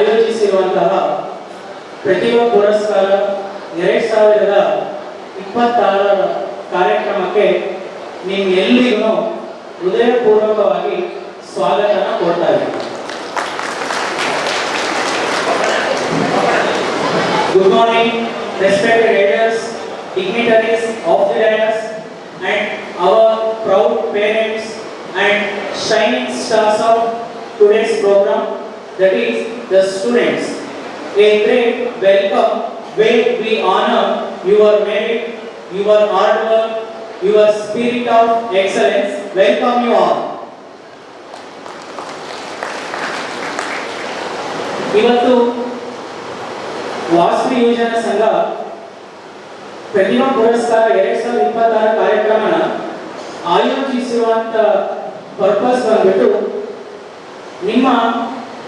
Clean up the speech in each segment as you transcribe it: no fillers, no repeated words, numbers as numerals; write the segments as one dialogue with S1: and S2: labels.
S1: ಆಯೋಜಿಸಿರುವಂತಹ ಪ್ರತಿಭಾ ಪುರಸ್ಕಾರ 2026 ಕಾರ್ಯಕ್ರಮಕ್ಕೆ ನಿಮ್ಮೆಲ್ಲರಿಗೂ ಹೃದಯಪೂರ್ವಕವಾಗಿ ಸ್ವಾಗತನ ಕೊಡ್ತಾ ಇದ್ದೀನಿ. Good morning, respected elders, dignitaries of the dais, and our proud parents and shining stars of today's program, that is the students. A great welcome where we honor your merit, your hard work, your spirit of excellence. Welcome you all. ಇವತ್ತು ವಾಸವಿ ಯೋಜನಾ ಸಂಘ ಪ್ರತಿಭಾ ಪುರಸ್ಕಾರ 2026 ಕಾರ್ಯಕ್ರಮನ ಆಯೋಜಿಸಿರುವಂತ purpose ಬಂದ್ಬಿಟ್ಟು ನಿಮ್ಮ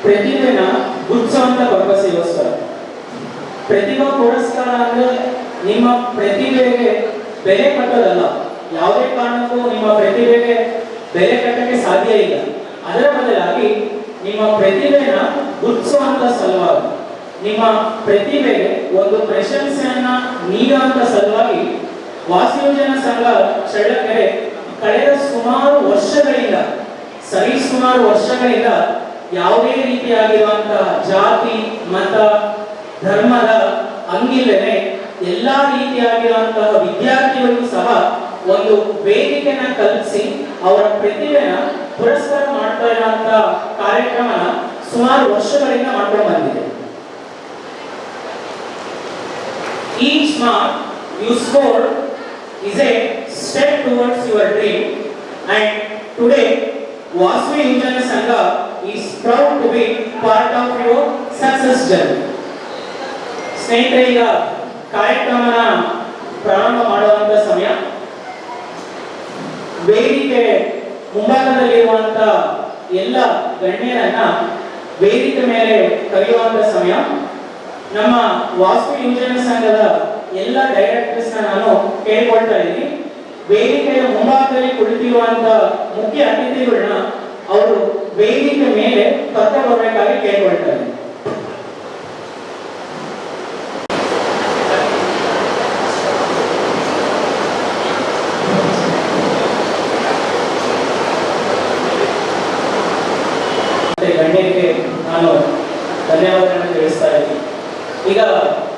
S1: ಪ್ರತಿಭೆನ ಗುರುತಿಸುವಂತ ಪರ್ಪಸ್ಗೋಸ್ಕರ. ಪ್ರತಿಭಾ ಪುರಸ್ಕಾರ ಅಂದ್ರೆ ನಿಮ್ಮ ಪ್ರತಿಭೆಗೆ ಬೆಲೆ ಕಟ್ಟೋದಲ್ಲ. ಯಾವುದೇ ಕಾರಣಕ್ಕೂ ನಿಮ್ಮ ಪ್ರತಿಭೆಗೆ ಬೆಲೆ ಕಟ್ಟಕ್ಕೆ ಸಾಧ್ಯ ಇಲ್ಲ. ಅದರ ಬದಲಾಗಿ ನಿಮ್ಮ ಪ್ರತಿಭೆನ ಗುರುತಿಸುವಂತ ಸಲುವಾಗಿ, ನಿಮ್ಮ ಪ್ರತಿಭೆಗೆ ಒಂದು ಪ್ರಶಂಸೆಯನ್ನ ನೀಡುವಂತ ಸಲುವಾಗಿ ವಾಸಯೋಜನಾ ಸಂಘ ಚಳ್ಳಕೆರೆ ಕಳೆದ ಸುಮಾರು ವರ್ಷಗಳಿಂದ ಯಾವುದೇ ರೀತಿಯಾಗಿರುವಂತಹ ಜಾತಿ, ಮತ, ಧರ್ಮದ ಹಂಗಿಲ್ಲದೆ ಎಲ್ಲಾ ರೀತಿಯಾಗಿರುವಂತಹ ವಿದ್ಯಾರ್ಥಿಗಳಿಗೂ ಸಹ ಒಂದು ವೇದಿಕೆನ ಕಲ್ಪಿಸಿ ಅವರ ಪ್ರತಿಭೆನ ಪುರಸ್ಕಾರ ಮಾಡ್ತಾ ಇರುವಂತಹ ಕಾರ್ಯಕ್ರಮನ ಸುಮಾರು ವರ್ಷಗಳಿಂದ ಮಾಡ್ಕೊಂಡು ಬಂದಿದೆ. Each mark you score is a step towards your dream, and today Vasavi Yojana Sangha is proud to be part of your success journey. ಸ್ನೇಹಿತರೆ, ಈಗ ಕಾರ್ಯಕ್ರಮನ ಪ್ರಾರಂಭ ಮಾಡುವಂತ ಸಮಯ. ವೇದಿಕೆ ಮುಂಭಾಗದಲ್ಲಿರುವಂತ ಎಲ್ಲ ಗಣ್ಯರನ್ನ ವೇದಿಕೆ ಮೇಲೆ ಕರೆಯುವಂತ ಸಮಯ. ನಮ್ಮ ವಾಸವಿ ಯೋಜನಾ ಸಂಘದ ಎಲ್ಲ ಡೈರೆಕ್ಟರ್ಸ್ ನಾನು ಕೇಳ್ಕೊಳ್ತಾ ಇದ್ದೀನಿ, ವೇದಿಕೆಯ ಮುಂಭಾಗದಲ್ಲಿ ಕುಳಿತಿರುವಂತ ಮುಖ್ಯ ಅತಿಥಿಗಳನ್ನ ಅವರು ವೇದಿಕೆ ಮೇಲೆ ಕರ್ಕೊಂಡು ಬರಬೇಕಾಗಿ ಕೇಳ್ಕೊಳ್ತಾ ಇದ್ದೀನಿ. ಗಣ್ಯರಿಗೆ ನಾನು ಧನ್ಯವಾದಗಳನ್ನು ತಿಳಿಸ್ತಾ ಇದ್ದೀನಿ. ಈಗ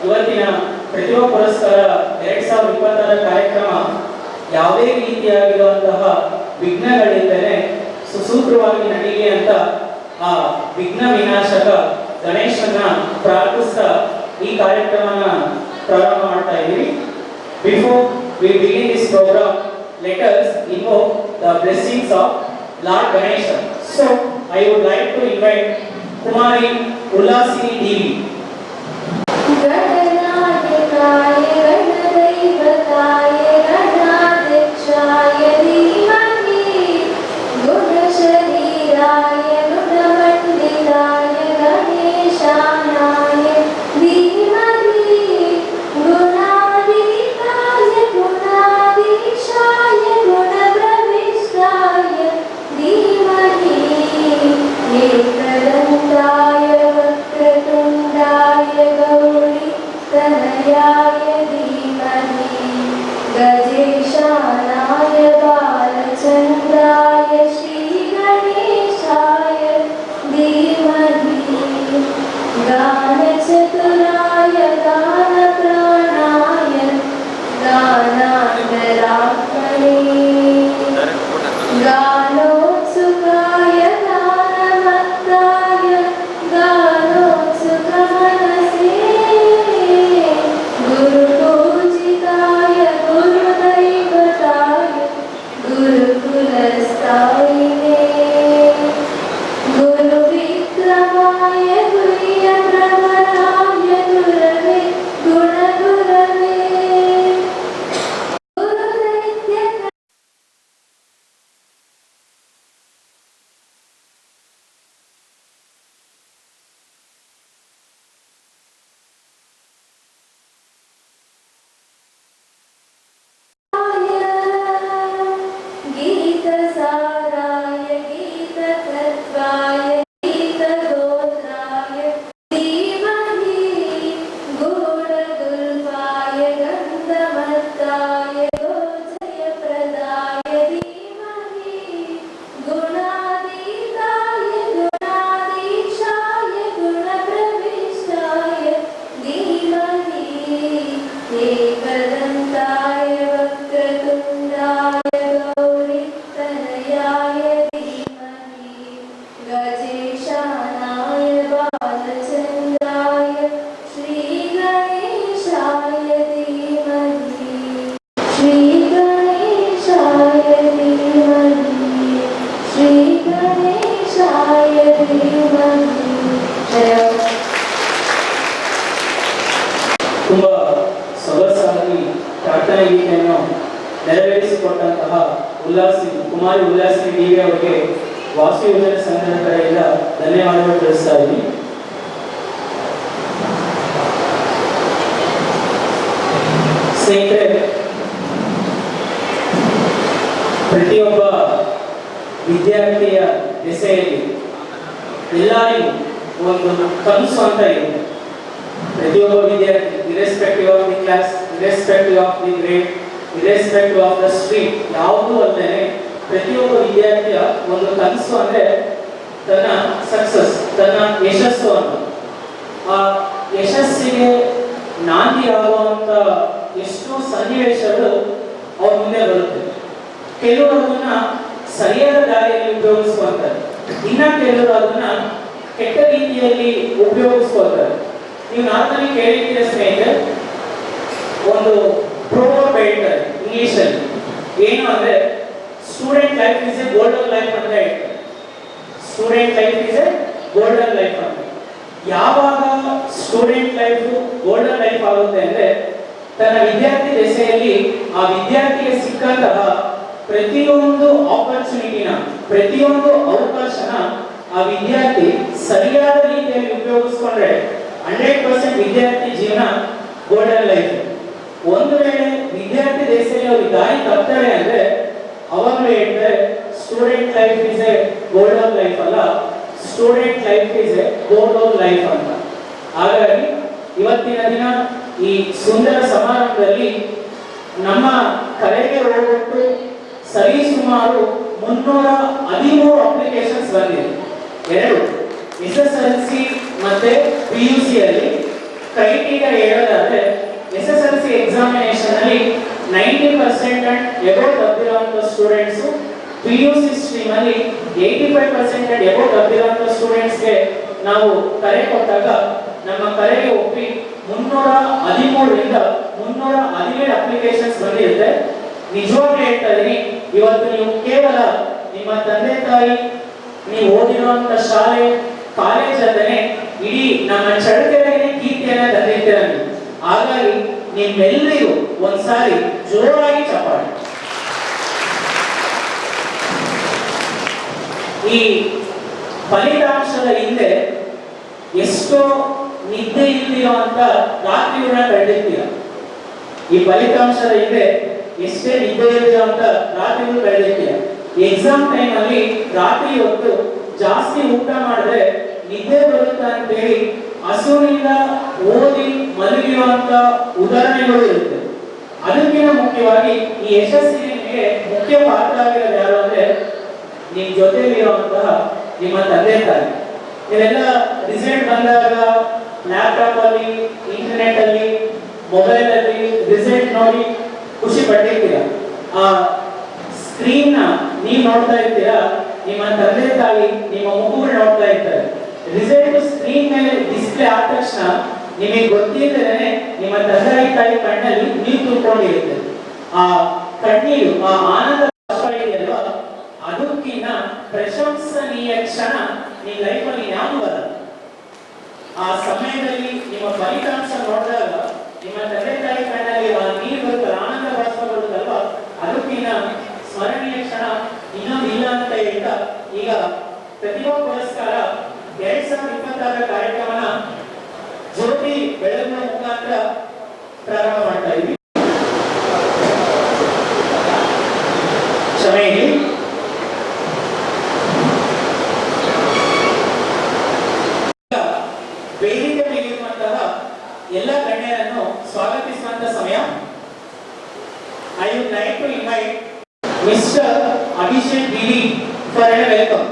S1: ಇವತ್ತಿನ ಪ್ರತಿಭಾ ಪುರಸ್ಕಾರ 2026 ಕಾರ್ಯಕ್ರಮ ಯಾವುದೇ ರೀತಿಯಾಗಿರುವಂತಹ ವಿಘ್ನಗಳಿಂದಲೇ ಸುಸೂತ್ರವಾಗಿ ನಡೀಲಿ ಅಂತ ಆ ವಿಘ್ನ ವಿನಾಶಕ ಗಣೇಶನ ಪ್ರಾರ್ಥಿಸ್ತಾ ಈ ಕಾರ್ಯಕ್ರಮನ ಪ್ರಾರಂಭ ಮಾಡ್ತಾ ಇದ್ದೀವಿ. Before we begin this programme, let us invoke the blessings of Lord Ganesha. So I would like to invite Kumari Ullasini Devi.
S2: गणनायकाय गणदैवताय गणाध्यक्षाय धीमहि गुणशरीराय गुणमण्डिताय गणेशानाय धीमहि गुणातीताय गुणाधीशाय गुणप्रविष्टाय धीमहि एकदन्ताय वक्रतुण्डाय गणेशाय धीमहि जय
S1: ತುಂಬ ಸೊಗಸಾಗಿ ಪ್ರಾರ್ಥನೆ ಗೀತೆಯನ್ನು ನೆರವೇರಿಸಿಕೊಟ್ಟಂತಹ ಕುಮಾರಿ ಉಲ್ಲಾಸಿನಿ ದೇವಿ ಅವರಿಗೆ ವಾಸು ಯೋಜನೆ ಸಂಘದ ಕಡೆಯಿಂದ ಧನ್ಯವಾದಗಳು ತಿಳಿಸ್ತಾ ಇದ್ದೀನಿ. ಸ್ನೇಹಿತರೆ, ಪ್ರತಿಯೊಬ್ಬ ವಿದ್ಯಾರ್ಥಿಯ ದೆಸೆಯಲ್ಲಿ ಎಲ್ಲರಿಗೂ ಒಂದು ಕನಸು ಅಂತ ಇದೆ. ಪ್ರತಿಯೊಬ್ಬ ವಿದ್ಯಾರ್ಥಿ irrespective of the class, irrespective of the grade, irrespective of the street, ಯಾವುದೂ ಅಲ್ಲದೆ ಪ್ರತಿಯೊಬ್ಬ ವಿದ್ಯಾರ್ಥಿಯ ಒಂದು ಕನಸು ಅಂದ್ರೆ ತನ್ನ ಸಕ್ಸಸ್, ತನ್ನ ಯಶಸ್ಸು ಅಂತ. ಆ ಯಶಸ್ಸಿಗೆ ನಾಂದಿ ಆಗುವಂತ ಎಷ್ಟೋ ಸನ್ನಿವೇಶಗಳು ಅವ್ರ ಮುಂದೆ ಬರುತ್ತೆ. ಕೆಲವರು ಅದನ್ನ ಸರಿಯಾದ ದಾರಿಯಲ್ಲಿ ಉಪಯೋಗಿಸುವಂತಾರೆ, ಇನ್ನ ಕೆಲವರು ಅದನ್ನ ಕೆಟ್ಟ ರೀತಿಯಲ್ಲಿ ಉಪಯೋಗಿಸ್ಕೊಳ್ತಾರೆ. ನೀವು ನಾರ್ಮಲಿ ಕೇಳಿದ್ದೀರ ಸ್ನೇಹಿತರೆ, ಒಂದು ಪ್ರೋವರ್ಬ್ ಹೇಳ್ತಾರೆ ಇಂಗ್ಲಿಷ್ ಅಲ್ಲಿ, ಏನು ಅಂದ್ರೆ student life is a golden life ಅಂತ ಹೇಳ್ತಾರೆ. Student life is a golden life ಅಂತ. ಯಾವಾಗ ಸ್ಟೂಡೆಂಟ್ ಲೈಫ್ ಗೋಲ್ಡನ್ ಲೈಫ್ ಆಗುತ್ತೆ ಅಂದ್ರೆ ತನ್ನ ವಿದ್ಯಾರ್ಥಿ ದೆಸೆಯಲ್ಲಿ ಆ ವಿದ್ಯಾರ್ಥಿಗೆ ಸಿಕ್ಕಂತಹ ಪ್ರತಿಯೊಂದು ಆಪರ್ಚುನಿಟಿನ, ಪ್ರತಿಯೊಂದು ಅವಕಾಶನ ಆ ವಿದ್ಯಾರ್ಥಿ ಸರಿಯಾದ ರೀತಿಯಲ್ಲಿ ಉಪಯೋಗಿಸ್ಕೊಂಡ್ರೆ 100% ವಿದ್ಯಾರ್ಥಿ ಜೀವನ ಗೋಲ್ಡನ್ ಲೈಫ್. ಒಂದು ವೇಳೆ ವಿದ್ಯಾರ್ಥಿ ದೆಸೆಯಲ್ಲಿ ಅವರು ದಾರಿ ತಪ್ತಾರೆ ಅಂದ್ರೆ ಅವಾಗಲೇ ಹೇಳ್ತಾರೆ student life is a golden life ಅಲ್ಲ, student life is a golden life ಅಂತ. ಹಾಗಾಗಿ ಇವತ್ತಿನ ದಿನ ಈ ಸುಂದರ ಸಮಾರಂಭದಲ್ಲಿ ನಮ್ಮ ಕರೆಗೆ ಹೋಗ್ಬಿಟ್ಟು ಸರಿಸುಮಾರು 313 ಅಪ್ಲಿಕೇಶನ್ಸ್ ಬಂದಿದೆ. 2 SSLC ಮತ್ತೆ PUC ಅಲ್ಲಿ ಕ್ರೈಟೀರಿಯಾ ಹೇಳೋದಾದ್ರೆ SSLC ಎಕ್ಸಾಮಿನೇಷನ್ ಅಲ್ಲಿ 90% ಅಂಡ್ ಎಬೌವ್ ತಪ್ಪಿರುವಂತ ಸ್ಟೂಡೆಂಟ್ಸ್, PUC ಸ್ಟ್ರೀಮ್ ಅಲ್ಲಿ 85% ಅಂಡ್ ಎಬೌವ್ ತಪ್ಪಿರುವಂತ ಸ್ಟೂಡೆಂಟ್ಸ್ಗೆ ನಾವು ಕರೆ ಕೊಟ್ಟಾಗ ನಮ್ಮ ಕರೆಗೆ ಒಪ್ಪಿ 313 ರಿಂದ 317 ಅಪ್ಲಿಕೇಶನ್ಸ್ ಬಂದಿರುತ್ತೆ. ನಿಜವಾಗ್ಲೂ ಹೇಳ್ತಾ ಇದೀನಿ, ಇವತ್ತು ನೀವು ಕೇವಲ ನಿಮ್ಮ ತಂದೆ ತಾಯಿ, ನೀವು ಓದಿರುವಂತ ಶಾಲೆ, ಕಾಲೇಜ್ ಅಲ್ಲದೆ ಇಡೀ ನಮ್ಮ ಚಳ್ಳಕೆರೆಗೆ ಕೀರ್ತಿಯನ್ನ ತಂದಿರ್ತೀರ ನೀವು. ಹಾಗಾಗಿ ನಿಮ್ಮೆಲ್ಲರಿಗೂ ಒಂದ್ಸಾರಿ ಜೋರಾಗಿ ಚಪ್ಪಾಳೆ. ಈ ಫಲಿತಾಂಶದ ಹಿಂದೆ ಎಷ್ಟೋ ನಿದ್ದೆ ಇಲ್ಲಿರುವಂತ ರಾತ್ರಿಗಳನ್ನ ಕಳೆದಿರ್ತೀರ. ಈ ಫಲಿತಾಂಶದ ಹಿಂದೆ ಎಷ್ಟೇ ನಿದ್ದೆ ಇರುವಂತ ರಾತ್ರಿಗಳು ಕಳೆದಿರ್ತೀರ. ಎಕ್ಸಾಮ್ ಟೈಮ್ ಅಲ್ಲಿ ರಾತ್ರಿ ಹೊತ್ತು ಜಾಸ್ತಿ ಊಟ ಮಾಡಿದ್ರೆ ನಿದ್ದೆ ಬರುತ್ತಾ ಅಂತ ಹೇಳಿ ಹಸುವಿನಿಂದ ಓದಿ ಮಲಗಿರುವಂತ ಉದಾಹರಣೆಗಳು ಇರುತ್ತೆ. ಅದಕ್ಕಿಂತ ಮುಖ್ಯವಾಗಿ ಈ ಯಶಸ್ಸಿಗೆ ಮುಖ್ಯ ಪಾತ್ರ ಆಗಿರೋದು ಯಾರು ಅಂದ್ರೆ ನಿಮ್ ಜೊತೆಲಿರುವಂತಹ ನಿಮ್ಮ ತಂದೆ ತಾಯಿ. ನೀವೆಲ್ಲ ರಿಸಲ್ಟ್ ಬಂದಾಗ ಲ್ಯಾಪ್ಟಾಪ್ ಅಲ್ಲಿ, ಇಂಟರ್ನೆಟ್ ಅಲ್ಲಿ, ಮೊಬೈಲ್ ಅಲ್ಲಿ ರಿಸಲ್ಟ್ ನೋಡಿ ಖುಷಿ ಪಟ್ಟಿರ್ತೀರ. ಆ ಸ್ಕ್ರೀನ್ ನ ನೀವು ನೋಡ್ತಾ ಇರ್ತೀರಾ, ನಿಮ್ಮ ತಂದೆ ತಾಯಿ ನಿಮ್ಮ ಮಗುಗಳು ನೋಡ್ತಾ ಇರ್ತಾರೆ. ರಿಸಲ್ಟ್ ಸ್ಕ್ರೀನ್ ಮೇಲೆ ಡಿಸ್ಪ್ಲೇ ಆದ ತಕ್ಷಣ ನಿಮಗೆ ಗೊತ್ತಿಲ್ಲದೇನೆ ನಿಮ್ಮ ತಂದೆ ತಾಯಿ ಕಣ್ಣಲ್ಲಿ ನೀರು ತುಂಬಿಕೊಂಡಿರುತ್ತೆ. ಆ ಕಣ್ಣೀರು, ಆ ಆನಂದ ಇದೆಯಲ್ವಾ, ಅದಕ್ಕಿಂತ ಪ್ರಶಂಸನೀಯ ಕ್ಷಣ ನಿಮ್ಮ ಲೈಫಲ್ಲಿ ಯಾವುದು ಬರಲ್ಲ. ಆ ಸಮಯದಲ್ಲಿ ನಿಮ್ಮ ಫಲಿತಾಂಶ ನೋಡಿದಾಗ ನಿಮ್ಮ ತಂದೆ ತಾಯಿ ಕಣ್ಣಲ್ಲಿ ಆ ನೀರು ಬರುತ್ತಲ್ಲ, ಆನಂದ ಭಾಷ ಬರುತ್ತಲ್ವಾ, ಅದಕ್ಕಿಂತ ಸ್ಮರಣೀಯ ಕ್ಷಣ ಇನ್ನೊಂದು ಇಲ್ಲ ಅಂತ ಹೇಳ್ತಾ ಈಗ ಪ್ರತಿಭಾ ಪುರಸ್ಕಾರ 2026 ಕಾರ್ಯಕ್ರಮನ ಜ್ಯೋತಿ ಬೆಳಗುವ ಮುಖಾಂತರ ಪ್ರಾರಂಭ ಮಾಡ್ತಾ ಇದ್ವಿ. ಕ್ಷಮೆ ಇರಲಿ. ವೇದಿಕೆ ಮೇಲಿರುವಂತಹ ಎಲ್ಲ ಗಣ್ಯರನ್ನು ಸ್ವಾಗತಿಸುವಂತ ಸಮಯ. I would like to invite Mr. Abhishek Dili for a welcome.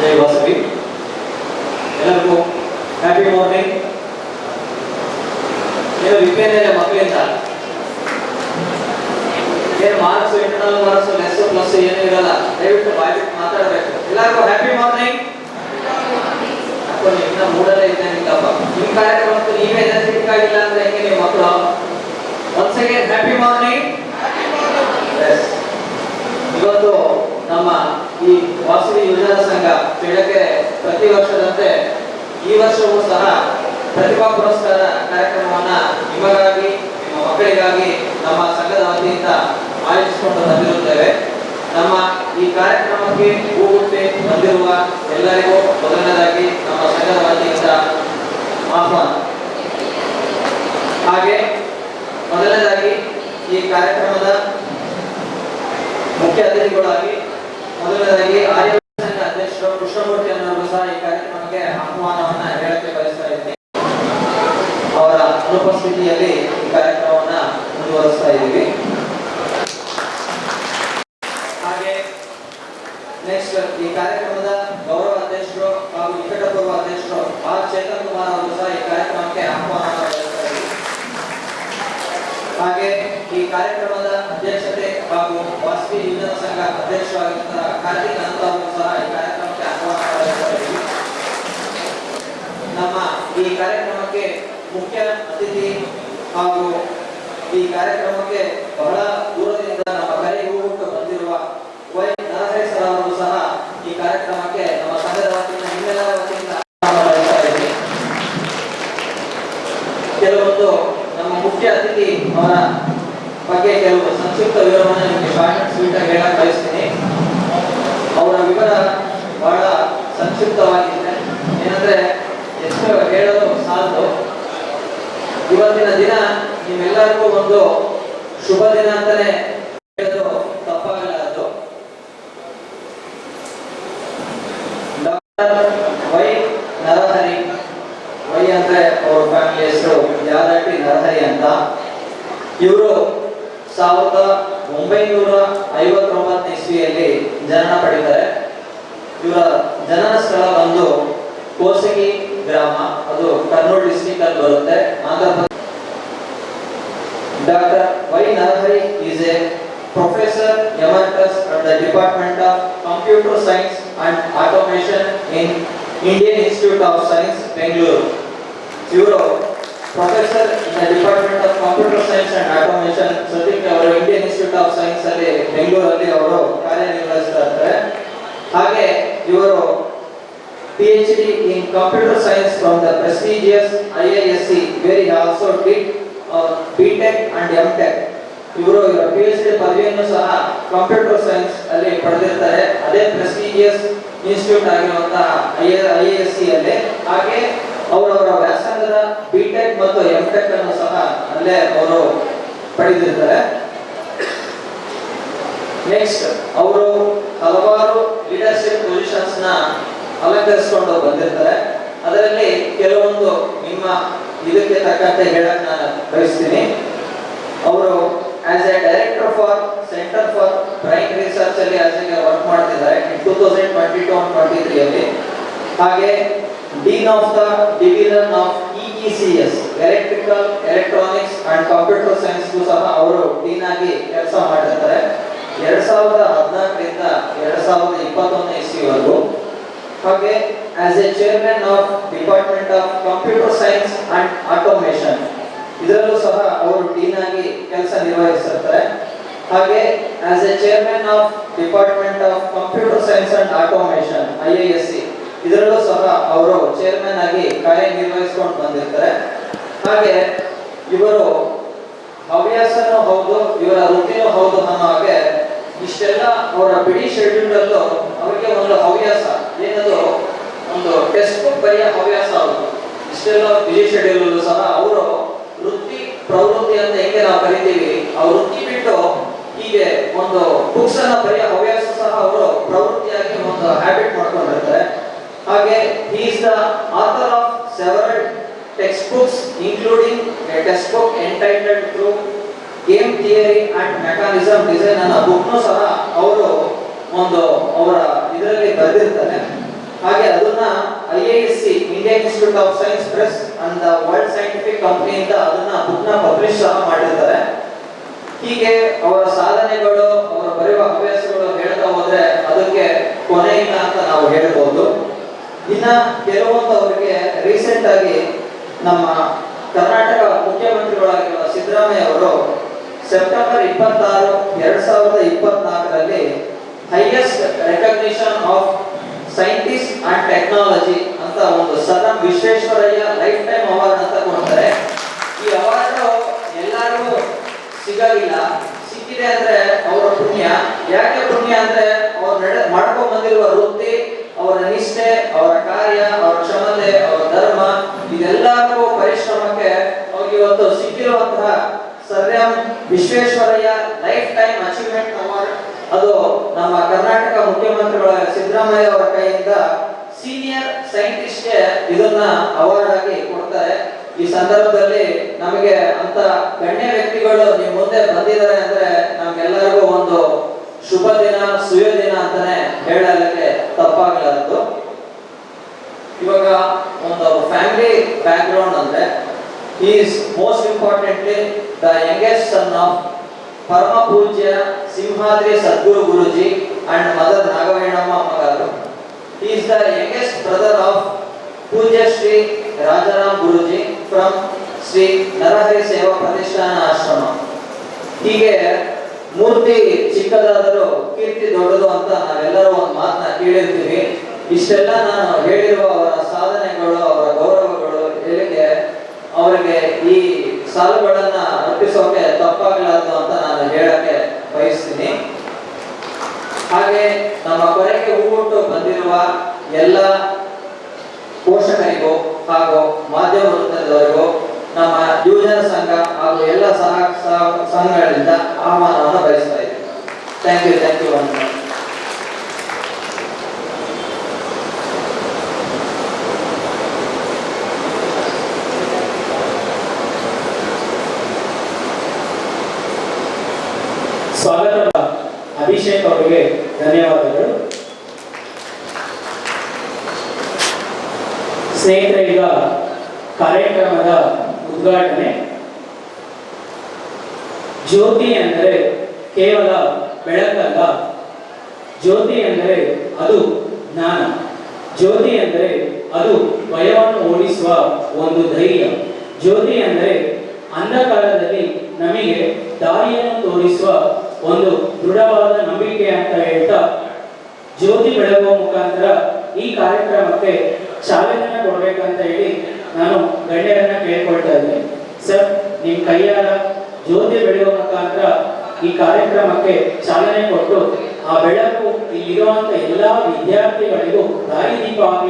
S3: ಜೈ ವಾಸವಿ. ಎಲ್ಲರಿಗೂ ಹ್ಯಾಪಿ ಮಾರ್ನಿಂಗ್. ಏನು ವಿಪೇನ ಇದೆ ಮಕ್ಕಳಿಂದ? ಏನು marks, internal marks, less plus ಏನೂ ಇರಲ್ಲ. ದಯವಿಟ್ಟು ಬಾಯ್ಬಿಟ್ಟು ಮಾತಾಡಬೇಕು. ಎಲ್ಲರಿಗೂ ಹ್ಯಾಪಿ ಮಾರ್ನಿಂಗ್. ಇನ್ನ ಮೂಡಲೇ ಇದ್ದಂಗಿದ್ದಪ್ಪ. ನಿಮ್ಮ ಕಾರ್ಯಕ್ರಮಕ್ಕೂ ನೀವೇ ಯುವಜನ ಸಂಘ ಚಳ್ಳಕೆರೆ ಪ್ರತಿ ವರ್ಷದಂತೆ ಈ ವರ್ಷವೂ ಸಹ ಪ್ರತಿಭಾ ಪುರಸ್ಕಾರ ಕಾರ್ಯಕ್ರಮವನ್ನ ನಿಮಗಾಗಿ ನಿಮ್ಮ ಮಕ್ಕಳಿಗಾಗಿ ನಮ್ಮ ಸಂಘದ ವತಿಯಿಂದ ಆಯೋಜಿಸಿಕೊಂಡು ಬಂದಿರುತ್ತೇವೆ. ನಮ್ಮ ಈ ಕಾರ್ಯಕ್ರಮಕ್ಕೆ ಹೂಗುತ್ತಿ ಬಂದಿರುವ ಎಲ್ಲರಿಗೂ ಮೊದಲನೇದಾಗಿ ನಮ್ಮ ಸಂಘದ ವತಿಯಿಂದ ಆಹ್ವಾನ. ಹಾಗೆ ಮೊದಲನೇದಾಗಿ ಈ ಕಾರ್ಯಕ್ರಮದ ಮುಖ್ಯ ಅತಿಥಿಗಳಾಗಿ ಮೊದಲನೇದಾಗಿ ಆರ್ಯ ಸಂಘ ಅಧ್ಯಕ್ಷರು ಕೃಷ್ಣಮೂರ್ತಿ ಅನ್ನೋರು ಸಹ ಈ ಕಾರ್ಯಕ್ರಮಕ್ಕೆ ಆಹ್ವಾನವನ್ನ ಹೇಳಕ್ಕೆ ಬಯಸ್ತಾ ಇದ್ದೀನಿ. ಅವರ ಅನುಪಸ್ಥಿತಿಯಲ್ಲಿ ಈ ಕಾರ್ಯಕ್ರಮವನ್ನ ಮುಂದುವರಿಸ್ತಾ ಇದ್ದೀವಿ. ಹಾಗೆ ನೆಕ್ಸ್ಟ್ ಈ ಕಾರ್ಯಕ್ರಮದ ಗೌರವ ಅಧ್ಯಕ್ಷರು ಹಾಗೂ ನಿಕಟಪೂರ್ವ ಅಧ್ಯಕ್ಷರು ಆರ್ ಚೇತನ್ ಕುಮಾರ್ ಅವರು ಸಹ ಈ ಕಾರ್ಯಕ್ರಮಕ್ಕೆ ಆಹ್ವಾನವನ್ನು ಬಯಸ್ತಾ ಇದ್ದೀವಿ. ಹಾಗೆ ಈ ಕಾರ್ಯಕ್ರಮದ ಅಧ್ಯಕ್ಷತೆ ಹಾಗೂ ವಾಸವಿ ಯುವಜನ ಸಂಘ ಅಧ್ಯಕ್ಷರಾಗಿದ್ದ ಕಾರ್ತಿಕ್ ಅನಂತ ಅವರು ಸಹ ಈ ಕಾರ್ಯಕ್ರಮಕ್ಕೆ ಆಹ್ವಾನ. ನಮ್ಮ ಈ ಕಾರ್ಯಕ್ರಮಕ್ಕೆ ಮುಖ್ಯ ಅತಿಥಿ ಹಾಗೂ ಈ ಕಾರ್ಯಕ್ರಮಕ್ಕೆ ಬಹಳ ದೂರದಿಂದ ನಮ್ಮ ಕರೆ ಹೂವಿಟ್ಟು ಬಂದಿರುವ ವೈ ನರಹರಿ ಸರ್ ಅವರು ಸಹ ಈ ಕಾರ್ಯಕ್ರಮಕ್ಕೆ ನಮ್ಮ ಸಂಘದ ವತಿಯಿಂದ ನಿಮ್ಮೆಲ್ಲರ ವತಿಯಿಂದ ಕೆಲವೊಂದು ನಮ್ಮ ಮುಖ್ಯ ಅತಿಥಿ ಅವರ ಬಗ್ಗೆ ಕೆಲವು ಸಂಕ್ಷಿಪ್ತ ವಿವರವನ್ನು ನಿಮಗೆ ಶಾರ್ಟ್ ಅಂಡ್ ಸ್ವೀಟ್ ಆಗಿ ಹೇಳಕ್ ಬಯಸ್ತೀನಿ. ಅವರ ವಿವರ ಬಹಳ ಸಂಕ್ಷಿಪ್ತವಾಗಿದೆ. ಏನಂದ್ರೆ ಎಷ್ಟು ಹೇಳಲು ಸಾಲದು. ಇವತ್ತಿನ ದಿನ ನಿಮ್ಮೆಲ್ಲರಿಗೂ ಒಂದು ಶುಭ ದಿನ ಅಂತಾನೆ ಹೇಳೋದು ತಪ್ಪಾಗಲಾರದು. ಡಾಕ್ಟರ್ ವೈ ನರಹರಿ, ವೈ ಅಂದ್ರೆ ಅವ್ರ ಫ್ಯಾಮಿಲಿ ಹೆಸರು ಯಾದಟ್ಟಿ ನರಹರಿ ಅಂತ. ಇವರು 1959 ಇಸ್ವಿಯಲ್ಲಿ ಜನನ ಪಡಿತಾರೆ. ಇವರ ಜನನ ಸ್ಥಳ ಬಂದು ಕೋಸಗಿ ಗ್ರಾಮ, ಅದು ಕರ್ನೂಲ್ ಡಿಸ್ಟ್ರಿಕ್ಟ್ ಅಲ್ಲಿ ಬರುತ್ತೆ, Andhra Pradesh. Doctor Y Narahari is a professor emeritus at the department of computer science and automation in Indian Institute of Science, Bengaluru. ಇವರು professor in the department of computer science and automation, ಸದ್ಯಕ್ಕೆ ಅವರು ಇಂಡಿಯನ್ ಇನ್ಸ್ಟಿಟ್ಯೂಟ್ ಆಫ್ ಸೈನ್ಸ್ ಅಲ್ಲಿ ಬೆಂಗಳೂರಲ್ಲಿ ಅವರು ಕಾರ್ಯನಿರ್ವಹಿಸ್ತಾ ಇದ್ದಾರೆ. ಹಾಗೆ ಇವರು PhD in computer science from the prestigious IISc, where he also did BTech and MTech. ಇವರು PhD ಪದವಿಯನ್ನು ಸಹ ಕಂಪ್ಯೂಟರ್ ಸೈನ್ಸ್ ಅಲ್ಲಿ ಪಡೆದಿರ್ತಾರೆ, ಅದೇ ಪ್ರೆಸ್ಟಿಜಿಯಸ್ ಇನ್ಸ್ಟಿಟ್ಯೂಟ್ ಆಗಿರುವಂತಹ IISc ಅಲ್ಲಿ. ಹಾಗೆ ಅವರವರ ವ್ಯಾಸಂಗದ BTech ಮತ್ತು MTech ಅನ್ನು ಸಹ ಅಲ್ಲೇ ಅವರು ಪಡೆದಿರ್ತಾರೆ. ನೆಕ್ಸ್ಟ್ ಅವರು ಹಲವಾರು ಲೀಡರ್ಶಿಪ್ ಪೊಸಿಷನ್ಸ್ ನ ಅಲಂಕರಿಸಿಕೊಂಡು ಬಂದಿರ್ತಾರೆ. ಅದರಲ್ಲಿ ಕೆಲವೊಂದು ನಿಮ್ಮ ಇದಕ್ಕೆ ತಕ್ಕಂತೆ ಹೇಳಕ್ ನಾನು ಬಯಸ್ತೀನಿ. ಅವರು as A director for centre for brain research ಅಲ್ಲಿ ವರ್ಕ್ ಮಾಡ್ತಿದ್ದಾರೆ 2022-23 ಅಲ್ಲಿ. ಹಾಗೆ dean of the division of EECS, electrical electronics and computer science ಸಹ ಅವರು ಡೀನ್ ಆಗಿ ಕೆಲಸ ಮಾಡಿರ್ತಾರೆ 2014ರಿಂದ 2021 ಇಸ್ವಿವರೆಗೂ. ಹಾಗೆ as A chairman of department of computer science and automation, ಇದರಲ್ಲೂ ಸಹ ಅವರು ಡೀನ್ ಆಗಿ ಕೆಲಸ ನಿರ್ವಹಿಸಿರ್ತಾರೆ. ಹಾಗೆ as A chairman of department of computer science and automation IISc, ಇದರಲ್ಲೂ ಸಹ ಅವರು ಚೇರ್ಮನ್ ಆಗಿ ಕಾರ್ಯನಿರ್ವಹಿಸಿಕೊಂಡು ಬಂದಿರ್ತಾರೆ. ಹಾಗೆ ಇವರು ಹವ್ಯಾಸನೂ ಹೌದು, ಇವರ ವೃತ್ತಿನೂ ಹೌದು ಅನ್ನೋ ಹಾಗೆ ಇಷ್ಟೆಲ್ಲ ಅವರ ಬಿಡಿ ಶೆಡ್ಯೂಲ್ ಅಲ್ಲೂ ಅವರಿಗೆ ಒಂದು ಹವ್ಯಾಸ ಏನದು, ಒಂದು ಟೆಕ್ಸ್ಟ್ ಬುಕ್ ಬರೆಯೋ ಹವ್ಯಾಸ ಅವರು. ಇಷ್ಟೆಲ್ಲ ಬಿಡಿ ಶೆಡ್ಯೂಲ್ ಸಹ ಅವರು ವೃತ್ತಿ ಪ್ರವೃತ್ತಿ ಅಂತ ಹೆಂಗೆ ನಾವು ಕರಿತೀವಿ, ಆ ವೃತ್ತಿ ಬಿಟ್ಟು ಹೀಗೆ ಒಂದು ಬುಕ್ಸ್ ಅನ್ನ ಬರೆಯೋ ಹವ್ಯಾಸ ಸಹ ಅವರು ಪ್ರವೃತ್ತಿಯಾಗಿ ಒಂದು ಹ್ಯಾಬಿಟ್ ಮಾಡ್ಕೊಂಡಿರ್ತಾರೆ. ಹಾಗೆ he is the author of several textbooks including a textbook entitled through game theory and mechanism design ಅನ್ನೋ ಬುಕ್ನು ಸಹ ಅವರು ಒಂದು ಅವರ ಇದರಲ್ಲಿ ಬರೆದಿರ್ತಾರೆ. ಹಾಗೆ ಅದನ್ನ IISc, Indian Institute of science press and the world scientific company ಇಂದ ಅದನ್ನ ಬುಕ್ನ ಪಬ್ಲಿಷ್ ಸಹ ಮಾಡಿರ್ತಾರೆ. ಹೀಗೆ ಅವರ ಸಾಧನೆಗಳು, ಅವರ ಬರೆಯುವ ಹವ್ಯಾಸಗಳು ಹೇಳ್ತಾ ಹೋದ್ರೆ ಅದಕ್ಕೆ ಕೊನೆ ಇಲ್ಲ ಅಂತ ನಾವು ಹೇಳ್ಬೋದು. ಇನ್ನ ಕೆಲವೊಂದು ಅವರಿಗೆ ರೀಸೆಂಟ್ ಆಗಿ ನಮ್ಮ ಕರ್ನಾಟಕ ಮುಖ್ಯಮಂತ್ರಿಗಳಾಗಿರುವ ಸಿದ್ದರಾಮಯ್ಯ ಅವರು ಸೆಪ್ಟೆಂಬರ್ 26, 2024ರಲ್ಲಿ highest recognition of scientist and technology ಅಂತ ಒಂದು sir M Visvesvaraya lifetime award ಅಂತ ಕೊಡ್ತಾರೆ. ಈ ಅವಾರ್ಡ್ ಎಲ್ಲರಿಗೂ ಸಿಗಲಿಲ್ಲ, ಸಿಕ್ಕಿದೆ ಅಂದ್ರೆ ಅವರ ಪುಣ್ಯ. ಯಾಕೆ ಪುಣ್ಯ ಅಂದ್ರೆ ಅವ್ರು ಮಾಡ್ಕೊಂಡ್ ಬಂದಿರುವ ವೃತ್ತಿ, ಅವರ ನಿಷ್ಠೆ, ಅವರ ಕಾರ್ಯ, ಅವರ ಕ್ಷಮತೆ, ಅವರ ಧರ್ಮ, ಇದೆಲ್ಲರಿಗೂ ಪರಿಶ್ರಮಕ್ಕೆ ಅವ್ರಿಗೆ ಇವತ್ತು ಸಿಕ್ಕಿರುವಂತಹ sir M Visvesvaraya lifetime achievement award. ಅದು ನಮ್ಮ ಕರ್ನಾಟಕ ಮುಖ್ಯಮಂತ್ರಿಗಳ ಸಿದ್ದರಾಮಯ್ಯ ಅವರ ಕೈಯಿಂದ ಸೀನಿಯರ್ ಸೈಂಟಿಸ್ಟ್ಗೆ ಇದನ್ನ ಅವಾರ್ಡ್ ಆಗಿ ಕೊಡ್ತಾರೆ. ಈ ಸಂದರ್ಭದಲ್ಲಿ ನಮಗೆ ಅಂತ ಗಣ್ಯ ವ್ಯಕ್ತಿಗಳು ನಿಮ್ಮ ಮುಂದೆ ಬಂದಿದ್ದಾರೆ ಅಂದ್ರೆ ನಮ್ಗೆಲ್ಲರಿಗೂ ಒಂದು ಶುಭ ದಿನ, ಸುಯೋದಿನ ಅಂತಾನೆ ಹೇಳಲಿಕ್ಕೆ ತಪ್ಪಾಗಲಾರದು. ಇವಾಗ ಒಂದು ಫ್ಯಾಮಿಲಿ ಬ್ಯಾಕ್ ಗ್ರೌಂಡ್ ಅಂದ್ರೆ he is most importantly the youngest son of ಪರಮ ಪೂಜ್ಯ ಸಿಂಹಾದ್ರಿ ಸದ್ಗುರು ಗುರುಜಿ and ಮದರ್ ನಾಗವೇಣಮ್ಮ ಮಗಾರು. He is the youngest brother of ಪೂಜ್ಯ ಶ್ರೀ ರಾಜಾರಾಮ್ ಗುರುಜಿ from ಶ್ರೀ ನರಹರಿ ಸೇವಾ ಪ್ರತಿಷ್ಠಾನ ಆಶ್ರಮ. ಹೀಗೆ ಮೂರ್ತಿ ಚಿಕ್ಕದಾದರೂ ಕೀರ್ತಿ ದೊಡ್ಡದು ಅಂತ ನಾವೆಲ್ಲರೂ ಒಂದು ಮಾತನ್ನ ಕೇಳಿರ್ತೀವಿ. ಇಷ್ಟೆಲ್ಲ ನಾನು ಹೇಳಿರುವ ಅವರ ಸಾಧನೆಗಳು, ಅವರ ಗೌರವಗಳು ಹೇಳಿಕೆ ಅವರಿಗೆ ಈ ಸಾಲುಗಳನ್ನ ಅರ್ಪಿಸೋಕೆ ತಪ್ಪಾಗಲಾರದು ಅಂತ ನಾನು ಹೇಳಕ್ಕೆ ಬಯಸ್ತೀನಿ. ಹಾಗೆ ನಮ್ಮ ಕೊನೆಗೆ ಹೂವುಟ್ಟು ಬಂದಿರುವ ಎಲ್ಲ ಪೋಷಕರಿಗೂ ಹಾಗೂ ಮಾಧ್ಯಮ ವೃತ್ತದವರಿಗೂ ನಮ್ಮ ಯುವಜನ ಸಂಘ ಹಾಗೂ ಎಲ್ಲ ಸಂಘಗಳಿಂದ ಆಹ್ವಾನವನ್ನು ಬಯಸ್ತಾ ಇದ್ದೀನಿ. Thank you.
S1: ಸ್ವಾಗತದ ಅಭಿಷೇಕ್ ಅವರಿಗೆ ಧನ್ಯವಾದಗಳು. ಸ್ನೇಹಿತರೆ, ಈಗ ಕಾರ್ಯಕ್ರಮದ ಉದ್ಘಾಟನೆ. ಜ್ಯೋತಿ ಅಂದರೆ ಕೇವಲ ಬೆಳಕಲ್ಲ, ಜ್ಯೋತಿ ಅಂದರೆ ಅದು ಜ್ಞಾನ, ಜ್ಯೋತಿ ಅಂದರೆ ಅದು ಭಯವನ್ನು ಓಡಿಸುವ ಒಂದು ಧೈರ್ಯ, ಜ್ಯೋತಿ ಅಂದರೆ ಅಂಧಕಾರದಲ್ಲಿ ನಮಗೆ ದಾರಿಯನ್ನು ತೋರಿಸುವ ಒಂದು ದೃಢವಾದ ನಂಬಿಕೆ ಅಂತ ಹೇಳ್ತಾ, ಜ್ಯೋತಿ ಬೆಳಗುವ ಮುಖಾಂತರ ಈ ಕಾರ್ಯಕ್ರಮಕ್ಕೆ ಚಾಲನೆ ಕೊಡ್ಬೇಕಂತ ಹೇಳಿ ನಾನು ಗಣ್ಯರನ್ನ ಕೇಳ್ಕೊಳ್ತಾ ಇದ್ದೀನಿ. ಸರ್, ನಿಮ್ಮ ಕೈಯಾರ ಜ್ಯೋತಿ ಬೆಳೆಯುವ ಮುಖಾಂತರ ಈ ಕಾರ್ಯಕ್ರಮಕ್ಕೆ ಚಾಲನೆ ಕೊಟ್ಟು ಆ ಬೆಳಕು ಇಲ್ಲಿರುವಂತ ಎಲ್ಲಾ ವಿದ್ಯಾರ್ಥಿಗಳಿಗೂ ದಾರಿದೀಪ ಆಗಿ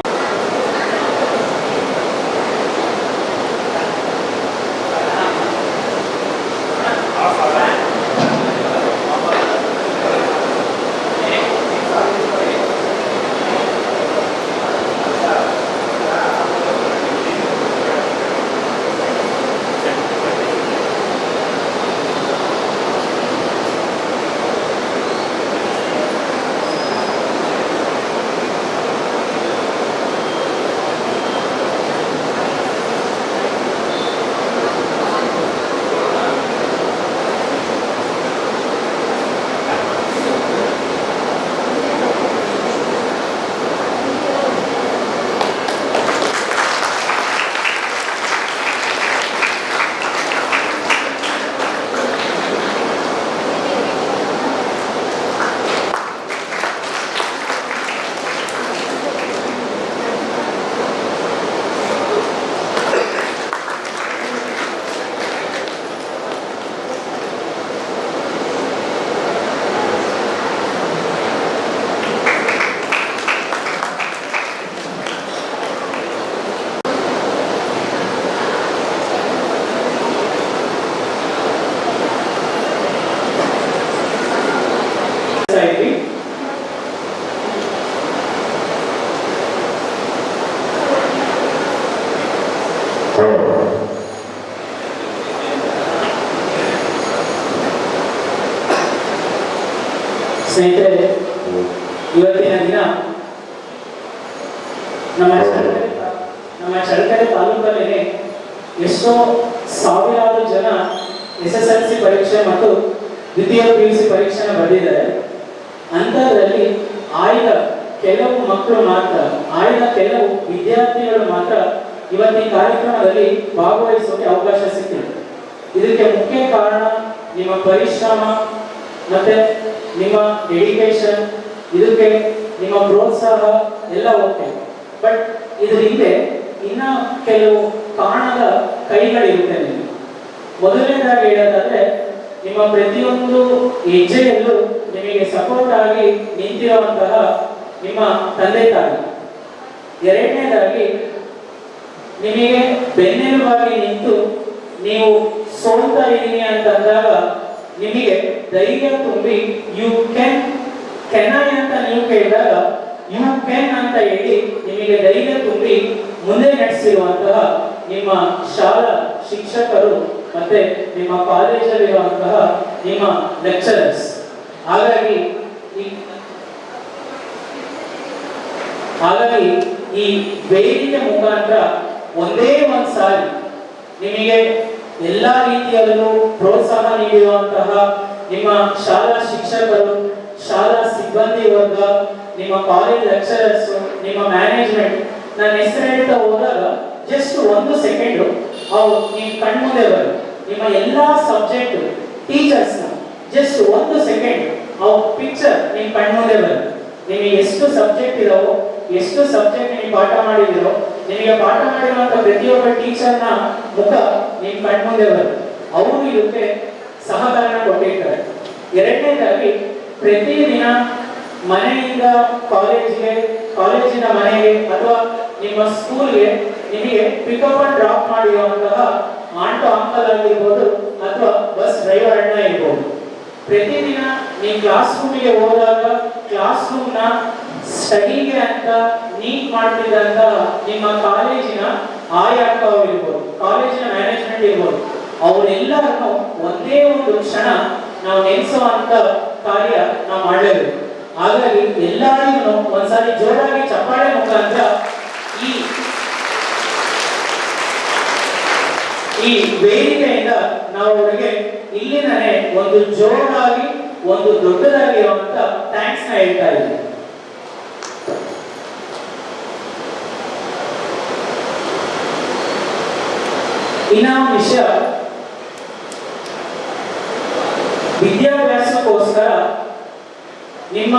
S1: ಸ್ನೇಹಿತರೆ, ಇವತ್ತಿನ ದಿನ ನಮ್ಮ ಚಳ್ಳಕೆರೆ ತಾಲೂಕಲ್ಲಿ ಎಷ್ಟೋ ಸಾವಿರಾರು ಜನ SSLC ಪರೀಕ್ಷೆ ಮತ್ತು ದ್ವಿತೀಯ PUC ಪರೀಕ್ಷೆನ ಬರೆದಿದ್ದಾರೆ. ಅಂಥದ್ರಲ್ಲಿ ಆಯ್ದ ಕೆಲವು ಮಕ್ಕಳು ಮಾತ್ರ, ಆಯ್ದ ಕೆಲವು ವಿದ್ಯಾರ್ಥಿಗಳು ಮಾತ್ರ ಇವತ್ತಿನ ಕಾರ್ಯಕ್ರಮದಲ್ಲಿ ಭಾಗವಹಿಸೋಕೆ ಅವಕಾಶ ಸಿಕ್ಕಿದೆ. ಇದಕ್ಕೆ ಮುಖ್ಯ ಕಾರಣ ನಿಮ್ಮ ಪರಿಶ್ರಮ ಮತ್ತೆ ನಿಮ್ಮ ಡೆಡಿಕೇಶನ್, ಇದಕ್ಕೆ ನಿಮ್ಮ ಪ್ರೋತ್ಸಾಹ ಎಲ್ಲ ಓಕೆ, ಬಟ್ ಇದ್ರ ಹಿಂದೆ ಇನ್ನ ಕೆಲವು ಕಾಣದ ಕೈಗಳಿರುತ್ತೆ ನಿಮಗೆ. ಮೊದಲನೇದಾಗಿ ಹೇಳೋದಾದ್ರೆ, ನಿಮ್ಮ ಪ್ರತಿಯೊಂದು ಹೆಜ್ಜೆಯಲ್ಲೂ ನಿಮಗೆ ಸಪೋರ್ಟ್ ಆಗಿ ನಿಂತಿರುವಂತಹ ನಿಮ್ಮ ತಂದೆ ತಾಯಿ. ಎರಡನೇದಾಗಿ, ನಿಮಗೆ ಬೆನ್ನೆಲುಬಾಗಿ ನಿಂತು ನೀವು ಸೋಲ್ತಾ ಇದ್ದೀನಿ ಅಂತಂದಾಗ ನಿಮಗೆ ಧೈರ್ಯ ತುಂಬಿ ಯು ಕೆನ್ ಅಂತ ನೀವು ಕೇಳಿದಾಗ ಯು ಕ್ಯಾನ್ ಅಂತ ಹೇಳಿ ನಿಮಗೆ ಧೈರ್ಯ ತುಂಬಿ ಮುಂದೆ ನಡೆಸಿರುವಂತಹ ನಿಮ್ಮ ಶಾಲಾ ಶಿಕ್ಷಕರು ಮತ್ತೆ ನಿಮ್ಮ ಕಾಲೇಜಲ್ಲಿರುವಂತಹ ನಿಮ್ಮ ಲೆಕ್ಚರರ್ಸ್. ಹಾಗಾಗಿ ಈ ವೇದಿಕೆ ಮುಖಾಂತರ ಒಂದೇ ಒಂದು ಸಾರಿ ನಿಮಗೆ ಎಲ್ಲ ರೀತಿಯಲ್ಲೂ ಪ್ರೋತ್ಸಾಹ ನೀಡಿರುವಂತಹ ನಿಮ್ಮ ಶಾಲಾ ಶಿಕ್ಷಕರು, ಶಾಲಾ ಸಿಬ್ಬಂದಿ ವರ್ಗ, ನಿಮ್ಮ ಕಾಲೇಜ್ ಲೆಕ್ಚರರ್ಸ್, ನಿಮ್ಮ ಮ್ಯಾನೇಜ್ಮೆಂಟ್, ನನ್ನ ಹೆಸರು ಹೇಳ್ತಾ ಹೋದಾಗ ಜಸ್ಟ್ ಒಂದು ಸೆಕೆಂಡ್ ಅವ್ರು ನಿಮ್ಮ ಕಣ್ಮುಂದೆ ಬರು. ನಿಮ್ಮ ಎಲ್ಲಾ ಸಬ್ಜೆಕ್ಟ್ ಟೀಚರ್ಸ್ನ ಜಸ್ಟ್ ಒಂದು ಸೆಕೆಂಡ್ ಅವ್ರ ಪಿಕ್ಚರ್ ನಿಮ್ಮ ಕಣ್ಮುಂದೆ ಬರು. ನಿಮಗೆ ಎಷ್ಟು ಸಬ್ಜೆಕ್ಟ್ ಇದಾವೋ, ಎಷ್ಟು ಸಬ್ಜೆಕ್ಟ್ ನೀವು ಪಾಠ ಮಾಡಿದಿರೋ, ನಿಮಗೆ ಪಾಠ ಮಾಡಿರುವಂತ ಪ್ರತಿಯೊಬ್ಬ ಟೀಚರ್ನ ಮುಖ ನಿಮ್ಮ ಕಣ್ಮುಂದೆ ಬರು. ಅವರು ಇದಕ್ಕೆ ಸಹಕಾರನ ಕೊಟ್ಟಿರ್ತಾರೆ. ಎರಡನೇದಾಗಿ, ಪ್ರತಿದಿನ ಮನೆಯಿಂದ ಕಾಲೇಜಿಗೆ, ಕಾಲೇಜಿನ ಮನೆಗೆ ಅಥವಾ ನಿಮ್ಮ ಸ್ಕೂಲ್ಗೆ ನಿಮಗೆ ಪಿಕಪ್ ಅಂಡ್ ಡ್ರಾಪ್ ಮಾಡಿರುವಂತಹ ಆಂಟೋ ಅಂಕಲ್ ಆಗಿರ್ಬೋದು ಅಥವಾ ಬಸ್ ಡ್ರೈವರ್ ಅಣ್ಣ ಇರ್ಬೋದು. ಪ್ರತಿದಿನ ನೀವು ಕ್ಲಾಸ್ ರೂಮಿಗೆ ಹೋದಾಗ ಕ್ಲಾಸ್ ರೂಮ್ನ ಸ್ಟಡಿಗೆ ಅಂತ ನೀಟ್ ಮಾಡ್ತಿದ್ದಂತ ನಿಮ್ಮ ಕಾಲೇಜಿನ ಆಯಾಕ ಇರ್ಬೋದು, ಕಾಲೇಜಿನ ಮ್ಯಾನೇಜ್ಮೆಂಟ್ ಇರ್ಬೋದು, ಅವರೆಲ್ಲರನ್ನು ಒಂದೇ ಒಂದು ಕ್ಷಣ ನಾವು ನೆನೆಸುವಂತ ಕಾರ್ಯ ನಾವು ಮಾಡಲೇಬೇಕು. ಹಾಗಾಗಿ ಎಲ್ಲರಿಗೂ ಒಂದ್ಸಾರಿ ಜೋರಾಗಿ ಚಪ್ಪಾಳೆ ಮುಖಾಂತರ ಈ ವೇದಿಕೆಯಿಂದ ನಾವು ಅವರಿಗೆ ಇಲ್ಲಿನೇ ಒಂದು ಜೋರಾಗಿ, ಒಂದು ದೊಡ್ಡದಾಗಿರುವಂತ ಥ್ಯಾಂಕ್ಸ್ ನ ಹೇಳ್ತಾ ಇದ್ದೀವಿ. ಇನ್ನೊಂದು ವಿಷಯ, ವಿದ್ಯಾಭ್ಯಾಸಕ್ಕೋಸ್ಕರ, ನಿಮ್ಮ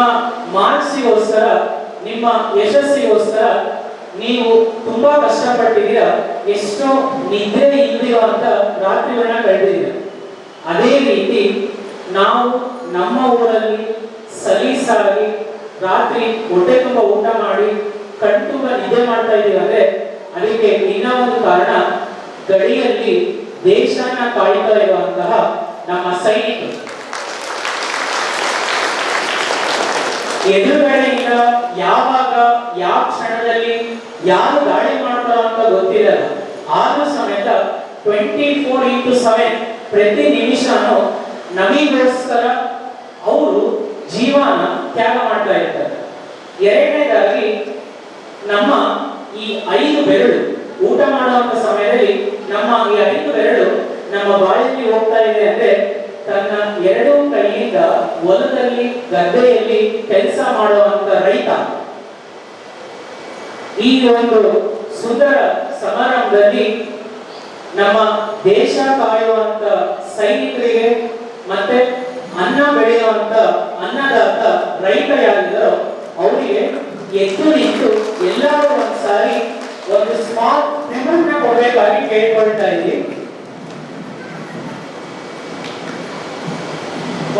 S1: ಮಾರ್ಕ್ಸಿಗೋಸ್ಕರ, ನಿಮ್ಮ ಯಶಸ್ಸಿಗೋಸ್ಕರ ನೀವು ತುಂಬಾ ಕಷ್ಟಪಟ್ಟಿದ್ದೀರಾ. ಎಷ್ಟೋ ನಿದ್ರೆ ಇಲ್ಲಿರುವಂತ ರಾತ್ರಿಗಳನ್ನ ಕಳೆದಿದ್ದೀರಾ. ಅದೇ ರೀತಿ ನಾವು ನಮ್ಮ ಊರಲ್ಲಿ ಸಲೀಸಾಗಿ ರಾತ್ರಿ ಹೊಟ್ಟೆ ತುಂಬ ಊಟ ಮಾಡಿ ಕಣ್ತುಂಬ ನಿದ್ದೆ ಮಾಡ್ತಾ ಇದ್ದೀವಿ ಅಂದ್ರೆ ಅದಕ್ಕೆ ಇನ್ನ ಒಂದು ಕಾರಣ, ಗಡಿಯಲ್ಲಿ ದೇಶನ ಕಾಯ್ತಾ ಇರುವಂತಹ ನಮ್ಮ ಸೈನಿಕರು. ಎದುರುಗಡೆಯಿಂದ ಯಾವಾಗ ಯಾವ ಕ್ಷಣದಲ್ಲಿ ಯಾರು ದಾಳಿ ಮಾಡ್ತಾರೋ ಅಂತ ಗೊತ್ತಿರಲ್ಲ. ಆದ್ರೂ ಸಮೇತ 24/7 ಪ್ರತಿ ನಿಮಿಷನೂ ನಮಗೋಸ್ಕರ ಅವರು ಜೀವನ ತ್ಯಾಗ ಮಾಡ್ತಾ ಇರ್ತಾರೆ. ಎರಡನೇದಾಗಿ, ನಮ್ಮ ಈ 5 ಬೆರಳು ಊಟ ಮಾಡುವಂತ ಸಮಯದಲ್ಲಿ ನಮ್ಮ ಈ 5 ಬೆರಳು ನಮ್ಮ ಬಾಯಲ್ಲಿ ಹೋಗ್ತಾ ಇದೆ ಅಂದ್ರೆ ತನ್ನ 2 ಕೈಯಿಂದ ಹೊಲದಲ್ಲಿ ಗದ್ದೆಯಲ್ಲಿ ಕೆಲಸ ಮಾಡುವಂತ ರೈತ. ಈ ಒಂದು ಸುಂದರ ಸಮಾರಂಭದಲ್ಲಿ ನಮ್ಮ ದೇಶ ಕಾಯುವಂತ ಸೈನಿಕರಿಗೆ ಮತ್ತೆ ಅನ್ನ ಬೆಳೆಯುವಂತ ಅನ್ನದಾತ ರೈತ ಯಾರಿದ್ದಾರೋ ಅವರಿಗೆ ಎದ್ದು ನಿಂತು ಎಲ್ಲರೂ ಒಂದ್ಸಾರಿ ಒಂದು ಸ್ಮಾಲ್ ಟ್ರಿಬ್ಯೂಟ್ ನ ಕೊಡಬೇಕಾಗಿ ಕೇಳ್ಕೊಳ್ತಾ ಇದ್ದೀವಿ.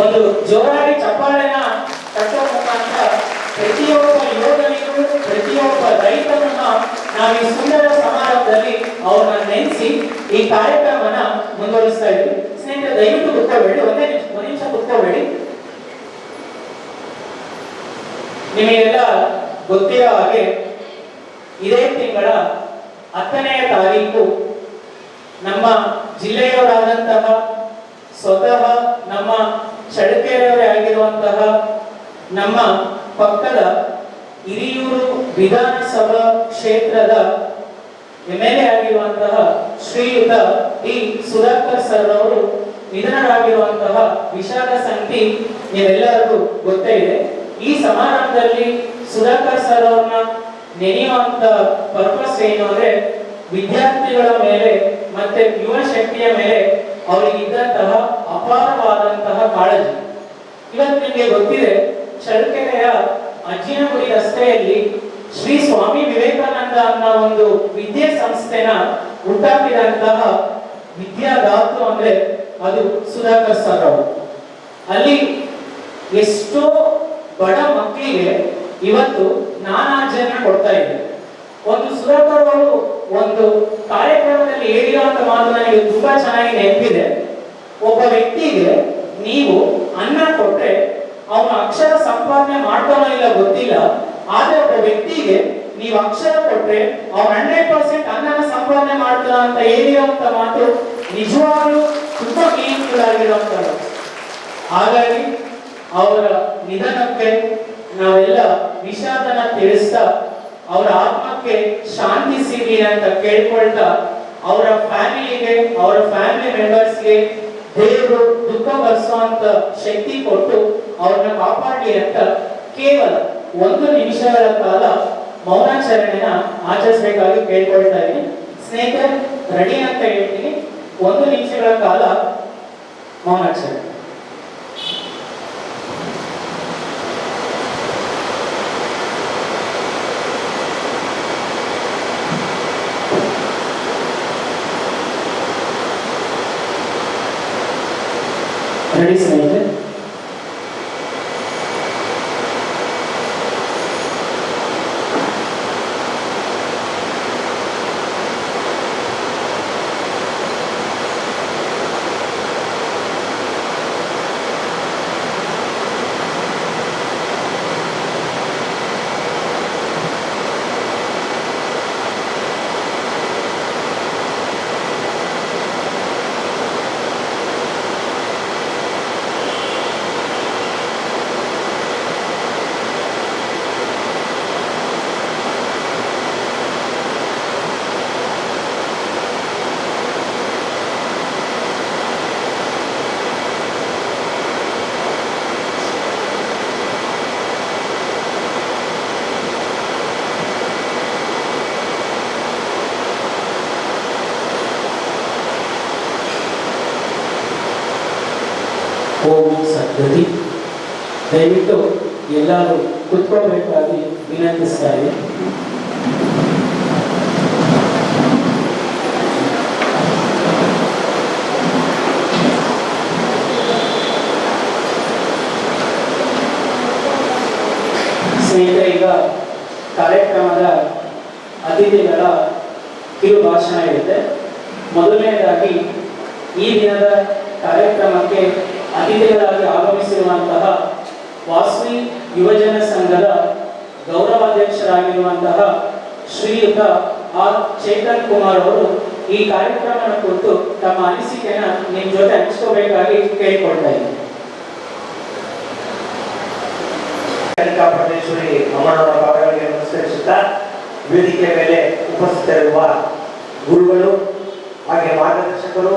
S1: ಒಂದು ಜೋರಾಗಿ ಚಪ್ಪಾಳೆನ ತಟ್ಟೋ ಮುಖಾಂತರ ಪ್ರತಿಯೊಬ್ಬ ಯೋಧನಿಗೂ, ಪ್ರತಿಯೊಬ್ಬ ರೈತನನ್ನ ನಾವು ಈ ಸುಂದರ ಸಮಾರಂಭದಲ್ಲಿ ಅವ್ರನ್ನ ನೆನೆಸಿ ಈ ಕಾರ್ಯಕ್ರಮನ ಮುಂದುವರಿಸ್ತಾ ಇದ್ವಿ. ಸ್ನೇಹಿತರೆ, ದಯವಿಟ್ಟು ಕುತ್ಕೋಬೇಡಿ, ಒಂದೇ ನಿಮಿಷ ಕುತ್ಕೋಬೇಡಿ. ನಿಮಗೆಲ್ಲ ಗೊತ್ತಿರೋ ಹಾಗೆ ಇದೇ ತಿಂಗಳ 10ನೇ ತಾರೀಕು ನಮ್ಮ ಜಿಲ್ಲೆಯವರಾದಂತಹ ಸ್ವತಃ ನಮ್ಮ ಚಳ್ಳಕೆರೆಯವರೇ ಆಗಿರುವಂತಹ ನಮ್ಮ ಪಕ್ಕದ ಹಿರಿಯೂರು ವಿಧಾನಸಭಾ ಕ್ಷೇತ್ರದ MLA ಆಗಿರುವಂತಹ ಶ್ರೀಯುತ ಡಿ ಸುಧಾಕರ್ ಸರ್ ಅವರು ನಿಧನರಾಗಿರುವಂತಹ ವಿಷಾದ ಸಂಗತಿ ನೀವೆಲ್ಲರಿಗೂ ಗೊತ್ತೇ ಇದೆ. ಈ ಸಮಾರಂಭದಲ್ಲಿ ಸುಧಾಕರ್ ಸರ್ ಅವ್ರನ್ನ ನೆನೆಯುವಂತ ಪರ್ಪಸ್ ಏನು ಅಂದ್ರೆ, ವಿದ್ಯಾರ್ಥಿಗಳ ಮೇಲೆ ಮತ್ತೆ ಯುವ ಶಕ್ತಿಯ ಮೇಲೆ ಅವರಿಗಿದ್ದಂತಹ ಅಪಾರವಾದಂತಹ ಕಾಳಜಿ. ಇವತ್ತು ನಿಮಗೆ ಗೊತ್ತಿದೆ, ಚಳ್ಳಕೆರೆಯ ಅಜ್ಜಿನಗುಡಿ ರಸ್ತೆಯಲ್ಲಿ ಶ್ರೀ ಸ್ವಾಮಿ ವಿವೇಕಾನಂದ ಅನ್ನೋ ಒಂದು ವಿದ್ಯಾಸಂಸ್ಥೆನ ಹುಟ್ಟಾಕಿದಂತಹ ವಿದ್ಯಾದಾತು ಅಂದ್ರೆ ಅದು ಸುಧಾಕರ್ ಸರ್ ಅವರು. ಅಲ್ಲಿ ಎಷ್ಟೋ ಬಡ ಮಕ್ಕಳಿಗೆ ಇವತ್ತು ಜ್ಞಾನಾರ್ಜನೆ ಕೊಡ್ತಾ ಇದೆ. ಒಂದು ಸುಧಾಕರ್ ಅವರು ಒಂದು ಕಾರ್ಯಕ್ರಮದಲ್ಲಿ ಹೇಳಿರುವಂತ ಮಾತು ನನಗೆ ತುಂಬಾ ಚೆನ್ನಾಗಿ ನೆನಪಿದೆ. ಒಬ್ಬ ವ್ಯಕ್ತಿಗೆ ನೀವು ಅನ್ನ ಕೊಟ್ರೆ ಅವನ ಅಕ್ಷರ ಸಂಪಾದನೆ ಮಾಡ್ತಾನೋ ಇಲ್ಲ ಗೊತ್ತಿಲ್ಲ, ಆದ್ರೆ ಒಬ್ಬ ವ್ಯಕ್ತಿಗೆ ನೀವು ಅಕ್ಷರ ಕೊಟ್ರೆ ಅವ್ನು 100% ಅನ್ನನ ಸಂಪಾದನೆ ಮಾಡ್ತಾನ ಅಂತ ಹೇಳಿರುವಂತ ಮಾತು ನಿಜವಾಗ್ಲೂ ತುಂಬಾ ಮೀನಿಂಗ್ಫುಲ್ ಆಗಿರುವಂತದ್ದು. ಹಾಗಾಗಿ ಅವರ ನಿಧನಕ್ಕೆ ನಾವೆಲ್ಲ ವಿಷಾದನ ತಿಳಿಸ್ತಾ ಅವರ ಆತ್ಮಕ್ಕೆ ಶಾಂತಿ ಸಿಗಲಿ ಅಂತ ಕೇಳ್ಕೊಳ್ತಾ, ಅವರ ಫ್ಯಾಮಿಲಿಗೆ, ಅವರ ಫ್ಯಾಮಿಲಿ ಮೆಂಬರ್ಸ್ಗೆ ದೇವರು ದುಃಖ ಭರಿಸುವಂತ ಶಕ್ತಿ ಕೊಟ್ಟು ಅವ್ರನ್ನ ಕಾಪಾಡಲಿ ಅಂತ ಕೇವಲ 1 ನಿಮಿಷಗಳ ಕಾಲ ಮೌನಾಚರಣೆನ ಆಚರಿಸಬೇಕಾಗಿ ಕೇಳ್ಕೊಳ್ತಾ ಇದ್ದೀನಿ. ಸ್ನೇಹಿತರೆ ರೆಡಿ ಅಂತ ಹೇಳ್ತೀನಿ. 1 ನಿಮಿಷಗಳ ಕಾಲ ಮೌನಾಚರಣೆ. ರೆಡಿ ಸ್ನೇಹಿತರೆ? ಓಂ ಸದ್ಗತಿ. ದಯವಿಟ್ಟು ಎಲ್ಲರೂ ಕುತ್ಕೋಬೇಕಾಗಿ ವಿನಂತಿಸ್ತಾ ಇದ್ದೀನಿ. ಸ್ನೇಹಿತರೆ, ಈಗ ಕಾರ್ಯಕ್ರಮದ ಅತಿಥಿಗಳ ಕಿರು ಭಾಷಣ ಇರುತ್ತೆ. ಮೊದಲನೇದಾಗಿ ಈ ದಿನದ ಕಾರ್ಯಕ್ರಮಕ್ಕೆ ಅತಿಥಿಗಳಾಗಿ ಆಗಮಿಸಿರುವಂತಹ ವಾಸವಿ ಯುವಜನ ಸಂಘದ ಗೌರವಾಧ್ಯಕ್ಷರಾಗಿರುವಂತಹ ಶ್ರೀಯುತ ಆರ್ ಚೇತನ್ ಕುಮಾರ್ ಅವರು ಈ ಕಾರ್ಯಕ್ರಮದ ಕುರಿತು ತಮ್ಮ ಅನಿಸಿಕೆಯನ್ನು ನಿಮ್ಮ ಜೊತೆ ಹಂಚ್ಕೋಬೇಕಾಗಿ ಕೇಳಿಕೊಳ್ತಾ ಇದ್ದೀನಿ.
S4: ಪರಮೇಶ್ವರಿ ಅಮ್ಮನವರ ಪಾದಗಳಿಗೆ ನಮಸ್ಕರಿಸುತ್ತಾ, ವೇದಿಕೆ ಮೇಲೆ ಉಪಸ್ಥಿತರಿರುವ ಗುರುಗಳು, ಹಾಗೆ ಮಾರ್ಗದರ್ಶಕರು,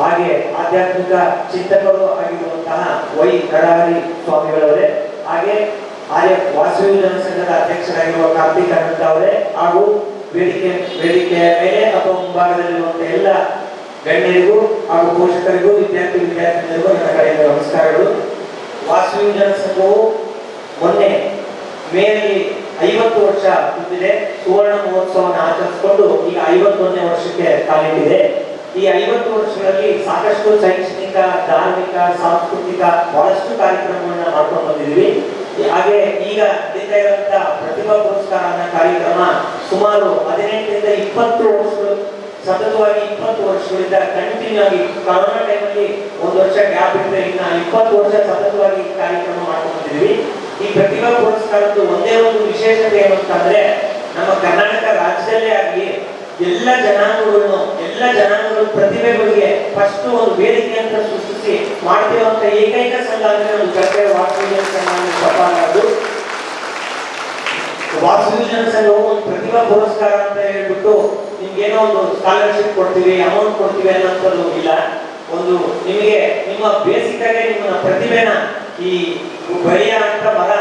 S4: ಹಾಗೆ ಆಧ್ಯಾತ್ಮಿಕ ಚಿಂತಕರು ಆಗಿರುವಂತಹ ವೈ ನರಹರಿ ಸ್ವಾಮಿಗಳವರೇ, ಹಾಗೆ ವಾಸವಿ ಜನಸಂಘದ ಅಧ್ಯಕ್ಷರಾಗಿರುವ ಕಾರ್ತಿಕ್ ಅನಂತ ಅವರೇ, ಹಾಗೂ ವೇದಿಕೆಯ ಮೇಲೆ ಅಥವಾ ಮುಂಭಾಗದಲ್ಲಿರುವಂತಹ ಎಲ್ಲ ಗಣ್ಯರಿಗೂ ಹಾಗೂ ಪೋಷಕರಿಗೂ ವಿದ್ಯಾರ್ಥಿನಿಯರಿಗೂ ನನ್ನ ಕಡೆಯಿಂದ ನಮಸ್ಕಾರಗಳು. ವಾಸವಿ ಜನಸಂಘವು ಮೊನ್ನೆ ಮೇಯಲ್ಲಿ 50 ವರ್ಷ ತುಂಬಿದೆ. ಸುವರ್ಣ ಮಹೋತ್ಸವವನ್ನು ಆಚರಿಸಿಕೊಂಡು ಈಗ 51ನೇ ವರ್ಷಕ್ಕೆ ಕಾಲಿಟ್ಟಿದೆ. ಈ 50 ವರ್ಷಗಳಲ್ಲಿ ಸಾಕಷ್ಟು ಶೈಕ್ಷಣಿಕ, ಧಾರ್ಮಿಕ, ಸಾಂಸ್ಕೃತಿಕ ಬಹಳಷ್ಟು ಕಾರ್ಯಕ್ರಮಗಳನ್ನ ಮಾಡ್ಕೊಂಡು ಬಂದಿದ್ವಿ. ಹಾಗೆ ಈಗ ನಡೀತಾ ಇರುವಂತಹ ಪ್ರತಿಭಾ ಪುರಸ್ಕಾರ ಅನ್ನೋ ಕಾರ್ಯಕ್ರಮ ಸುಮಾರು 18ರಿಂದ 20 ವರ್ಷಗಳು ಸತತವಾಗಿ 20 ವರ್ಷಗಳಿಂದ ಕಂಟಿನ್ಯೂ ಆಗಿ, ಕೊರೋನಾ ಟೈಮಲ್ಲಿ 1 ವರ್ಷ ಗ್ಯಾಪ್ ಇಟ್ಟರೆ ಇನ್ನ 20 ವರ್ಷ ಸತತವಾಗಿ ಕಾರ್ಯಕ್ರಮ ಮಾಡ್ಕೊಂಡು ಬಂದಿದ್ವಿ. ಈ ಪ್ರತಿಭಾ ಪುರಸ್ಕಾರದ್ದು ಒಂದೇ ಒಂದು ವಿಶೇಷತೆ ಏನು ಅಂತಂದ್ರೆ, ನಮ್ಮ ಕರ್ನಾಟಕ ರಾಜ್ಯದಲ್ಲೇ ಆಗಲಿ ಎಲ್ಲ ಜನಾಂಗಗಳು ಪ್ರತಿಭೆಗಳಿಗೆ ಫಸ್ಟ್ ಒಂದು ವೇದಿಕೆ ಅಂತ ಸೃಷ್ಟಿಸಿ ಮಾಡ್ತಿರುವಂತ ಏಕೈಕ ಸಂಘ ಅಂದ್ರೆ ಒಂದು ಕರ್ನಾಟಕ ವಾಸವಿ ಸಂಘ. ವಾಸವಿ ಸಂಘವು ಒಂದು ಪ್ರತಿಭಾ ಪುರಸ್ಕಾರ ಅಂತ ಹೇಳ್ಬಿಟ್ಟು ನಿಮ್ಗೇನೋ ಒಂದು ಸ್ಕಾಲರ್ಶಿಪ್ ಕೊಡ್ತೀವಿ, ಅಮೌಂಟ್ ಕೊಡ್ತೀವಿ ಅನ್ನೋಂಥದ್ದು ಇಲ್ಲ. ಒಂದು ನಿಮಗೆ ನಿಮ್ಮ ಬೇಸಿಕ್ ಆಗಿ ನಿಮ್ಮ ಪ್ರತಿಭೆನ ಈ ಬಳಿಯ ಅಂತ ಮರ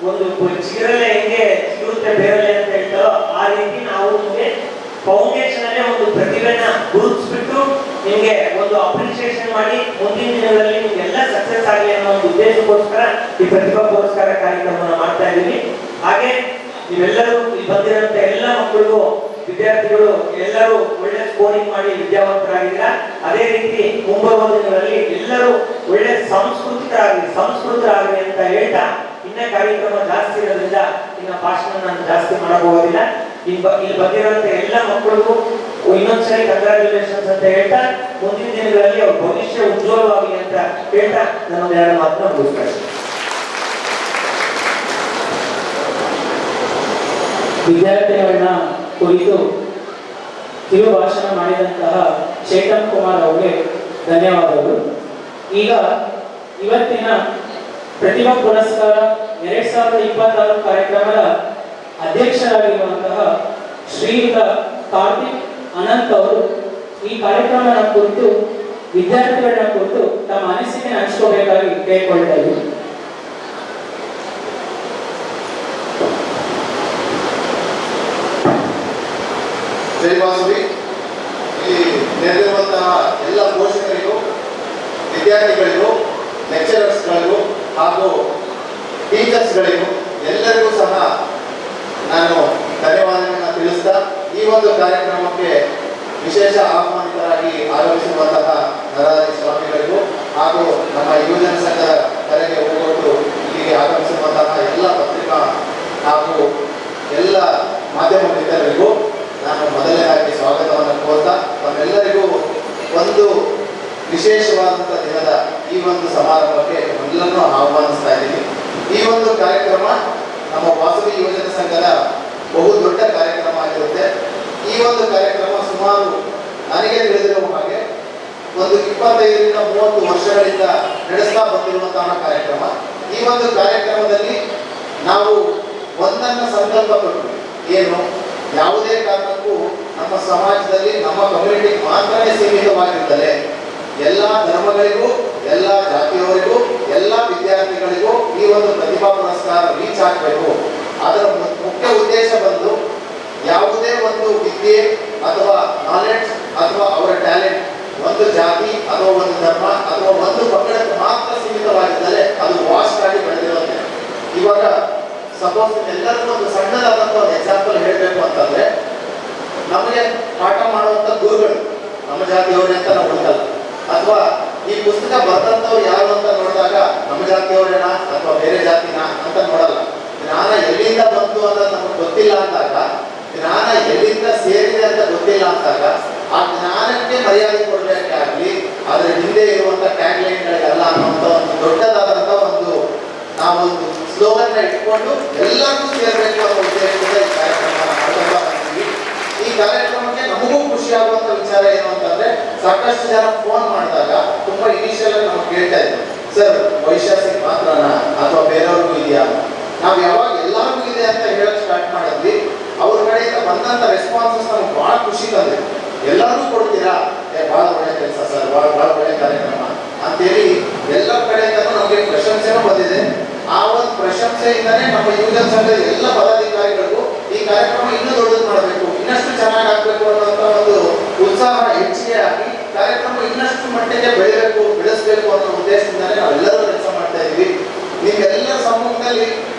S4: ಒಂದು ಚಿಗುರಲ್ಲೇ ಹೆಂಗೆ ಸಿಗುತ್ತೆ ಬೇರಲ್ಲೇ ಅಂತ ಹೇಳ್ತಾರೋ ಆ ರೀತಿ ನಾವು ನಿಮಗೆ ಫೌಂಡೇಶನ್ ಅಲ್ಲೇ ಒಂದು ಪ್ರತಿಭೆನ ಗುರುತಿಸ್ಬಿಟ್ಟು ನಿಮ್ಗೆ ಒಂದು ಅಪ್ರಿಸಿಯೇಷನ್ ಮಾಡಿ ಮುಂದಿನ ದಿನಗಳಲ್ಲಿ ನಿಮ್ಗೆಲ್ಲ ಸಕ್ಸಸ್ ಆಗಲಿ ಅನ್ನೋ ಒಂದು ಉದ್ದೇಶಕ್ಕೋಸ್ಕರ ಈ ಪ್ರತಿಭಾ ಪುರಸ್ಕಾರ ಕಾರ್ಯಕ್ರಮವನ್ನು ಮಾಡ್ತಾ ಇದ್ದೀವಿ. ಹಾಗೆ ನೀವೆಲ್ಲರೂ ಇಲ್ಲಿ ಬಂದಿರುವಂತ ಎಲ್ಲ ಮಕ್ಕಳಿಗೂ ವಿದ್ಯಾರ್ಥಿಗಳು ಎಲ್ಲರೂ ಒಳ್ಳೆ ಸ್ಕೋರಿಂಗ್ ಮಾಡಿ ವಿದ್ಯಾವಂತರಾಗಿದ್ದೀರಾ. ಅದೇ ರೀತಿ ಮುಂಬರುವ ದಿನಗಳಲ್ಲಿ ಎಲ್ಲರೂ ಒಳ್ಳೆ ಸಂಸ್ಕೃತರಾಗಲಿ ಅಂತ ಹೇಳ್ತಾ, ಇನ್ನ ಕಾರ್ಯಕ್ರಮ ಜಾಸ್ತಿ ಇರೋದ್ರಿಂದ ಇನ್ನ ಭಾಷಣ ನಾನು ಜಾಸ್ತಿ ಮಾಡಬಹುದಿಲ್ಲ. ಇಲ್ಲಿ ಬಂದಿರುವಂತ ಎಲ್ಲ ಮಕ್ಕಳಿಗೂ ಇನ್ನೊಂದ್ಸರಿ ಕಂಗ್ರಾಚುಲೇಷನ್ಸ್ ಅಂತ ಹೇಳ್ತಾ, ಮುಂದಿನ ದಿನಗಳಲ್ಲಿ ಅವ್ರ ಭವಿಷ್ಯ ಉಜ್ವಲವಾಗಲಿ ಅಂತ ಹೇಳ್ತಾ ನನ್ನ ಎರಡು ಮಾತನ್ನ ಮುಗಿಸ್ತಾರೆ.
S1: ವಿದ್ಯಾರ್ಥಿಗಳನ್ನ ಕುರಿತು ಕಿರು ಭಾಷಣ ಮಾಡಿದಂತಹ ಚೇತನ್ ಕುಮಾರ್ ಅವರಿಗೆ ಧನ್ಯವಾದಗಳು. ಈಗ ಇವತ್ತಿನ ಪ್ರತಿಭಾ ಪುರಸ್ಕಾರ 2026 ಕಾರ್ಯಕ್ರಮದ ಅಧ್ಯಕ್ಷರಾಗಿರುವಂತಹ ಶ್ರೀಯುತ ಕಾರ್ತಿಕ್ ಅನಂತ್ ಅವರು ಈ ಕಾರ್ಯಕ್ರಮದ ಕುರಿತು ವಿದ್ಯಾರ್ಥಿಗಳನ್ನ ಕುರಿತು ತಮ್ಮ ಅನಿಸಿಕೆ ಹಂಚ್ಕೋಬೇಕಾಗಿ ಕೇಳಿಕೊಳ್ತಾ ಇದ್ದೀವಿ.
S5: ಜೈ ಬಾಸುರಿ. ಇಲ್ಲಿ ನೆರೆದಿರುವಂತಹ ಎಲ್ಲ ಪೋಷಕರಿಗೂ, ವಿದ್ಯಾರ್ಥಿಗಳಿಗೂ, ಲೆಕ್ಚರರ್ಸ್ಗಳಿಗೂ ಹಾಗೂ ಟೀಚರ್ಸ್ಗಳಿಗೂ ಎಲ್ಲರಿಗೂ ಸಹ ನಾನು ಧನ್ಯವಾದಗಳನ್ನು ತಿಳಿಸ್ತಾ, ಈ ಒಂದು ಕಾರ್ಯಕ್ರಮಕ್ಕೆ ವಿಶೇಷ ಆಹ್ವಾನಿತರಾಗಿ ಆಗಮಿಸಿರುವಂತಹ ನರಹರಿ ಸ್ವಾಮಿಗಳಿಗೂ ಹಾಗೂ ನಮ್ಮ ಯುವಜನ ಸಂಘದ ಕರೆಗೆ ಹೋಗೊಟ್ಟು ಇಲ್ಲಿಗೆ ಆಗಮಿಸಿರುವಂತಹ ಎಲ್ಲ ಪತ್ರಿಕಾ ಹಾಗೂ ಎಲ್ಲ ಮಾಧ್ಯಮ ಮಿತ್ರರಿಗೂ ನಾನು ಮೊದಲನೇದಾಗಿ ಸ್ವಾಗತವನ್ನು ಕೋರ್ತಾ, ತಮ್ಮೆಲ್ಲರಿಗೂ ಒಂದು ವಿಶೇಷವಾದಂಥ ದಿನದ ಈ ಒಂದು ಸಮಾರಂಭಕ್ಕೆ ಎಲ್ಲರನ್ನೂ ಆಹ್ವಾನಿಸ್ತಾ ಇದ್ದೀನಿ. ಈ ಒಂದು ಕಾರ್ಯಕ್ರಮ ನಮ್ಮ ವಾಸವಿ ಯುವಜನ ಸಂಘದ ಬಹು ದೊಡ್ಡ ಕಾರ್ಯಕ್ರಮ ಆಗಿರುತ್ತೆ. ಈ ಒಂದು ಕಾರ್ಯಕ್ರಮ ಸುಮಾರು ನನಗೆ ತಿಳಿದಿರುವ ಹಾಗೆ ಒಂದು 25ರಿಂದ 30 ವರ್ಷಗಳಿಂದ ನಡೆಸ್ತಾ ಬಂದಿರುವಂತಹ ಕಾರ್ಯಕ್ರಮ. ಈ ಒಂದು ಕಾರ್ಯಕ್ರಮದಲ್ಲಿ ನಾವು ಒಂದನ್ನು ಸಂಕಲ್ಪ ಪಟ್ಟು, ಏನು ಯಾವುದೇ ಕಾರಣಕ್ಕೂ ನಮ್ಮ ಸಮಾಜದಲ್ಲಿ ನಮ್ಮ ಕಮ್ಯುನಿಟಿಗೆ ಮಾತ್ರನೇ ಸೀಮಿತವಾಗಿರ್ತದೆ, ಎಲ್ಲ ಧರ್ಮಗಳಿಗೂ, ಎಲ್ಲ ಜಾತಿಯವರಿಗೂ, ಎಲ್ಲ ವಿದ್ಯಾರ್ಥಿಗಳಿಗೂ ಈ ಒಂದು ಪ್ರತಿಭಾ ಪುರಸ್ಕಾರ ರೀಚ್ ಆಗಬೇಕು. ಅದರ ಮುಖ್ಯ ಉದ್ದೇಶ ಬಂದು ಯಾವುದೇ ಒಂದು ವಿದ್ಯೆ ಅಥವಾ ನಾಲೆಡ್ಜ್ ಅಥವಾ ಅವರ ಟ್ಯಾಲೆಂಟ್ ಒಂದು ಜಾತಿ ಅಥವಾ ಒಂದು ಧರ್ಮ ಅಥವಾ ಒಂದು ಪಂಗಡಕ್ಕೆ ಮಾತ್ರ ಸೀಮಿತವಾಗಿದ್ದರೆ ಅದು ವಾಸ್ಟ್ ಆಗಿ ಬೆಳೆದಿರುತ್ತೆ. ಇವಾಗ ಸಪೋಸ್ ಎಲ್ಲರಿಗೂ ಒಂದು ಸಣ್ಣದಾದಂಥ ಒಂದು ಎಕ್ಸಾಂಪಲ್ ಹೇಳಬೇಕು ಅಂತಂದ್ರೆ, ನಮಗೆ ಪಾಠ ಮಾಡುವಂಥ ಗುರುಗಳು ನಮ್ಮ ಜಾತಿಯವರೇ ಅಂತ ನಾವು ಹುಡುಕಲ್ಲ, ಅಥವಾ ಈ ಪುಸ್ತಕ ಬರೆದಂಥವ್ರು ಯಾರು ಅಂತ ನೋಡಿದಾಗ ನಮ್ಮ ಜಾತಿಯವರೇನಾ ಅಥವಾ ಬೇರೆ ಜಾತಿನಾ ಅಂತ ನೋಡಲ್ಲ. ಜ್ಞಾನ ಎಲ್ಲಿಂದ ಬಂತು ಅನ್ನೋದು ನಮಗೆ ಗೊತ್ತಿಲ್ಲ ಅಂದಾಗ, ಜ್ಞಾನ ಎಲ್ಲಿಂದ ಸೇರಿದೆ ಅಂತ ಗೊತ್ತಿಲ್ಲ ಅಂದಾಗ, ಆ ಜ್ಞಾನಕ್ಕೆ ಮರ್ಯಾದೆ ಕೊಡಬೇಕೆ ಆಗಲಿ, ಅದರ ಹಿಂದೆ ಇರುವಂಥ ಟ್ಯಾಗ್ ಲೈನ್ಗಳಿಗೆಲ್ಲ ಅನ್ನುವಂಥ ಒಂದು ದೊಡ್ಡದಾದಂಥ ಒಂದು ನಾವೊಂದು ಸ್ಲೋಗನ್ನ ಇಟ್ಕೊಂಡು ಎಲ್ಲರಿಗೂ ಸೇರಬೇಕು ಅನ್ನೋ ಉದ್ದೇಶದಿಂದ ಈ ಕಾರ್ಯಕ್ರಮವನ್ನು ಮಾಡ್ಕೊಂಡು ಬಂದಿದ್ದೀವಿ. ಈ ಕಾರ್ಯಕ್ರಮಕ್ಕೆ ನಮಗೂ ಖುಷಿ ಆಗುವಂಥ ವಿಚಾರ ಏನು ಅಂತಂದ್ರೆ, ಸಾಕಷ್ಟು ಜನ ಫೋನ್ ಮಾಡಿದಾಗ ತುಂಬಾ ಇನಿಷಿಯಲ್ ಆಗಿ ನಾವು ಕೇಳ್ತಾ ಇದ್ವಿ, ಸರ್ ವೈಶಾಖಿಗೆ ಮಾತ್ರನಾ ಅಥವಾ ಬೇರೆಯವ್ರಿಗೂ ಇದೆಯಾ? ನಾವು ಯಾವಾಗ ಎಲ್ಲರಿಗೂ ಇದೆ ಅಂತ ಹೇಳಕ್ ಸ್ಟಾರ್ಟ್ ಮಾಡಿದ್ವಿ, ಅವ್ರ ಕಡೆಯಿಂದ ಬಂದಂತ ರೆಸ್ಪಾನ್ಸಸ್ ನಮ್ಗೆ ಬಹಳ ಖುಷಿ ತಂದಿದೆ. ಎಲ್ಲರಿಗೂ ಕೊಡ್ತೀರಾ? ಬಹಳ ಒಳ್ಳೆ ಕೆಲಸ ಸರ್, ಬಹಳ ಒಳ್ಳೆ ಕಾರ್ಯಕ್ರಮ ಅಂತೇಳಿ ಎಲ್ಲ ಕಡೆಯಿಂದನೂ ನಮಗೆ ಪ್ರಶಂಸೆನೂ ಬಂದಿದೆ. ಆ ಒಂದು ಪ್ರಶಂಸೆಯಿಂದನೇ ನಮ್ಮ ಯುವಜನ ಸಂಘದ ಎಲ್ಲ ಪದಾಧಿಕಾರಿಗಳಿಗೂ ಈ ಕಾರ್ಯಕ್ರಮ ಇನ್ನೂ ದೊಡ್ಡದು ಮಾಡಬೇಕು, ಇನ್ನಷ್ಟು ಚೆನ್ನಾಗಿ ಆಗ್ಬೇಕು ಅನ್ನೋಂಥ ಒಂದು ಉತ್ಸಾಹ ಹೆಚ್ಚಿಗೆ ಆಗಿ ಕಾರ್ಯಕ್ರಮ ಇನ್ನಷ್ಟು ಮಟ್ಟಿಗೆ ಬೆಳೆಸಬೇಕು ಅನ್ನೋ ಉದ್ದೇಶದಿಂದಲೇ ನಾವೆಲ್ಲರೂ ಕೆಲಸ ಮಾಡ್ತಾ ಇದ್ದೀವಿ. ನಿಮ್ಗೆಲ್ಲರ ಸಮ್ಮುಖದಲ್ಲಿ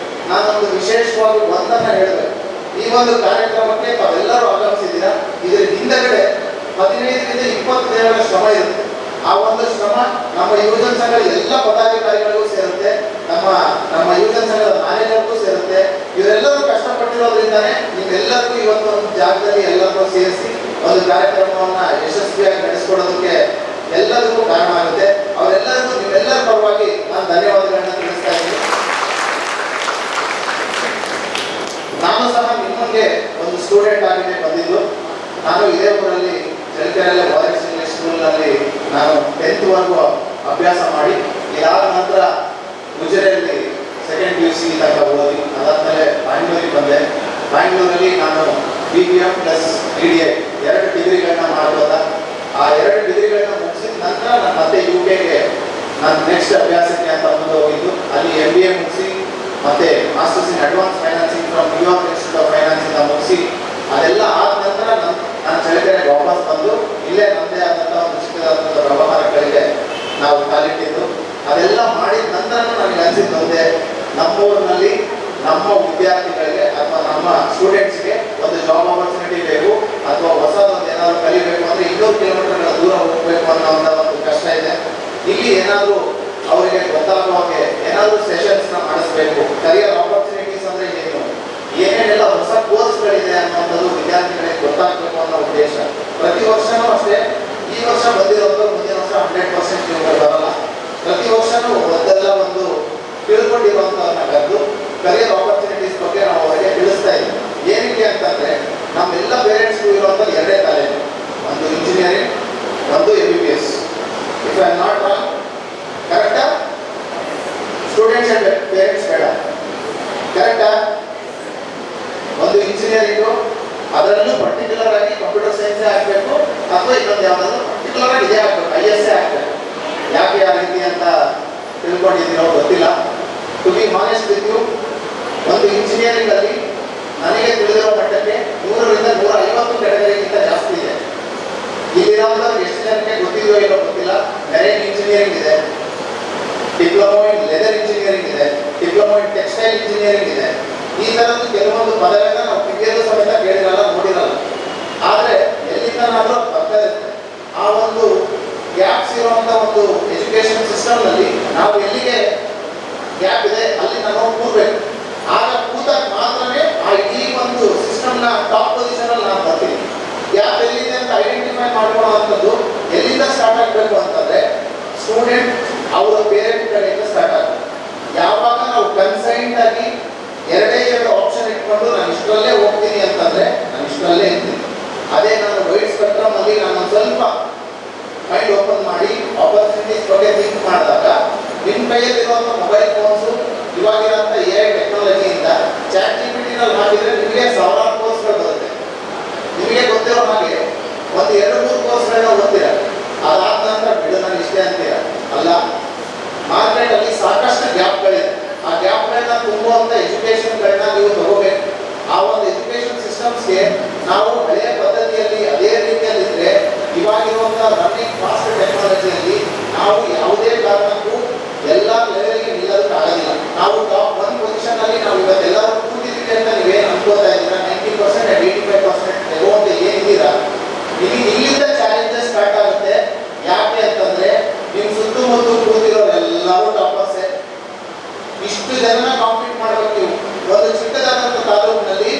S5: ನಾನೊಂದು ವಿಶೇಷವಾಗಿ ಒಂದನ್ನ ಹೇಳಬೇಕು. ಈ ಒಂದು ಕಾರ್ಯಕ್ರಮಕ್ಕೆ ತಾವೆಲ್ಲರೂ ಆಗಮಿಸಿದ್ದೀರಾ. ಇದರ ಹಿಂದಗಡೆ 15ರಿಂದ 20 ದಿನಗಳ ಶ್ರಮ ಇರುತ್ತೆ. ಆ ಒಂದು ಶ್ರಮ ನಮ್ಮ ಯುವಜನ ಸಂಘದ ಎಲ್ಲ ಪದಾಧಿಕಾರಿಗಳಿಗೂ ಸೇರುತ್ತೆ, ನಮ್ಮ ಯುವಜನ ಸಂಘದ ಮ್ಯಾನೇಜರ್ಗೂ ಸೇರುತ್ತೆ. ಇವರೆಲ್ಲರೂ ಕಷ್ಟಪಟ್ಟಿರೋದ್ರಿಂದಾನೇ ನಿಮ್ಮೆಲ್ಲರಿಗೂ ಇವತ್ತು ಒಂದು ಜಾಗದಲ್ಲಿ ಎಲ್ಲರನ್ನೂ ಸೇರಿಸಿ ಒಂದು ಕಾರ್ಯಕ್ರಮವನ್ನ ಯಶಸ್ವಿಯಾಗಿ ನಡೆಸ್ಕೊಡೋದಕ್ಕೆ ಎಲ್ಲರಿಗೂ ಕಾರಣ ಆಗುತ್ತೆ. ಅವರೆಲ್ಲರಿಗೂ ನಿಮ್ಮೆಲ್ಲರ ಪರವಾಗಿ ನಾನು ಧನ್ಯವಾದಗಳನ್ನ ತಿಳಿಸ್ತಾ ಇದ್ದೀನಿ. ನಾನು ಸಹ ನಿಮಗೆ ಒಂದು ಸ್ಟೂಡೆಂಟ್ ಆಗಿದೆ ಬಂದಿದ್ದು. ನಾನು ಇದೇ ಊರಲ್ಲಿ ಚಳ್ಳಕೆರೆಯಲ್ಲಿ ವಾರಿಸ್ ಇಂಗ್ಲಿಷ್ ಸ್ಕೂಲ್ನಲ್ಲಿ ನಾನು 10th ವರೆಗೂ ಅಭ್ಯಾಸ ಮಾಡಿ, ಇದಾದ ನಂತರ ಗುಜರಿಯಲ್ಲಿ ಸೆಕೆಂಡ್ PUC ತನಕ ಓದಿ, ಅದಾದ್ಮೇಲೆ ಬ್ಯಾಂಗ್ಳೂರಿಗೆ ಬಂದೆ. ಬ್ಯಾಂಗ್ಳೂರಲ್ಲಿ ನಾನು BBM ಪ್ಲಸ್ DDA 2 ಡಿಗ್ರಿಗಳನ್ನ ಮಾಡ್ಬೋದ. ಆ 2 ಡಿಗ್ರಿಗಳನ್ನ ಮುಗಿಸಿದ ನಂತರ ನಾನು ಮತ್ತೆ UK ನಾನು ನೆಕ್ಸ್ಟ್ ಅಭ್ಯಾಸಕ್ಕೆ ಅಂತ ಮುಂದೆ ಹೋಗಿದ್ದು. ಅಲ್ಲಿ MBA ಮುಗಿಸಿ ಮತ್ತೆ masters in advance financing from New York institute of finance ಇಂದ ಮುಗಿಸಿ, ಅದೆಲ್ಲ ಆದ ನಂತರ ನಾನು ಚಳ್ಳಕೆರೆಗೆ ವಾಪಸ್ ಬಂದು ಇಲ್ಲೇ ನಮ್ಮದೇ ಆದಂಥ ಒಂದು ಚಿಕ್ಕದಾದಂಥ ವ್ಯವಹಾರಗಳಿಗೆ ನಾವು ಕಾಲಿಟ್ಟಿದ್ದು. ಅದೆಲ್ಲ ಮಾಡಿದ ನಂತರ ನನಗೆ ಅನಿಸಿದ್ದು ಒಂದೇ, ನಮ್ಮೂರಿನಲ್ಲಿ ನಮ್ಮ ವಿದ್ಯಾರ್ಥಿಗಳಿಗೆ ಅಥವಾ ನಮ್ಮ ಸ್ಟೂಡೆಂಟ್ಸ್ಗೆ ಒಂದು ಜಾಬ್ ಆಪರ್ಚುನಿಟಿ ಬೇಕು ಅಥವಾ ಹೊಸದೊಂದು ಏನಾದ್ರು ಕಲಿಬೇಕು ಅಂದ್ರೆ 200 ಕಿಲೋಮೀಟರ್ಗಳ ದೂರ ಹೋಗಬೇಕು ಅನ್ನೋ ಒಂದು ಕಷ್ಟ ಇದೆ. ಇಲ್ಲಿ ಏನಾದರೂ ಅವರಿಗೆ ಗೊತ್ತಾಗುವ ಹಾಗೆ ಏನಾದರೂ ಸೆಷನ್ಸ್ನ ಮಾಡಿಸ್ಬೇಕು. ಕರಿಯರ್ ಆಪರ್ಚುನಿಟೀಸ್ ಅಂದ್ರೆ ಏನು, ಏನೇನೆಲ್ಲ ಹೊಸ ಕೋರ್ಸ್ಗಳಿದೆ ಅನ್ನೋಂಥದ್ದು ವಿದ್ಯಾರ್ಥಿಗಳಿಗೆ ಗೊತ್ತಾಗಬೇಕು ಅನ್ನೋ ಉದ್ದೇಶ. ಪ್ರತಿ ವರ್ಷನೂ ಅಷ್ಟೇ, ಈ ವರ್ಷ ಬಂದಿರೋದು ಮುಂದಿನ ವರ್ಷ 100% ಇವ್ರಿಗೆ ಬರಲ್ಲ. ಪ್ರತಿ ವರ್ಷನೂ ಒಂದೆಲ್ಲ ಒಂದು ತಿಳ್ಕೊಂಡಿರುವಂಥವ್ರನ್ನ ಕರೆದು ಕರಿಯರ್ ಆಪರ್ಚುನಿಟೀಸ್ ಬಗ್ಗೆ ನಾವು ಅವರಿಗೆ ತಿಳಿಸ್ತಾ ಇದ್ದೀವಿ. ಏನಕ್ಕೆ ಅಂತಂದ್ರೆ ನಮ್ಮೆಲ್ಲ ಪೇರೆಂಟ್ಸ್ಗೂ ಇರುವಂಥದ್ದು ಎರಡೇ ಕಾಲೇಜು, ಒಂದು ಇಂಜಿನಿಯರಿಂಗ್, ಒಂದು MBBS. If I am not wrong, ಕರೆಕ್ಟಾ? ಸ್ಟೂಡೆಂಟ್ಸ್ ಅಂಡ್ ಪೇರೆಂಟ್ಸ್ ಬೇಡ, ಕರೆಕ್ಟಾ? ಒಂದು ಇಂಜಿನಿಯರಿಂಗು, ಅದರಲ್ಲೂ ಪರ್ಟಿಕ್ಯುಲರ್ ಆಗಿ ಕಂಪ್ಯೂಟರ್ ಸೈನ್ಸೇ ಆಗಬೇಕು ಅಥವಾ ಇನ್ನೊಂದು ಯಾವುದಾದ್ರು ಪರ್ಟಿಕ್ಯುಲರ್ ಆಗಿ ಇದೇ ಆಗಬೇಕು, ISC ಆಗಬೇಕು. ಯಾಕೆ ಆ ರೀತಿ ಅಂತ ತಿಳ್ಕೊಂಡಿದ್ದೀರೋ ಗೊತ್ತಿಲ್ಲ. To be honest with you, ಒಂದು ಇಂಜಿನಿಯರಿಂಗ್ ಅಲ್ಲಿ ನನಗೆ ತಿಳಿದಿರೋ ಮಟ್ಟಕ್ಕೆ 100ರಿಂದ 150 ಕ್ಯಾಟಗರಿಗಿಂತ ಜಾಸ್ತಿ ಇದೆ. ಇಲ್ಲಿರೋದ್ರಲ್ಲಿ ಎಷ್ಟು ಜನಕ್ಕೆ ಗೊತ್ತಿದೆಯೋ ಏನೋ ಗೊತ್ತಿಲ್ಲ. ಮೆರೈನ್ ಇಂಜಿನಿಯರಿಂಗ್ ಇದೆ, ಡಿಪ್ಲೊಮೊ ಇನ್ ಲೆದರ್ ಇಂಜಿನಿಯರಿಂಗ್ ಇದೆ, ಡಿಪ್ಲೊಮೊ ಇನ್ ಟೆಕ್ಸ್ಟೈಲ್ ಇಂಜಿನಿಯರಿಂಗ್ ಇದೆ. ಈ ತರದ್ದು ಕೆಲವೊಂದು ಪದಗಳನ್ನ ನಾವು ಕಿವಿಯಲ್ಲೂ ಸಮೇತ ಕೇಳಿರಲ್ಲ, ನೋಡಿರಲ್ಲ. ಆದರೆ ಎಲ್ಲಿಂದನಾದ್ರೂ ಬರ್ತಾ ಇರುತ್ತೆ. ಆ ಒಂದು ಗ್ಯಾಪ್ಸ್ ಇರುವಂತ ಒಂದು ಎಜುಕೇಶನ್ ಸಿಸ್ಟಮ್ನಲ್ಲಿ ನಾವು ಎಲ್ಲಿಗೆ ಗ್ಯಾಪ್ ಇದೆ ಅಲ್ಲಿ ನಾವು ಕೂರ್ಬೇಕು. ಆಗ ಕೂತಾಗ ಮಾತ್ರನೇ ಆ ಇಡೀ ಒಂದು ಸಿಸ್ಟಮ್ನ ಟಾಪ್ ಪೊಸಿಷನ್ ಅಲ್ಲಿ ನಾವು ಬರ್ತೀವಿ. ಗ್ಯಾಪ್ ಎಲ್ಲಿದೆ ಅಂತ ಐಡೆಂಟಿಫೈ ಮಾಡ್ಕೊಳ್ಳುವಂಥದ್ದು ಎಲ್ಲಿಂದ ಸ್ಟಾರ್ಟ್ ಆಗಬೇಕು ಅಂತಂದ್ರೆ ಸ್ಟೂಡೆಂಟ್ ಅವರ ಪೇರೆಂಟ್ ಕಡೆಯಿಂದ ಸ್ಟಾರ್ಟ್ ಆಗುತ್ತೆ. ಯಾವಾಗ ನಾವು ಕನ್ಸೈನ್ಡ್ ಆಗಿ ಎರಡೇ ಎರಡು ಆಪ್ಷನ್ ಇಟ್ಕೊಂಡು ನಾನು ಇಷ್ಟರಲ್ಲೇ ಹೋಗ್ತೀನಿ ಅಂತಂದ್ರೆ ನಾನು ಇಷ್ಟರಲ್ಲೇ ಇರ್ತೀನಿ. ಅದೇ ನಾನು ವೈಡ್ ಸ್ಪೆಕ್ಟ್ರಮ್ ಅಲ್ಲಿ ನಾನು ಸ್ವಲ್ಪ ಮೈಂಡ್ ಓಪನ್ ಮಾಡಿ ಆಪರ್ಚುನಿಟೀಸ್ ಬಗ್ಗೆ ಥಿಂಕ್ ಮಾಡಿದಾಗ ನಿಮ್ಮ ಕೈಯಲ್ಲಿರುವಂಥ ಮೊಬೈಲ್ ಫೋನ್ಸು ಇವಾಗಿರೋಂಥ AI ಟೆಕ್ನಾಲಜಿಯಿಂದ ChatGPT-ನಲ್ಲಿ ಹಾಕಿದ್ರೆ ನಿಮಗೆ ಸಾವಿರಾರು ಕೋರ್ಸ್ಗಳು ಬರುತ್ತೆ. ನಿಮಗೆ ಗೊತ್ತಿರೋ ಹಾಗೆ ಒಂದು 2-3 ಕೋರ್ಸ್ಗಳನ್ನ ಓದ್ತೀರ, ಅದಾದ ನಂತರ ಬಿಡು ನಾನು ಇಷ್ಟೇ ಅಂತೀರ. ಅಲ್ಲ, ಮಾರ್ಕೆಟಲ್ಲಿ ಸಾಕಷ್ಟು ಗ್ಯಾಪ್ಗಳಿದೆ. ಆ ಗ್ಯಾಪ್ಗಳನ್ನ ತುಂಬುವಂಥ ಎಜುಕೇಷನ್ಗಳನ್ನ ನೀವು ತಗೋಬೇಕು. ಆ ಒಂದು ಎಜುಕೇಷನ್ ಸಿಸ್ಟಮ್ಸ್ಗೆ ನಾವು ಹಳೆಯ ಪದ್ಧತಿಯಲ್ಲಿ ಅದೇ ರೀತಿಯಲ್ಲಿದ್ದರೆ ಇವಾಗಿರುವಂಥ ರನ್ನಿಂಗ್ ಫಾಸ್ಟ್ ಟೆಕ್ನಾಲಜಿಯಲ್ಲಿ ನಾವು ಯಾವುದೇ ಕಾರಣಕ್ಕೂ ಎಲ್ಲ ಲೆವೆಲ್ಗೆ ನಿಲ್ಲೋದಕ್ಕಾಗೋದಿಲ್ಲ. ನಾವು ಟಾಪ್ 1 ಪೊಸಿಷನ್ ಅಲ್ಲಿ ನಾವು ಇವತ್ತೆಲ್ಲರೂ ಕೂತಿದ್ದೀವಿ ಅಂತ ನೀವೇನು ಅನ್ಕೋತಾ ಇದ್ದೀರಾ, 90% and 85% ತಗೊಂಡು ಏನಿದ್ದೀರಾ, ನಿಮಗೆ ಇಲ್ಲಿಂದ ಚಾಲೆಂಜಸ್ ಸ್ಟಾರ್ಟ್ ಆಗುತ್ತೆ. ಯಾಕೆ ಅಂತಂದ್ರೆ ನಿಮ್ಮ ಸುತ್ತಮುತ್ತ ಕೂತಿರೋರೆಲ್ಲರೂ ಟಾಪರ್ಸೇ. ಇಷ್ಟು ಜನನ ಕಾಂಪೀಟ್ ಮಾಡಬೇಕು ನೀವು. ಒಂದು ಚಿಕ್ಕದಾದಂಥ ತಾಲೂಕಿನಲ್ಲಿ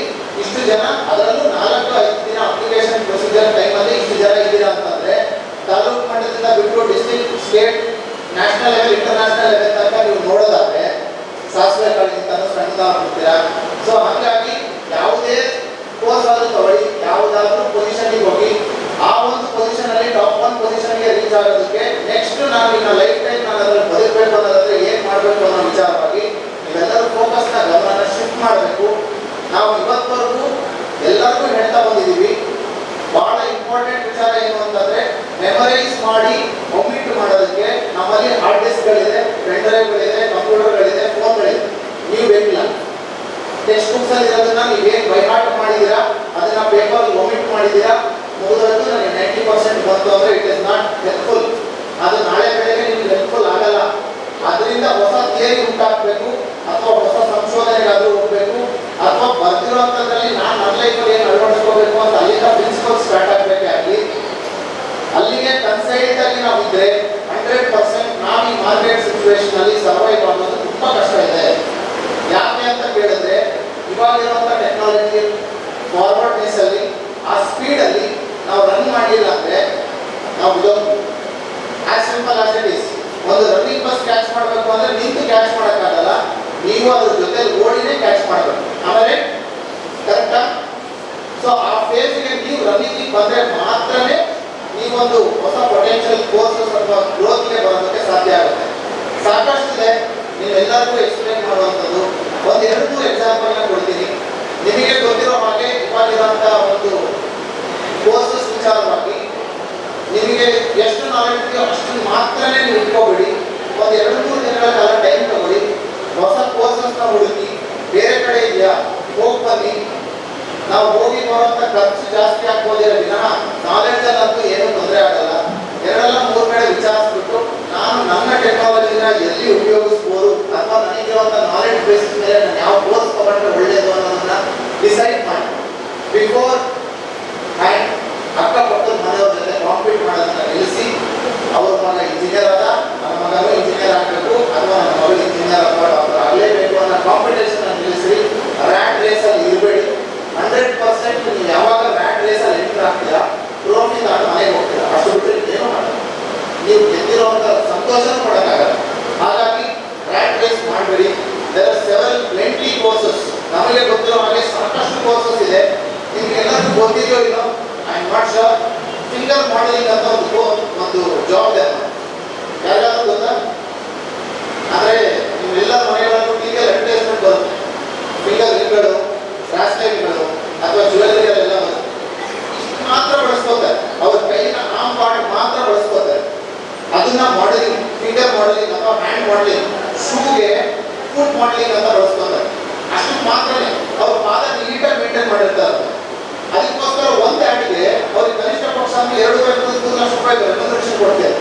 S5: ಇಷ್ಟು ಜನ, ಅದರಲ್ಲೂ 4-5 ದಿನ ಅಪ್ಲಿಕೇಶನ್ ಪ್ರೊಸೀಜರ್ ಟೈಮಲ್ಲಿ ಇಷ್ಟು ಜನ ಇದ್ದೀರಾ ಅಂತಂದ್ರೆ ತಾಲೂಕು ಮಟ್ಟದಿಂದ ಬಿಟ್ಟು district, state, national level, international level ತನಕ ನೀವು ನೋಡೋದಾದ್ರೆ ಸಾಸಿವೆ ಕಾಳಿಗಿಂತನೂ ಸಣ್ಣದಾಗ್ಬಿಡ್ತೀರಾ. ಸೊ ಹಾಗಾಗಿ ಯಾವುದೇ ಕೋರ್ಸ್ ಆದ್ರೂ ತಗೊಳ್ಳಿ, ಯಾವುದಾದ್ರೂ ಪೊಸಿಷನ್ಗೆ ಹೋಗಿ ಆ ಒಂದು ಪೊಸಿಷನ್ ಅಲ್ಲಿ ಟಾಪ್ 1 ಪೊಸಿಷನ್ಗೆ ರೀಚ್ ಆಗೋದಕ್ಕೆ ನೆಕ್ಸ್ಟ್ ನಾನು ಇನ್ನ ಲೈಫ್ ಟೈಮ್ ನಾನು ಅದರಲ್ಲಿ ಬದುಕಬೇಕು ಅನ್ನೋದಾದ್ರೆ ಏನು ಮಾಡಬೇಕು ಅನ್ನೋ ವಿಚಾರವಾಗಿ ನೀವೆಲ್ಲರೂ ಫೋಕಸ್ನ ಗಮನನ ಶಿಫ್ಟ್ ಮಾಡಬೇಕು. ನಾವು ಇವತ್ತವರೆಗೂ ಎಲ್ಲರಿಗೂ ಹೇಳ್ತಾ ಬಂದಿದ್ದೀವಿ, ಬಹಳ ಇಂಪಾರ್ಟೆಂಟ್ ವಿಚಾರ ಏನು ಅಂತಂದ್ರೆ ಮೆಮರೈಸ್ ಮಾಡಿ ಒಮಿಟ್ ಮಾಡೋದಕ್ಕೆ ನಮ್ಮಲ್ಲಿ ಹಾರ್ಡ್ ಡಿಸ್ಕ್ಗಳಿದೆ, ಪೆನ್ ಡ್ರೈವ್ಗಳಿದೆ, ಕಂಪ್ಯೂಟರ್ಗಳಿದೆ, ಫೋನ್ಗಳಿದೆ. ನೀವು ಬೇಕಿಲ್ಲ, ಟೆಕ್ಸ್ಟ್ ಬುಕ್ಸ್ ಅಲ್ಲಿ ಇರೋದನ್ನ ನೀವೇನು ಬೈ ಹಾರ್ಟ್ ಮಾಡಿದ್ದೀರಾ ಅದನ್ನ ಪೇಪರ್ ಒಮಿಟ್ ಮಾಡಿದ್ದೀರಾ, ಮುಗಿದದ್ದು ನನಗೆ 90% ಬಂತು ಅಂದ್ರೆ ಇಟ್ ಇಸ್ ನಾಟ್ ಹೆಲ್ಪ್ಫುಲ್. ಅದು ನಾಳೆ ಬೆಳಗ್ಗೆ ನಿಮ್ಗೆ ಹೆಲ್ಪ್ಫುಲ್ ಆಗಲ್ಲ. ಅದರಿಂದ ಹೊಸ ಥಿಯರಿ ಉಂಟಾಗಬೇಕು ಅಥವಾ ಹೊಸ ಸಂಶೋಧನೆಗಾದ್ರೂ ಹೋಗ್ಬೇಕು ಅಥವಾ ಬರ್ದಿರುವಂಥದ್ರಲ್ಲಿ ನಾನು ನನ್ನ ಲೈಫಲ್ಲಿ ಏನು ಅಳವಡಿಸ್ಕೋಬೇಕು ಅಂತ ಅಲ್ಲಿಂದ ಪ್ರಿನ್ಸಿಪಲ್ ಸ್ಟಾರ್ಟ್ ಆಗಬೇಕಾಗಲಿ. ಅಲ್ಲಿಗೆ ಕನ್ಸೈಡ್ ಆಗಿ ನಾವು ಇದ್ರೆ 100% ನಾವು ಈ ಮಾರ್ಕೆಟ್ ಸಿಚುವೇಶನ್ ಅಲ್ಲಿ ಸರ್ವೈವ್ ಆಗೋದು ತುಂಬಾ ಕಷ್ಟ ಇದೆ. ಯಾಕೆ ಅಂತ ಕೇಳಿದ್ರೆ ಇವಾಗಿರುವಂಥ ಟೆಕ್ನಾಲಜಿ ಫಾರ್ವರ್ಡ್ನೆಸ್ ಅಲ್ಲಿ ಆ ಸ್ಪೀಡ್ ಅಲ್ಲಿ ನಾವು ರನ್ ಮಾಡಿಲ್ಲ ಅಂದ್ರೆ ನಾವು ಇದೊಂದು as simple as it is. ಒಂದು ರನ್ನಿಂಗ್ ಬಸ್ ಕ್ಯಾಚ್ ಮಾಡಬೇಕು ಅಂದ್ರೆ ನಿಂತು ಕ್ಯಾಚ್ ಮಾಡೋಕ್ಕಾಗಲ್ಲ, ನೀವು ಅದ್ರ ಜೊತೆ ಓಡಿನೇ ಕ್ಯಾಚ್ ಮಾಡಬೇಕು. ಆಮೇಲೆ ಕರೆಕ್ಟಾ? ಸೊ ಆ ಫೇಸ್ಗೆ ನೀವು ರನ್ನಿಂಗ್ ಬಂದ್ರೆ ಮಾತ್ರನೇ ನೀವೊಂದು ಹೊಸ ಪೊಟೆನ್ಷಿಯಲ್ ಕೋರ್ಸಸ್ ಅಥವಾ ಗ್ರೋತ್ಗೆ ಬರೋದಕ್ಕೆ ಸಾಧ್ಯ ಆಗುತ್ತೆ. ಸಾಕಷ್ಟಿದೆ, ನೀವೆಲ್ಲರಿಗೂ ಎಕ್ಸ್ಪ್ಲೇನ್ ಮಾಡುವಂಥದ್ದು. ಒಂದು 2-3 ಎಕ್ಸಾಂಪಲ್ನ ಕೊಡ್ತೀನಿ. ನಿಮಗೆ ಗೊತ್ತಿರೋ ಹಾಗೆ ಇವಾಗಿರುವಂಥ ಒಂದು ಕೋರ್ಸಸ್ ವಿಚಾರವಾಗಿ ನಿಮಗೆ ಎಷ್ಟು ನಾಲೆಡ್ಜ್ ಇದೆಯೋ ಅಷ್ಟು ಮಾತ್ರನೇ ನೀವು ಇಟ್ಕೋಬೇಡಿ. ಒಂದು 2-3 ದಿನಗಳ ಕಾಲ ಟೈಮ್ ತಗೊಳ್ಳಿ, ಹೊಸ ಕೋರ್ಸಸ್ನ ಹುಡುಕಿ, ಬೇರೆ ಕಡೆ ಇದೆಯಾ ಹೋಗಿ ಬನ್ನಿ. ನಾವು ಹೋಗಿ ಬರುವಂಥ ಖರ್ಚು ಜಾಸ್ತಿ ಆಗ್ಬೋದಿರೋ ವಿನಃ ನಾಲೆಡ್ಜಲ್ಲಂತೂ ಏನೂ ತೊಂದರೆ ಆಗಲ್ಲ. 2-3 ಕಡೆ ವಿಚಾರಿಸ್ಬಿಟ್ಟು ನಾನು ನನ್ನ ಟೆಕ್ನಾಲಜಿನ ಎಲ್ಲಿ ಉಪಯೋಗಿಸ್ಬೋದು ಅಥವಾ ನನಗಿರೋ ನನಗಿರುವಂಥ ನಾಲೆಡ್ಜ್ ಬೇಸಿಸ್ ಮೇಲೆ ನಾನು ಯಾವ ಕೋರ್ಸ್ ತಗೊಂಡ್ರೆ ಒಳ್ಳೆಯದು ಅನ್ನೋದನ್ನ ಡಿಸೈಡ್ ಮಾಡಿ ಬಿಫೋರ್ ಆ್ಯಂಡ್ ಅಕ್ಕಪಕ್ಕದ ಮನೆಯವ್ರ ಜೊತೆ ಕಾಂಪೀಟ್ ಮಾಡೋದನ್ನ ನಿಲ್ಲಿಸಿ ಅವ್ರ ಮಗ ಇಂಜಿನಿಯರ್ ಆದ, ನನ್ನ ಮಗನೂ ಇಂಜಿನಿಯರ್ ಆಗಬೇಕು ಅಥವಾ ನನ್ನ ಮಗಳು ಇಂಜಿನಿಯರ್ ಅಥವಾ ಡಾಕ್ಟರ್ ಆಗಲೇಬೇಕು ಅನ್ನೋ ಕಾಂಪಿಟೇಷನ್ ನಿಲ್ಲಿಸಿ ರ್ಯಾಟ್ ರೇಸಲ್ಲಿ ಇರಬೇಡಿ. 100% ನೀವು ಯಾವಾಗ ರ್ಯಾಟ್ ರೇಸಲ್ಲಿ ಎಂಟರ್ ಆಗ್ತೀರಾ ಟ್ರೋಫಿ ತಾನು ಮನೆಗೆ ಹೋಗ್ತೀರಾ, ಅಷ್ಟು ಬಿಟ್ಟರೆ ಏನೂ ಮಾಡಲ್ಲ. ನೀವು ಗೆದ್ದಿರುವಂಥ ಸಂತೋಷನೂ ಮಾಡೋಕ್ಕಾಗಲ್ಲ. ಹಾಗಾಗಿ ರ್ಯಾಟ್ ರೇಸ್ ಮಾಡಬೇಡಿ. There are several plenty courses, ನಮಗೆ ಗೊತ್ತಿರೋ ಹಾಗೆ ಸಾಕಷ್ಟು ಕೋರ್ಸಸ್ ಇದೆ. ನಿಮ್ಗೆಲ್ಲರಿಗೂ ಗೊತ್ತಿದೆಯೋ ಇಲ್ಲೋ I am not sure. Finger modelling ಅಂತ ಒಂದು ಜಾಬ್ ಇದೆ, ಯಾರಿಗಾದ್ರೂ ಗೊತ್ತಾ? ಅಂದರೆ ನಿಮ್ಮೆಲ್ಲ ಮನೆಗಳಲ್ಲೂ ಟಿವಿಯಲ್ಲಿ ಅಡ್ವರ್ಟೈಸ್ಮೆಂಟ್ ಬರುತ್ತೆ, ಫಿಂಗರ್ ರಿಂಗ್ಗಳು, ಬ್ರಾಸ್ಲೆಟ್ಗಳು ಅಥವಾ ಜ್ಯುವೆಲ್ಲರಿಗಳೆಲ್ಲ ಬರುತ್ತೆ. ಇಷ್ಟು ಮಾತ್ರ ಬಳಸ್ಕೋತಾರೆ, ಅವ್ರ ಕೈನ ಆರ್ಮ್ ಪಾರ್ಟ್ ಮಾತ್ರ ಬಳಸ್ಕೋತಾರೆ. ಅದನ್ನ ಮಾಡೆಲಿಂಗ್, ಫಿಂಗರ್ ಮಾಡೆಲಿಂಗ್ ಅಥವಾ ಹ್ಯಾಂಡ್ ಮಾಡೆಲಿಂಗ್, ಶೂಗೆ ಫುಟ್ ಮಾಡೆಲಿಂಗ್ ಅಂತ ಬಳಸ್ಕೋತಾರೆ. ಅಷ್ಟು ಮಾತ್ರನೇ ಅವ್ರ ಪಾದ ನೀಟಾಗಿ ಮೇಂಟೈನ್ ಮಾಡಿರ್ತಾರೆ. ಅದಕ್ಕೋಸ್ಕರ ಒಂದು ಆ್ಯಡ್ಗೆ ಅವ್ರಿಗೆ ಕನಿಷ್ಠ ಪಕ್ಷ ಅಂದ್ರೆ 2 ಲಕ್ಷ ರೂಪಾಯಿ ರೆಮ್ಯುನರೇಷನ್ ಕೊಡ್ತಾರೆ.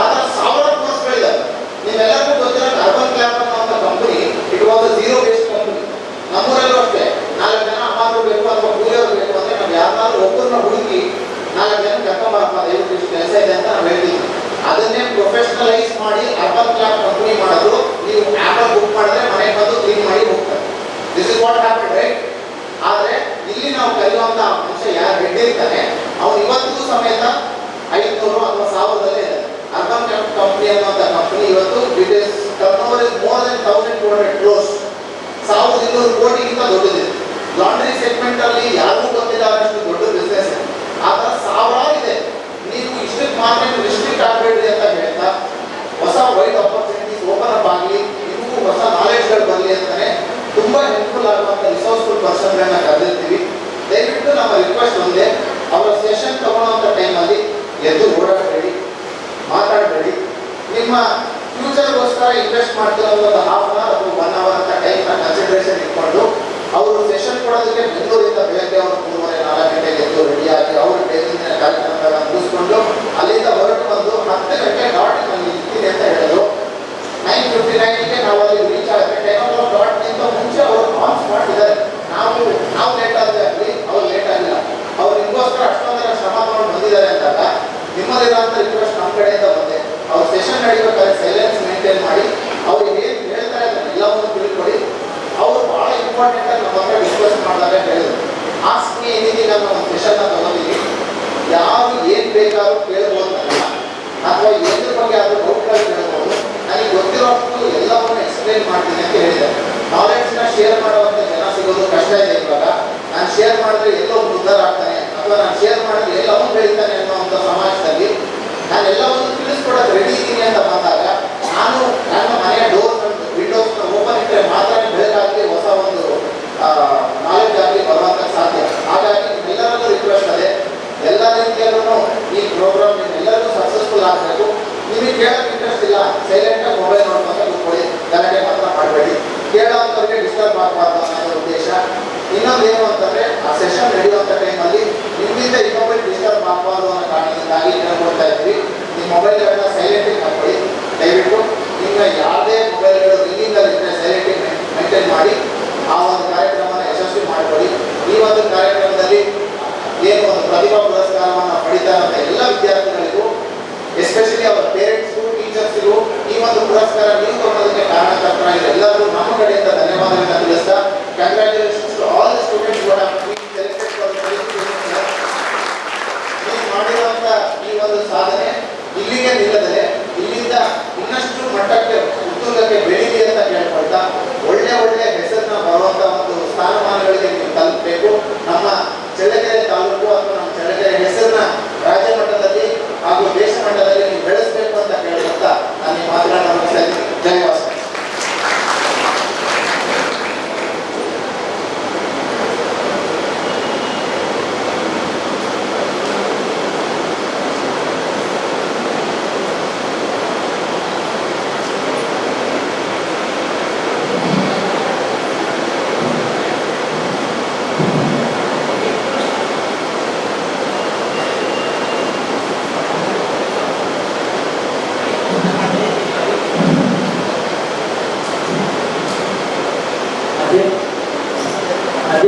S5: ಆ ಥರ 1000 ಕೋರ್ಸ್ಗಳಿದ್ದಾವೆ. ನೀವೆಲ್ಲರಿಗೂ ಗೊತ್ತಿರೋ ಅರ್ಬನ್ ಕ್ಲಾಪ್ ಅನ್ನೋ company it was a zero waste company. ನಮ್ಮೂರಲ್ಲೂ ಅಷ್ಟೇ 4 ಜನ ಅಮ್ಮಾರು ಬೇಕು ಅಥವಾ ಕೂಲಿಯವರು ಬೇಕು ಅಂದರೆ ನಾವು ಯಾರನ್ನಾದ್ರೂ ಒಬ್ಬರನ್ನ ಹುಡುಕಿ 4 ಜನ ಕರ್ಕೊಂಬರಪ್ಪ, ದಯವಿಟ್ಟು ಇಷ್ಟು ಕೆಲಸ ಇದೆ ಅಂತ ನಾವು ಹೇಳ್ತೀವಿ. ಅದನ್ನೇ ಪ್ರೊಫೆಷನಲೈಸ್ ಮಾಡಿ ಅರ್ಬನ್ ಕ್ಲಾಪ್ ಕಂಪನಿ ಮಾಡಿದ್ರು. ನೀವು ಆ್ಯಪಲ್ಲಿ ಬುಕ್ ಮಾಡಿದ್ರೆ ಮನೆಗೆ ಬಂದು ಕ್ಲೀನ್ ಮಾಡಿ ಹೋಗ್ತಾರೆ. This is what happen, right? ಆದರೆ ಇಲ್ಲಿ ನಾವು ಕರೆಯುವಂಥ ಮನುಷ್ಯ ಯಾರು ಹೆಡ್ ಇರ್ತಾನೆ ಅವನು ಇವತ್ತು ಸಮೇತ 500 ಅಥವಾ 1000ದಲ್ಲೇ ಇದೆ. ಅರ್ಬನ್ ಕ್ಲಾಪ್ ಕಂಪನಿ ಅನ್ನುವಂಥ ಕಂಪನಿ ಇವತ್ತು it is turn over is more than 1200 crores, 1200 ಕೋಟಿಗಿಂತ ದೊಡ್ಡದಿದೆ. ಲಾಂಡ್ರಿ ಸೆಗ್ಮೆಂಟ್ ಅಲ್ಲಿ ಯಾರಿಗೂ ಗೊತ್ತಿಲ್ಲದಷ್ಟು ದೊಡ್ಡ ಬಿಸ್ನೆಸ್. ಆ ಥರ ಸಾವಿರಾರು ಇದೆ. ನೀವು ಇಷ್ಟಕ್ಕೆ ಮಾತ್ರ ರಿಸ್ಟ್ರಿಕ್ಟ್ ಆಗಬೇಡ್ರಿ ಅಂತ ಹೇಳ್ತಾ ಹೊಸ ವೈಡ್ ಆಪರ್ಚುನಿಟೀಸ್ ಓಪನ್ ಅಪ್ ಆಗಲಿ, ನಿಮಗೂ ಹೊಸ ನಾಲೆಡ್ಜ್ಗಳು ಬರಲಿ ಅಂತಾನೆ ತುಂಬ ಹೆಲ್ಪ್ಫುಲ್ ಆಗುವಂಥ ರಿಸೋರ್ಸ್ಫುಲ್ ಪರ್ಸನ್ಗಳನ್ನ ಕರೆದಿರ್ತೀವಿ. ದಯವಿಟ್ಟು ನಮ್ಮ ರಿಕ್ವೆಸ್ಟ್ ಒಂದೇ, ಅವರ ಸೆಷನ್ ತಗೊಳ್ಳೋವಂಥ ಟೈಮಲ್ಲಿ ಎದ್ದು ಓಡಾಡಬೇಡಿ, ಮಾತಾಡಬೇಡಿ. ನಿಮ್ಮ ಫ್ಯೂಚರ್ಗೋಸ್ಕರ ಇನ್ವೆಸ್ಟ್ ಮಾಡ್ತಿರೋ ಒಂದು ½ ಅವರ್ ಅಥವಾ 1 ಅವರ್ ಅಂತ ಟೈಮ್ನ ಕನ್ಸಿಡರೇಷನ್ ಇಟ್ಕೊಂಡು ಅವರು ಸೆಷನ್ ಕೊಡೋದಕ್ಕೆ ಬೆಂಗಳೂರಿಂದ ಬೆಳಗ್ಗೆ ಅವರು 3:30-4 ಗಂಟೆಗೆ ಎದ್ದು ರೆಡಿಯಾಗಿ ಅವರು ಡೈಲಿನ ಕಾರ್ಯಕ್ರಮಗಳನ್ನ ಮುಗಿಸ್ಕೊಂಡು ಅಲ್ಲಿಂದ ಹೊರಟು ಬಂದು 10 ಗಂಟೆ ಡಾಟ್ ನಾನು ಇರ್ತೀನಿ ಅಂತ ಹೇಳಿದ್ರು. 9:59ಗೆ ನಾವು ಅಲ್ಲಿ ರೀಚ್ ಆದರೆ 10 o'clock ಡಾಟ್ಗಿಂತ ಮುಂಚೆ ಅವರು ಆನ್ ಸ್ಪಾಟ್ ಇದ್ದಾರೆ. ನಾವು ಲೇಟ್ ಆದರೆ ಆಗಲಿ, ಅವ್ರು ಲೇಟ್ ಆಗಿಲ್ಲ. ಅವ್ರು ನಿಮಗೋಸ್ಕರ ಅಷ್ಟೊಂದೆಲ್ಲ ಶ್ರಮ ತಗೊಂಡು ಬಂದಿದ್ದಾರೆ ಅಂದಾಗ ನಿಮ್ಮಲ್ಲಿರೋಂಥ ರಿಕ್ವೆಸ್ಟ್ ನಮ್ಮ ಕಡೆಯಿಂದ ಬಂದೆ. ಅವ್ರ ಸೆಷನ್ ನಡೀಬೇಕಾದ್ರೆ ಸೈಲೆನ್ಸ್ ಮೇಂಟೈನ್ ಮಾಡಿ, ಅವ್ರಿಗೆ ಏನು ಹೇಳ್ತಾರೆ ಅದನ್ನು ಎಲ್ಲವನ್ನು ತಿಳ್ಕೊಳ್ಳಿ. ಅವರು ಭಾಳ ಇಂಪಾರ್ಟೆಂಟ್ ಆಗಿ ನಮ್ಮ ಹತ್ರ ಡಿಸ್ಕಸ್ ಮಾಡಿದಾಗ ಹೇಳಿದ್ರು, ಆಸ್ಕ್ ಮೀ ಎನಿಥಿಂಗ್ ಅನ್ನೋ ಒಂದು ಸೆಷನ್ನ ತಗೊಂಡಿದ್ದೀನಿ. ಯಾರು ಏನು ಬೇಕಾದ್ರೂ ಕೇಳ್ಬೋದು ನನ್ನ, ಅಥವಾ ಏದ್ರ ಬಗ್ಗೆ ಆದರೂ ಡೌಟ್ಗಳು ಕೇಳ್ಬೋದು. ನನಗೆ ಗೊತ್ತಿರೋಷ್ಟು ಎಲ್ಲವನ್ನು ಎಕ್ಸ್ಪ್ಲೇನ್ ಮಾಡ್ತೀನಿ ಅಂತ ಹೇಳಿದ್ದಾರೆ. ನಾಲೆಡ್ಜ್ನ ಶೇರ್ ಮಾಡುವಂಥ ಜನ ಸಿಗೋದು ಕಷ್ಟ ಇದೆ ಇವಾಗ. ನಾನು ಶೇರ್ ಮಾಡಿದ್ರೆ ಎಲ್ಲೋ ಉದ್ಧಾರ ಆಗ್ತಾನೆ ಅಥವಾ ನಾನು ಶೇರ್ ಮಾಡಿದ್ರೆ ಎಲ್ಲ ಅವನು ಬೆಳೀತಾನೆ ಅನ್ನೋವಂಥ ಸಮಾಜದಲ್ಲಿ ನಾನು ಎಲ್ಲವನ್ನು ತಿಳಿಸ್ಕೊಡೋದು ರೆಡಿ ಇದ್ದೀನಿ ಅಂತ ಬಂದಾಗ ನಾನು ನನ್ನ ಮನೆಯ ಡೋರ್ ವಿಂಡೋಸ್ನ ಓಪನ್ ಇಟ್ಟರೆ ಮಾತ್ರ ಬೆಳಕಾಗಲಿ ಹೊಸ ಒಂದು ನಾಲೆಡ್ಜ್ ಆಗಲಿ ಬರುವಂಥ ಸಾಧ್ಯ. ಹಾಗಾಗಿ ನಿಮ್ಮೆಲ್ಲರಲ್ಲೂ ರಿಕ್ವೆಸ್ಟ್ ಅದೇ, ಎಲ್ಲ ರೀತಿಯಲ್ಲೂ ಈ ಪ್ರೋಗ್ರಾಮ್ ನಿಮ್ಮೆಲ್ಲರಿಗೂ ಸಕ್ಸಸ್ಫುಲ್ ಆಗಬೇಕು. ನಿಮಗೆ ಕೇಳೋಕ್ಕೆ ಇಂಟ್ರೆಸ್ಟ್ ಇಲ್ಲ, ಸೈಲೆಂಟಾಗಿ ಮೊಬೈಲ್ ನೋಡ್ಕೊಂಡು ಕೂತ್ಕೊಳ್ಳಿ, ಗಲಾಟೆ ಮಾತ್ರ ಮಾಡಬೇಡಿ. ಕೇಳೋವಂಥವ್ರಿಗೆ ಡಿಸ್ಟರ್ಬ್ ಆಗಬಾರ್ದು ಅನ್ನೋ ಉದ್ದೇಶ. ಇನ್ನೊಂದು ಏನು ಅಂತಂದರೆ ಆ ಸೆಷನ್ ನಡೆಯುವಂಥ ಟೈಮಲ್ಲಿ ನಿಮ್ಮಿಂದ ಇನ್ನೊಬ್ಬರಿಗೆ ಡಿಸ್ಟರ್ಬ್ ಆಗಬಾರ್ದು ಅನ್ನೋ ಕಾರಣದಿಂದಾಗಿ ಹೇಳ್ಕೊಡ್ತಾ ಇದ್ವಿ, ನಿಮ್ಮ ಮೊಬೈಲ್ಗಳನ್ನ ಸೈಲೆಂಟಿಗೆ ಹಾಕೊಳ್ಳಿ. ದಯವಿಟ್ಟು ನಿಮ್ಮ ಯಾವುದೇ ಮೊಬೈಲ್ಗಳು ರಿಂಗಿಂಗಲ್ಲಿದ್ದರೆ ಸೈಲೆಂಟಿಗೆ ಮೇಂಟೈನ್ ಮಾಡಿ ಆ ಒಂದು ಕಾರ್ಯಕ್ರಮನ ಯಶಸ್ವಿ ಮಾಡಿಕೊಡಿ. ಈ ಒಂದು ಕಾರ್ಯಕ್ರಮದಲ್ಲಿ ಏನು ಒಂದು ಪ್ರತಿಭಾ ಪುರಸ್ಕಾರವನ್ನು ಪಡಿತಾ ಇರುವಂಥ ಎಲ್ಲ ವಿದ್ಯಾರ್ಥಿಗಳಿಗೂ, ಎಸ್ಪೆಷಲಿ ಅವರ ಪೇರೆಂಟ್ಸ್ಗೂ, ಟೀಚರ್ಸ್ಗೂ ಈ ಒಂದು ಪುರಸ್ಕಾರ ನೀವು ಕೊಡೋದಕ್ಕೆ ಕಾರಣಕರ್ತರಾಗಿ ಎಲ್ಲರೂ ನಮ್ಮ ಕಡೆಯಿಂದ ಧನ್ಯವಾದಗಳನ್ನು ತಿಳಿಸ್ತಾ, congratulations to all the students who have been selected for the prestigious. ನೀವು ಮಾಡಿರುವಂಥ ಈ ಒಂದು ಸಾಧನೆ ಇಲ್ಲಿಗೆ ನಿಲ್ಲದೆ ಇಲ್ಲಿಂದ ಇನ್ನಷ್ಟು ಮಟ್ಟಕ್ಕೆ ಉತ್ತುಂಗಕ್ಕೆ ಬೆಳೀಲಿ ಅಂತ ಕೇಳ್ಕೊಳ್ತಾ, ಒಳ್ಳೆ ಹೆಸರನ್ನ ಬರುವಂಥ ಒಂದು ಸ್ಥಾನಮಾನಗಳಿಗೆ ನೀವು ತಲುಪಬೇಕು. ನಮ್ಮ ಚಳ್ಳಕೆರೆ ತಾಲೂಕು ಅಥವಾ ನಮ್ಮ ಚಳ್ಳಕೆರೆ ಹೆಸರನ್ನ ರಾಜ್ಯ ಮಟ್ಟದಲ್ಲಿ ಹಾಗೂ ದೇಶ ಮಟ್ಟದಲ್ಲಿ ನೀವು ಬೆಳೆಸಬೇಕು ಅಂತ ಕೇಳ್ಕೊಳ್ತಾ ನಾನು ಈ ಮಾತುಗಳನ್ನ ಮುಗಿಸ್ತಾ ಇದ್ದೀನಿ. ಜೈ ವಾಸವಿ.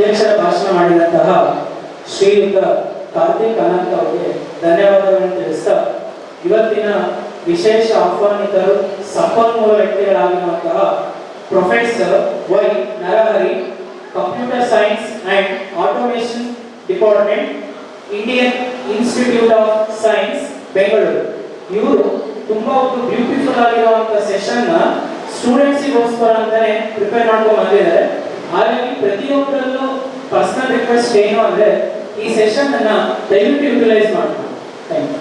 S1: ಅಧ್ಯಕ್ಷರ ಭಾಷಣ ಮಾಡಿದಂತಹ ಶ್ರೀಯುತ ಕಾರ್ತಿಕ್ ಅನಂತ್ ಅವರಿಗೆ ಧನ್ಯವಾದಗಳನ್ನು ತಿಳಿಸ್ತಾ ಇವತ್ತಿನ ವಿಶೇಷ ಆಹ್ವಾನಿತರು ಸಂಪನ್ಮೂಲ ವ್ಯಕ್ತಿಗಳಾಗಿರುವಂತಹ professor Y Narahari, computer science and automation department, Indian Institute of Science, Bengaluru. ಇವರು ತುಂಬಾ ಒಂದು ಬ್ಯೂಟಿಫುಲ್ ಆಗಿರುವಂತಹ ಸೆಷನ್ ನ ಸ್ಟೂಡೆಂಟ್ಸಿಗೋಸ್ಕರ ಅಂತಾನೆ ಪ್ರಿಪೇರ್ ಮಾಡ್ಕೊಂಡು ಬಂದಿದ್ದಾರೆ. ಹಾಗಾಗಿ ಪ್ರತಿಯೊಬ್ಬರಲ್ಲೂ ಪರ್ಸನಲ್ ರಿಕ್ವೆಸ್ಟ್ ಏನು ಅಂದ್ರೆ ಈ ಸೆಷನ್ ಅನ್ನ ದಯವಿಟ್ಟು ಯುಟಿಲೈಸ್ ಮಾಡ್ಕೊಂಡು. Thank you.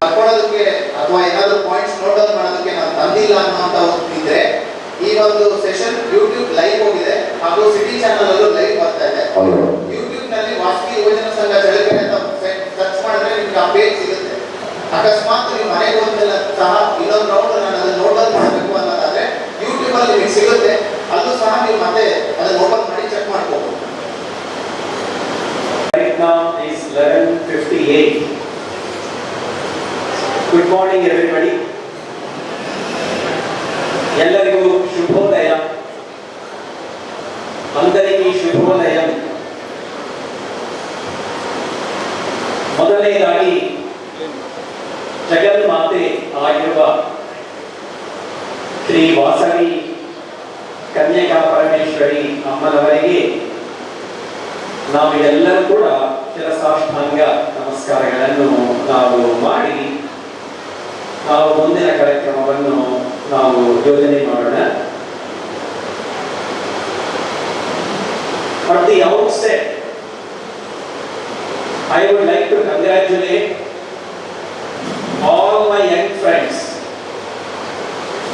S5: ಬರ್ಕೊಳ್ಳೋದಕ್ಕೆ ಅಥವಾ ಏನಾದರೂ ಪಾಯಿಂಟ್ಸ್ ನೋಟ್ ಡೌನ್ ಮಾಡೋದಕ್ಕೆ ನಾನು ತಂದಿಲ್ಲ ಅನ್ನೋಂಥ ಇದ್ರೆ ಈ ಒಂದು ಸೆಷನ್ ಯೂಟ್ಯೂಬ್ ಲೈವ್ ಹೋಗಿದೆ ಹಾಗೂ ಸಿಟಿ ಚಾನಲ್ ಅಲ್ಲೂ ಲೈವ್ ಬರ್ತಾ ಇದೆ. ಯೂಟ್ಯೂಬ್ ನಲ್ಲಿ ವಾಸವಿ ಯುವಜನ ಸಂಘ ಚಳ್ಳಕೆರೆ ಅಂತ ಸರ್ಚ್ ಮಾಡಿದ್ರೆ ನಿಮ್ಗೆ ಆ ಪೇಜ್ ಸಿಗುತ್ತೆ. ಅಕಸ್ಮಾತ್ ನೀವು ಮನೆಗೆ ಹೋದ್ಮೇಲೆ ಸಹ ಇನ್ನೊಂದು ರೌಂಡ್ ನಾನು ಅದನ್ನ ನೋಟ್ ಡೌನ್ ಮಾಡಬೇಕು ಅನ್ನೋದಾದ್ರೆ ಯೂಟ್ಯೂಬ್ ಅಲ್ಲಿ ನಿಮಗೆ ಸಿಗುತ್ತೆ. ಅಲ್ಲೂ ಸಹ ನೀವು ಮತ್ತೆ ಅದನ್ನ ಓಪನ್ ಮಾಡಿ ಚೆಕ್ ಮಾಡ್ಕೋಬಹುದು.
S6: Right now is 11:58. Good morning everybody. ಎಲ್ಲರಿಗೂ ಶುಭೋದಯ. అందరికీ ಶುಭೋದಯ. ಮೊದಲನೇದಾಗಿ ಜಗನ್ಮಾತೆ ಆಗಿರುವ ಶ್ರೀ ವಾಸವಿ ಕನ್ಯಕಾ ಪರಮೇಶ್ವರಿ ಅಮ್ಮನವರಿಗೆ ನಾವು ಎಲ್ಲರೂ ಕೂಡ ಶಿರಸಾಷ್ಟಾಂಗ ನಮಸ್ಕಾರಗಳನ್ನು ನಾವು ಮಾಡಿ ನಾವು ಮುಂದಿನ ಕಾರ್ಯಕ್ರಮವನ್ನು ನಾವು ಯೋಜನೆ ಮಾಡೋಣ. At the outset, I would like to congratulate all my young friends,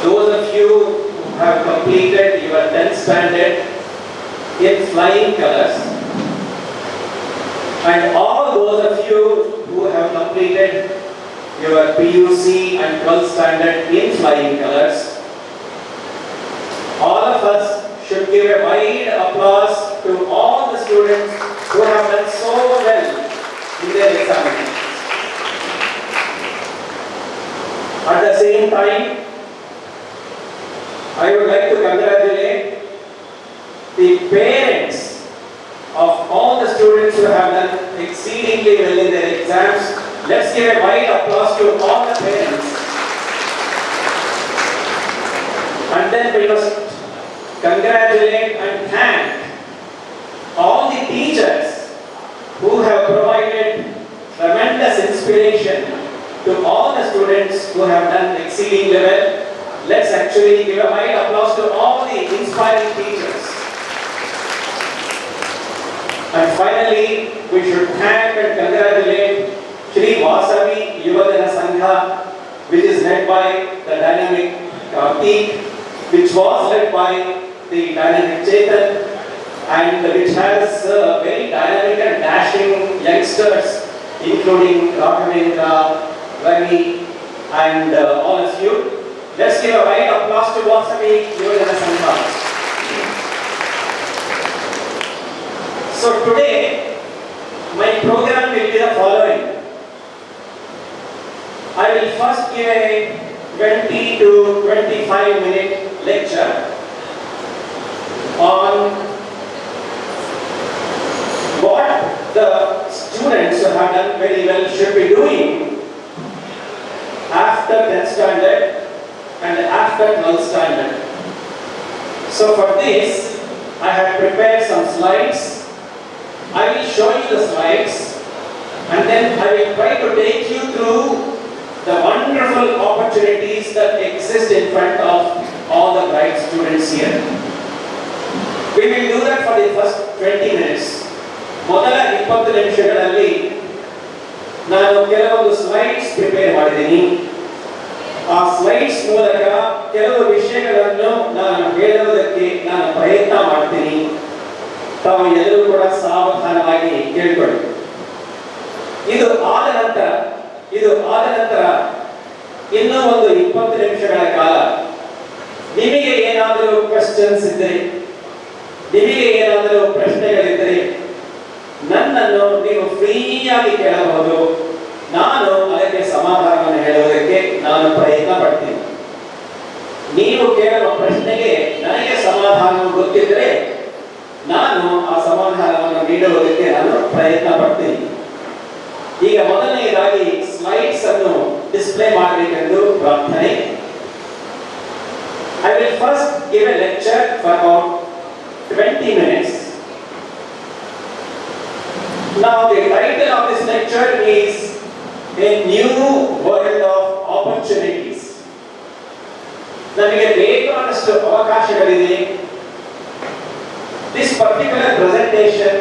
S6: those of you who have completed your 10th standard in flying colors, and all those of you who have completed your PUC and 12th standard in flying colors. All of us should give a wide applause to all the students who have done so well in their examinations. At the same time, I would like to congratulate the parents of all the students who have done exceedingly well in their exams. Let's give a wide applause to all the parents. And then we must congratulate and thank all the teachers who have provided tremendous inspiration to all the students who have done exceedingly well. Let's actually give a wide applause to all the inspiring teachers. And finally, we should thank and congratulate Shri Vasavi Yuvajana Sangha, which is led by the dynamic Kartik, which was led by the dynamic Chetan, and which has very dynamic and dashing youngsters, including Raghavendra, Ravi, and all of you. Let's give a wide applause to Vasavi Yuvajana Sangha. So today, my program will be the following. I will first give a 20 to 25 minute lecture on what the students who have done very well should be doing after 10th standard and after 12th standard. So for this, I have prepared some slides. I will show you the slides and then I will try to take you through the wonderful opportunities that exist in front of all the bright students here. We will do that for the first 20 minutes. ಮೊದಲ 20 ನಿಮಿಷಗಳಲ್ಲಿ ನಾನು ಕೆಲವೊಂದು slides prepare ಮಾಡಿದ್ದೀನಿ. ಆ slides ಮೂಲಕ ಕೆಲವು ವಿಷಯಗಳನ್ನು ನಾನು ಹೇಳುವುದಕ್ಕೆ ನಾನು ಪ್ರಯತ್ನ ಮಾಡ್ತೀನಿ. ತಾವು ಎಲ್ಲರೂ ಕೂಡ ಸಾವಧಾನವಾಗಿ ಕೇಳಿಕೊಳ್ಳಿ. ಇದು ಆದ ನಂತರ ಇನ್ನೂ ಒಂದು 20 ನಿಮಿಷಗಳ ಕಾಲ ನಿಮಗೆ ಏನಾದರೂ ಕ್ವೆಶ್ಚನ್ಸ್ ಇದ್ದರೆ, ನಿಮಗೆ ಏನಾದರೂ ಪ್ರಶ್ನೆಗಳಿದ್ದರೆ ನನ್ನನ್ನು ನೀವು ಫ್ರೀಯಾಗಿ ಕೇಳಬಹುದು. ನಾನು ಅದಕ್ಕೆ ಸಮಾಧಾನವನ್ನು ಹೇಳುವುದಕ್ಕೆ ನಾನು ಪ್ರಯತ್ನ ಪಡ್ತೀನಿ. ನೀವು ಕೇಳುವ ಪ್ರಶ್ನೆಗೆ ನನಗೆ ಸಮಾಧಾನ ಗೊತ್ತಿದ್ದರೆ ನಾನು ಆ ಸಮಾಧಾನವನ್ನು ನೀಡುವುದಕ್ಕೆ ನಾನು ಪ್ರಯತ್ನ ಪಡ್ತೀನಿ. ಈಗ ಮೊದಲನೆಯದಾಗಿ ಸ್ಲೈಡ್ಸ್ ಅನ್ನು ಡಿಸ್ಪ್ಲೇ ಮಾಡಬೇಕೆಂದು ಪ್ರಾರ್ಥನೆ. I will first give a lecture for about 20 minutes. Now the title of this lecture is A New World of Opportunities. ನಮಗೆ ಬೇಕಾದಷ್ಟು ಅವಕಾಶಗಳಿದೆ. This particular presentation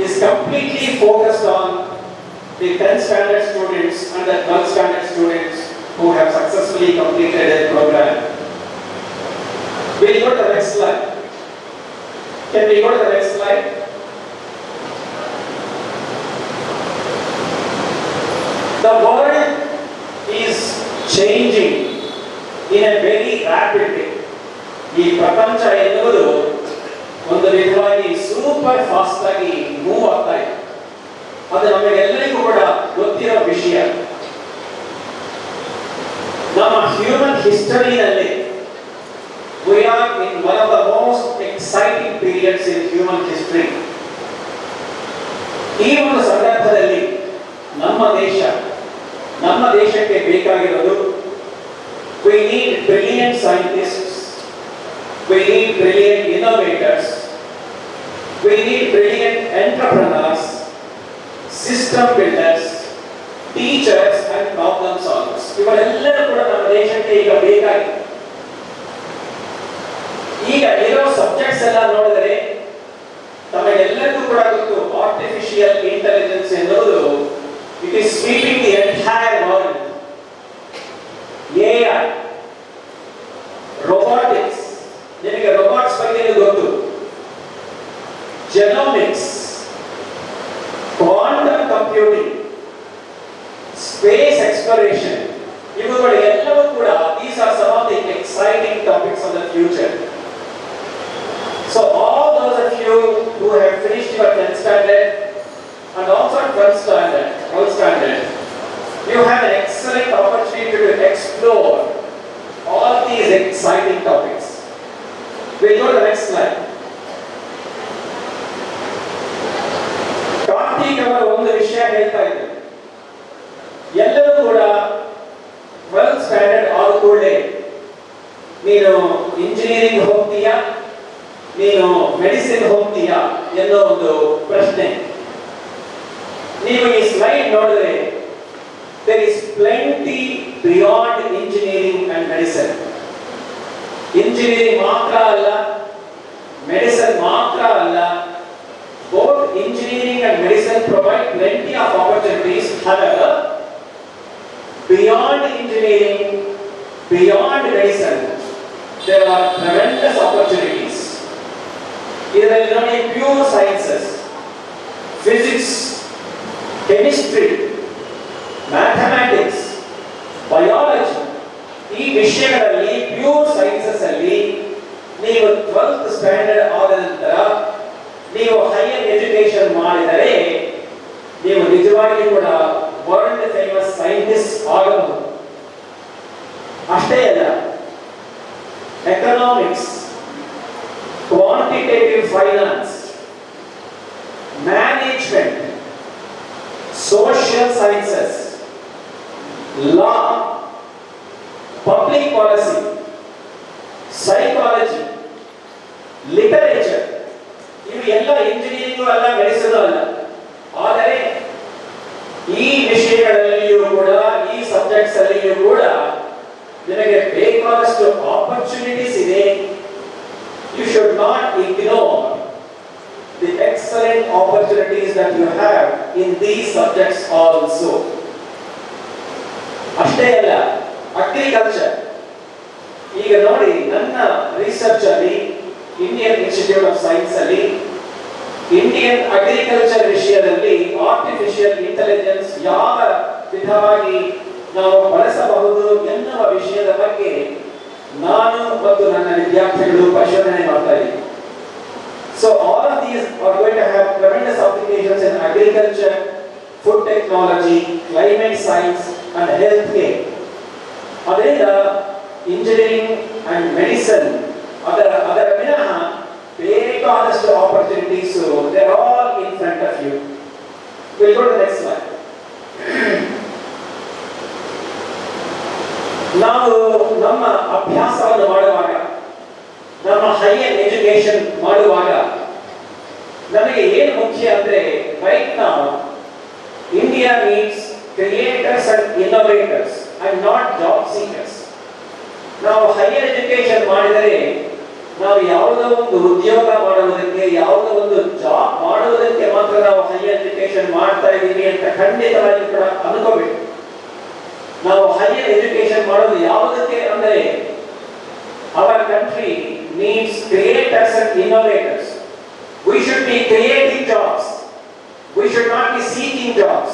S6: is completely focused on the 10th standard students and the 12th standard students who have successfully completed their program. We'll go to the next slide. Can we go to the next slide? The world is changing in a very rapid way. ಈ ಪ್ರಪಂಚ ಎನ್ನುವುದು ಒಂದು ವಿಧವಾಗಿ super fast ಆಗಿ move ಆಗ್ತಾ ಇದೆ. ಅದು ನಮಗೆಲ್ಲರಿಗೂ ಕೂಡ ಗೊತ್ತಿರೋ ವಿಷಯ. ನಮ್ಮ human ಹಿಸ್ಟರಿನಲ್ಲಿ we are in one of the most exciting periods in human history. ಈ ಒಂದು ಸಂದರ್ಭದಲ್ಲಿ ನಮ್ಮ ದೇಶಕ್ಕೆ ಬೇಕಾಗಿರೋದು we need brilliant scientists, we need brilliant innovators, we need brilliant entrepreneurs, system builders, teachers and problem solvers. ಇವರೆಲ್ಲರೂ ಕೂಡ ನಮ್ಮ ದೇಶಕ್ಕೆ ಈಗ ಬೇಕಾಗಿದೆ. ಈಗ ಇರೋ ಸಬ್ಜೆಕ್ಟ್ಸ್ ಎಲ್ಲ ನೋಡಿದರೆ ತಮಗೆಲ್ಲರಿಗೂ ಕೂಡ ಗೊತ್ತು, ಆರ್ಟಿಫಿಷಿಯಲ್ ಇಂಟೆಲಿಜೆನ್ಸ್ ಎನ್ನುವುದು it is sweeping the entire world. AI, robotics, ನಿಮಗೆ ರೋಬೋಟ್ಸ್ ಬಗ್ಗೆ ಗೊತ್ತು, genomics, quantum computing, space exploration, ಇವುಗಳು ಎಲ್ಲವೂ ಕೂಡ these are some of the exciting topics of the future. So all those of you who have finished your 10th standard and also 12th standard, you have an excellent opportunity to explore all these exciting topics. We'll go to the next slide. Karthik ಅವರ ಒಂದು ವಿಷಯ ಹೇಳ್ತಾ ಇದ್ರು, ಎಲ್ಲರೂ ಕೂಡ 12th standard ಆದ ಕೂಡಲೇ ನೀನು ಇಂಜಿನಿಯರಿಂಗ್ ಹೋಗ್ತೀಯಾ, ನೀನು ಮೆಡಿಸಿನ್ ಹೋಗ್ತೀಯಾ ಎನ್ನೋ ಒಂದು ಪ್ರಶ್ನೆ. ನೀವು ಈ ಸ್ಲೈಡ್ ನೋಡಿದ್ರೆ there is plenty beyond engineering and medicine. Engineering ಮಾತ್ರ ಅಲ್ಲ, ಮೆಡಿಸಿನ್ ಮಾತ್ರ ಅಲ್ಲ, both engineering and medicine provide plenty of opportunities. However, beyond engineering, beyond medicine, there are tremendous opportunities. ಇದರಲ್ಲಿ ನೋಡಿ, pure sciences, physics, chemistry, mathematics, biology, ಈ ವಿಷಯಗಳಲ್ಲಿ pure sciences ಅಲ್ಲಿ ನೀವು 12th ಸ್ಟ್ಯಾಂಡರ್ಡ್ ಆದ ನಂತರ ನೀವು ಹೈಯರ್ ಎಜುಕೇಶನ್ ಮಾಡಿದರೆ ನೀವು ನಿಜವಾಗಿ ಕೂಡ ವರ್ಲ್ಡ್ ಫೇಮಸ್ ಸೈಂಟಿಸ್ಟ್ ಆಗಬಹುದು. ಅಷ್ಟೇ ಅಲ್ಲ, economics, quantitative finance, management, social sciences, law, public policy, psychology, literature, ಇವು ಎಲ್ಲ ಇಂಜಿನಿಯರಿಂಗ್ ಅಲ್ಲ, ಮೆಡಿಸಿನ್ ಅಲ್ಲ. ಆದರೆ ಈ ವಿಷಯಗಳಲ್ಲಿಯೂ ಕೂಡ, ಈ ಸಬ್ಜೆಕ್ಟ್ಸ್ ಅಲ್ಲಿಯೂ ಕೂಡ ನಿಮಗೆ ಬೇಕಾದಷ್ಟು ಆಪರ್ಚುನಿಟೀಸ್ ಇದೆ. You should not ignore the excellent opportunities that you have in these subjects also. ಅಷ್ಟೇ ಅಲ್ಲ, ಅಗ್ರಿಕಲ್ಚರ್. ಈಗ ನೋಡಿ, ನನ್ನ ರಿಸರ್ಚ್ ಅಲ್ಲಿ ಇಂಡಿಯನ್ ಇನ್ಸ್ಟಿಟ್ಯೂಟ್ ಆಫ್ ಸೈನ್ಸ್ ಅಲ್ಲಿ ಇಂಡಿಯನ್ ಅಗ್ರಿಕಲ್ಚರ್ ವಿಷಯದಲ್ಲಿ ಆರ್ಟಿಫಿಷಿಯಲ್ ಇಂಟೆಲಿಜೆನ್ಸ್ ಯಾವ ವಿಧವಾಗಿ ನಾವು ಬಳಸಬಹುದು ಎನ್ನುವ ವಿಷಯದ ಬಗ್ಗೆ ನಾನು ಮತ್ತು ನನ್ನ ವಿದ್ಯಾರ್ಥಿಗಳು ಪರಿಶೋಧನೆ ಮಾಡ್ತಾ ಇದ್ದೀವಿ. So all of these are going to have tremendous applications in agriculture, food technology, climate science and health care. ಅದರಿಂದ ಇಂಜಿನಿಯರಿಂಗ್ ಅಂಡ್ ಮೆಡಿಸಿನ್ ಅದರ ವಿನಃ ಬೇಕಾದಷ್ಟು opportunities, they are all in front of you. Will go to the next slide. ನಾವು ನಮ್ಮ ಅಭ್ಯಾಸವನ್ನು ಮಾಡುವಾಗ, ನಮ್ಮ higher education ಮಾಡುವಾಗ ನಮಗೆ ಏನು ಮುಖ್ಯ ಅಂದ್ರೆ, ರೈಟ್ ನಾವು India needs creators and innovators and not job seekers. ನಾವು ಹೈಯರ್ ಎಜುಕೇಶನ್ ಮಾಡಿದರೆ ನಾವು ಯಾವುದೋ ಒಂದು ಉದ್ಯೋಗ ಮಾಡುವುದಕ್ಕೆ, ಯಾವುದೋ ಒಂದು ಜಾಬ್ ಮಾಡುವುದಕ್ಕೆ ಮಾತ್ರ ನಾವು ಹೈಯರ್ ಎಜುಕೇಶನ್ ಮಾಡ್ತಾ ಇದ್ದೀವಿ ಅಂತ ಖಂಡಿತವಾಗಿ ಕೂಡ ಅನ್ಕೋಬೇಕು. ನಾವು ಹೈಯರ್ ಎಜುಕೇಶನ್ ಮಾಡೋದು ಯಾವುದಕ್ಕೆ ಅಂದರೆ, our country needs creators and innovators. We should be creating jobs. We should not be seeking jobs.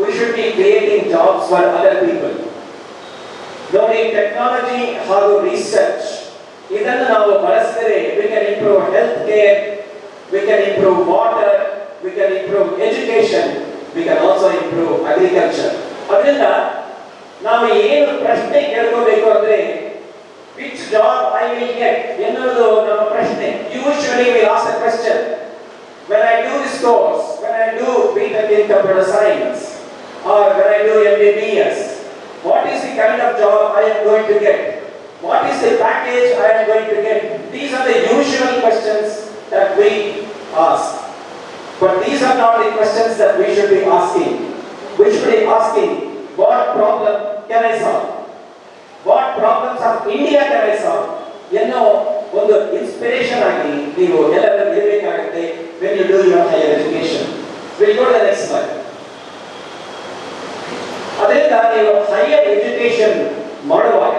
S6: We should be creating jobs for other people. ನೋಡಿ, ಟೆಕ್ನಾಲಜಿ ಹಾಗೂ ರಿಸರ್ಚ್ ಇದನ್ನು ನಾವು ಬಳಸಿದರೆ we can improve health care, we can improve water, we can improve education, we can also improve agriculture. ಅದರಿಂದ ನಾವು ಏನು ಪ್ರಶ್ನೆ ಕೇಳ್ಕೋಬೇಕು ಅಂದ್ರೆ, which job I will get ಎನ್ನುವುದು ನಮ್ಮ ಪ್ರಶ್ನೆ. Usually we ask the question, when I do this course, when I do B.Tech in computer science or when I do MBBS, what is the kind of job I am going to get? What is the package I am going to get? These are the usual questions that we ask. But these are not the questions that we should be asking. We should be asking, what problem can I solve? What problems of India can I solve? ಎನ್ನೋ ಒಂದು inspiration ಆಗಿ ನೀವು ಎಲ್ಲರೂ ಇರಬೇಕಾಗುತ್ತೆ when you do your higher education. We'll go to the next slide. ಅದರಿಂದ ನೀವು higher education ಮಾಡುವಾಗ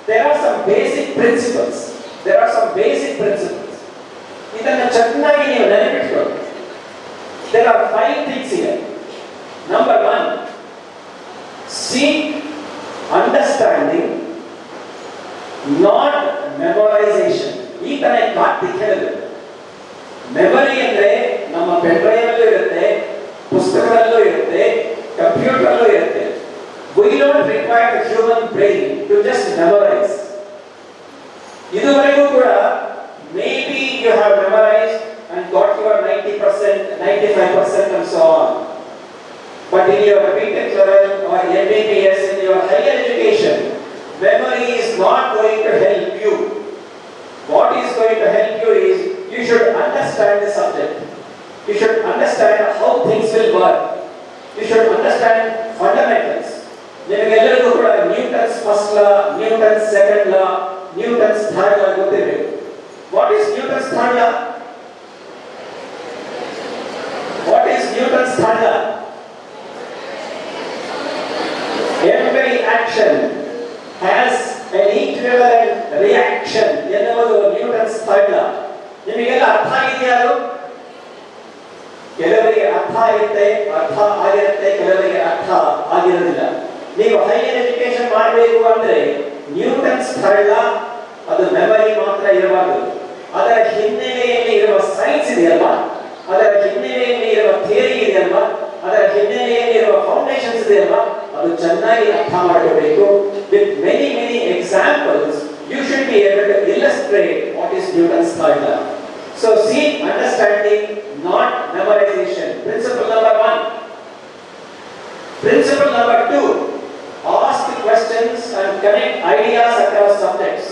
S6: there are some basic principles. There are some basic principles. ಇದನ್ನು ಚೆನ್ನಾಗಿ ನೀವು ನೆನಪಿಟ್ಕೊಳ್ಳಿ. There are 5 things here. Number 1, seek understanding, not memorization. ಈ ತರ ಕಾರ್ತಿಕ್ ಹೇಳಿದ್ರು. Memory ಅಂದ್ರೆ ನಮ್ಮ ಪೆನ್ ಡ್ರೈವ್ ಅಲ್ಲೂ ಇರುತ್ತೆ, ಪುಸ್ತಕದಲ್ಲೂ ಇರುತ್ತೆ, ಕಂಪ್ಯೂಟರ್ ಅಲ್ಲೂ ಇರುತ್ತೆ. We don't require the human brain to just memorize. ಇದುವರೆಗೂ ಕೂಡ maybe you have memorized and got your 90%, 95% and so on. But in your B.Tech level or MBBS, in your higher education, memory is not going to help you. What is going to help you is you should understand the subject. You should understand how things will work. You should understand fundamentals. ನಿಮಗೆಲ್ಲರಿಗೂ ಕೂಡ Newton's first law, Newton's second ಲಾ, Newton's third ಲಾ ಗೊತ್ತಿರಬೇಕು. What is Newton's third law? What is Newton's third law? Every action has an equivalent reaction ಎನ್ನುವುದು Newton's third ಲಾ. ನಿಮಗೆಲ್ಲ ಅರ್ಥ ಆಗಿದೆಯಾ ಅದು? ಕೆಲವರಿಗೆ ಅರ್ಥ ಆಗಿರುತ್ತೆ, ಅರ್ಥ ಆಗಿರುತ್ತೆ, ಕೆಲವರಿಗೆ ಅರ್ಥ ಆಗಿರೋದಿಲ್ಲ. ನೀವು ಹೈಯರ್ ಎಜುಕೇಶನ್ ಮಾಡಬೇಕು ಅಂದ್ರೆ ನ್ಯೂಟನ್ಸ್ ಥರ್ಡ್ ಲಾ ಅದು ಮೆಮರಿ ಮಾತ್ರ ಇರಬಾರದು. ಅದರ ಹಿನ್ನೆಲೆಯಲ್ಲಿ ಇರುವ ಸೈನ್ಸ್ ಇದೆಯಲ್ವಾ, ಅದರ ಹಿನ್ನೆಲೆಯಲ್ಲಿ ಇರುವ ಥಿಯರಿ ಇದೆಯಲ್ವಾ, ಅದರ ಹಿನ್ನೆಲೆಯಲ್ಲಿ ಇರುವ ಫೌಂಡೇಶನ್ಸ್ ಇದೆಯಲ್ವಾ, ಅದು ಚೆನ್ನಾಗಿ ಅರ್ಥ ಮಾಡಬೇಕು. With many examples you should be able to illustrate what is Newton's third law. So seek understanding, not memorization. Principle number 1. Principle number 2, ask questions and connect ideas across subjects.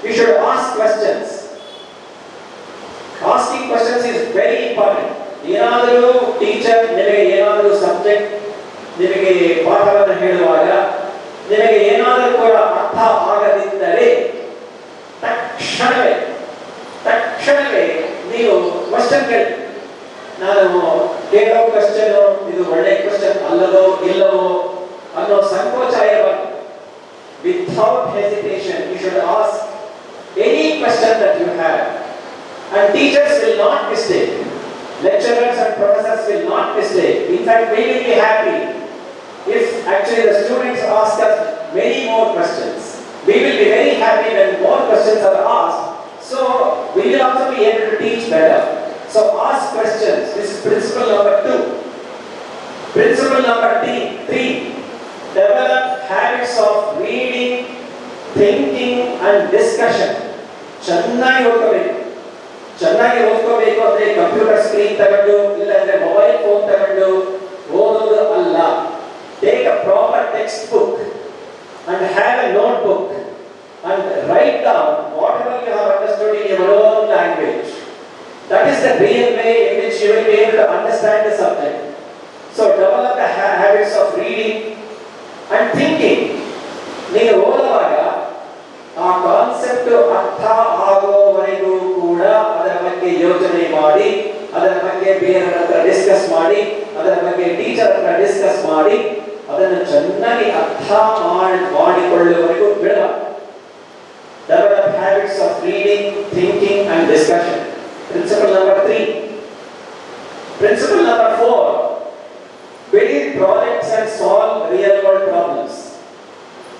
S6: You should ask questions. Asking questions is very important. ಏನಾದರೂ teacher ನಿಮಗೆ ಏನಾದರೂ subject ನಿಮಗೆ ಪಾಠವನ್ನು ಹೇಳುವಾಗ ನಿಮಗೆ ಏನಾದರೂ ಕೂಡ ಅರ್ಥ ಆಗದಿದ್ದರೆ ತಕ್ಷಣವೇ ನೀವು ಕ್ವಶನ್ ಕೇಳಿ. ನಾನು ಕೇಳೋ ಕ್ವಶನ್ ಇದು ಒಳ್ಳೆ ಕ್ವಶನ್ ಅಲ್ಲವೋ ಇಲ್ಲವೋ ಅನ್ನೋ ಸಂಕೋಚ ಇರಬಾರ್ದು. Without hesitation you should ask any question that you have. And teachers will not mistake. lecturers and professors will not mistake. In fact, we will be happy if actually the students ask us many more questions. We will be very happy when more questions are asked. So we will also be able to teach better. So ask questions. This is principle number 2. Principle number 3, develop habits of reading, thinking and discussion. ಚೆನ್ನಾಗಿ ಓದಬೇಕು. ಚೆನ್ನಾಗಿ ಓದ್ಕೋಬೇಕು ಅಂದ್ರೆ computer screen ತಗೊಂಡು ಇಲ್ಲಾಂದ್ರೆ mobile phone ತಗೊಂಡು ಓದೋದು ಅಲ್ಲ. Take a proper text book and have a notebook and write down whatever you have understood in your own language. That is the real way in which you will be able to understand the subject. So develop the habits of reading and thinking. ನೀವು ಓದುವಾಗ ಆ concept ಅರ್ಥ ಆಗುವವರೆಗೂ ಕೂಡ ಅದರ ಬಗ್ಗೆ ಯೋಚನೆ ಮಾಡಿ, ಅದರ ಬಗ್ಗೆ ಬೇರೆಯವರ ಹತ್ರ ಡಿಸ್ಕಸ್ ಮಾಡಿ, ಅದರ ಬಗ್ಗೆ ಟೀಚರ್ ಹತ್ರ ಡಿಸ್ಕಸ್ ಮಾಡಿ, ಅದನ್ನು ಚೆನ್ನಾಗಿ ಅರ್ಥ ಮಾಡಿಕೊಳ್ಳುವವರೆಗೂ ಬಿಡುವ. Develop habits of reading, thinking and discussion. Principle number 3. Principle number 4. Build projects and solve real world problems.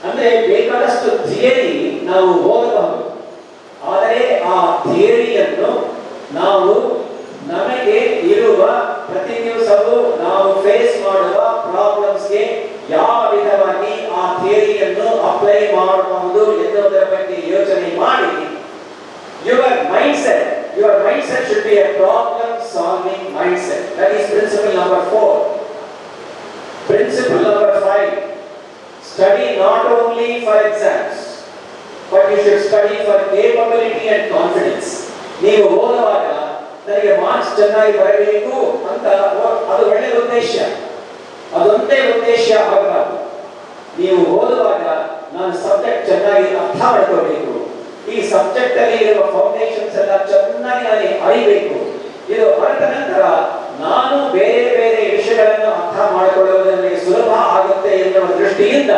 S6: ಅಂದ್ರೆ ಬೇಕಾದಷ್ಟು ಥಿಯರಿ ನಾವು ಓದಬಹುದು, ಆದರೆ ಆ ಥಿಯರಿಯನ್ನು ನಾವು ನಮಗೆ ಇರುವ ಪ್ರತಿ ದಿವಸವೂ ನಾವು ಫೇಸ್ ಮಾಡುವ ಪ್ರಾಬ್ಲಮ್ಸ್ಗೆ ಯಾವ ವಿಧವಾಗಿ ಆ ಥಿಯರಿಯನ್ನು ಅಪ್ಲೈ ಮಾಡಬಹುದು ಎನ್ನುವುದರ ಬಗ್ಗೆ ಯೋಚನೆ ಮಾಡಿ. Your mindset should be a problem solving mindset. That is principle number 4. Principle number 5. Study not only for exams, but you should study for capability and confidence. ನೀವು ಓದುವಾಗ ನನಗೆ ಮಾರ್ಕ್ಸ್ ಚೆನ್ನಾಗಿ ಬರಬೇಕು ಅಂತ ಅದು ಒಳ್ಳೆಯ ಉದ್ದೇಶ, ಅದೊಂದೇ ಉದ್ದೇಶ ಆಗಬಾರದು. ನೀವು ಓದುವಾಗ ನಾನು ಸಬ್ಜೆಕ್ಟ್ ಚೆನ್ನಾಗಿ ಅರ್ಥ ಮಾಡ್ಕೋಬೇಕು, ಈ ಸಬ್ಜೆಕ್ಟ್ ಅಲ್ಲಿ ಇರುವ ಫೌಂಡೇಶನ್ಸ್ ಎಲ್ಲ ಚೆನ್ನಾಗಿ ನನಗೆ ಅರಿಬೇಕು, ಇದು ಅರ್ಥ ನಂತರ ನಾನು ಬೇರೆ ಬೇರೆ ವಿಷಯಗಳನ್ನು ಅರ್ಥ ಮಾಡಿಕೊಳ್ಳುವುದು ನನಗೆ ಸುಲಭ ಆಗುತ್ತೆ ಎನ್ನುವ ದೃಷ್ಟಿಯಿಂದ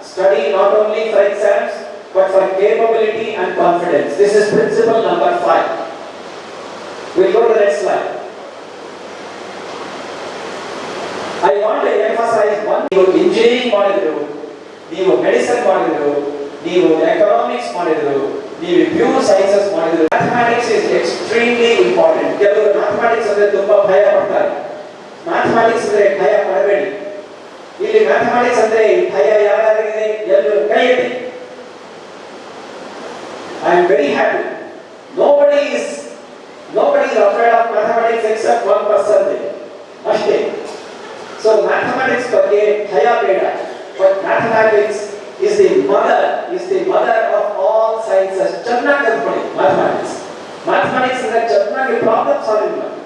S6: study not only for exams but for capability and confidence. This is principal number 5. We'll go to the next slide. I want to emphasize one. ನೀವು ಇಂಜಿನಿಯರಿಂಗ್ ಮಾಡಿದ್ರು, ನೀವು ಮೆಡಿಸಿನ್ ಮಾಡಿದ್ರು, ನೀವು ಎಕನಾಮಿಕ್ಸ್ ಮಾಡಿದ್ರು, ನೀವು ಪ್ಯೂರ್ ಸೈನ್ಸಸ್ ಮಾಡಿದ್ರು, ಮ್ಯಾಥಮ್ಯಾಟಿಕ್ಸ್ ಇಸ್ ಎಕ್ಸ್ಟ್ರೀಮ್ಲಿ ಇಂಪಾರ್ಟೆಂಟ್. ಕೆಲವರು mathematics ಅಂದ್ರೆ ತುಂಬಾ ಭಯ ಪಡ್ತಾರೆ. ಮ್ಯಾಥಮ್ಯಾಟಿಕ್ಸ್ ಅಂದ್ರೆ ಭಯ ಪಡಬೇಡಿ. ಇಲ್ಲಿ ಮ್ಯಾಥಮ್ಯಾಟಿಕ್ಸ್ ಅಂದ್ರೆ ಭಯ ಯಾರಾಗಿದೆ ಎಲ್ಲರೂ ಕೈ ಎತ್ತಿ. I am very happy. Nobody is afraid of mathematics except one person. ಅಷ್ಟೇ. So mathematics ಬಗ್ಗೆ ಭಯ ಬೇಡ. But mathematics is the mother of all sciences. ಚೆನ್ನಾಗಿ ಕಲ್ತ್ಕೊಳ್ಳಿ mathematics ಅಂದ್ರೆ ಚೆನ್ನಾಗಿ ಪ್ರಾಬ್ಲಮ್ ಸಾಲ್ವಿಂಗ್ ಮಾಡಿ.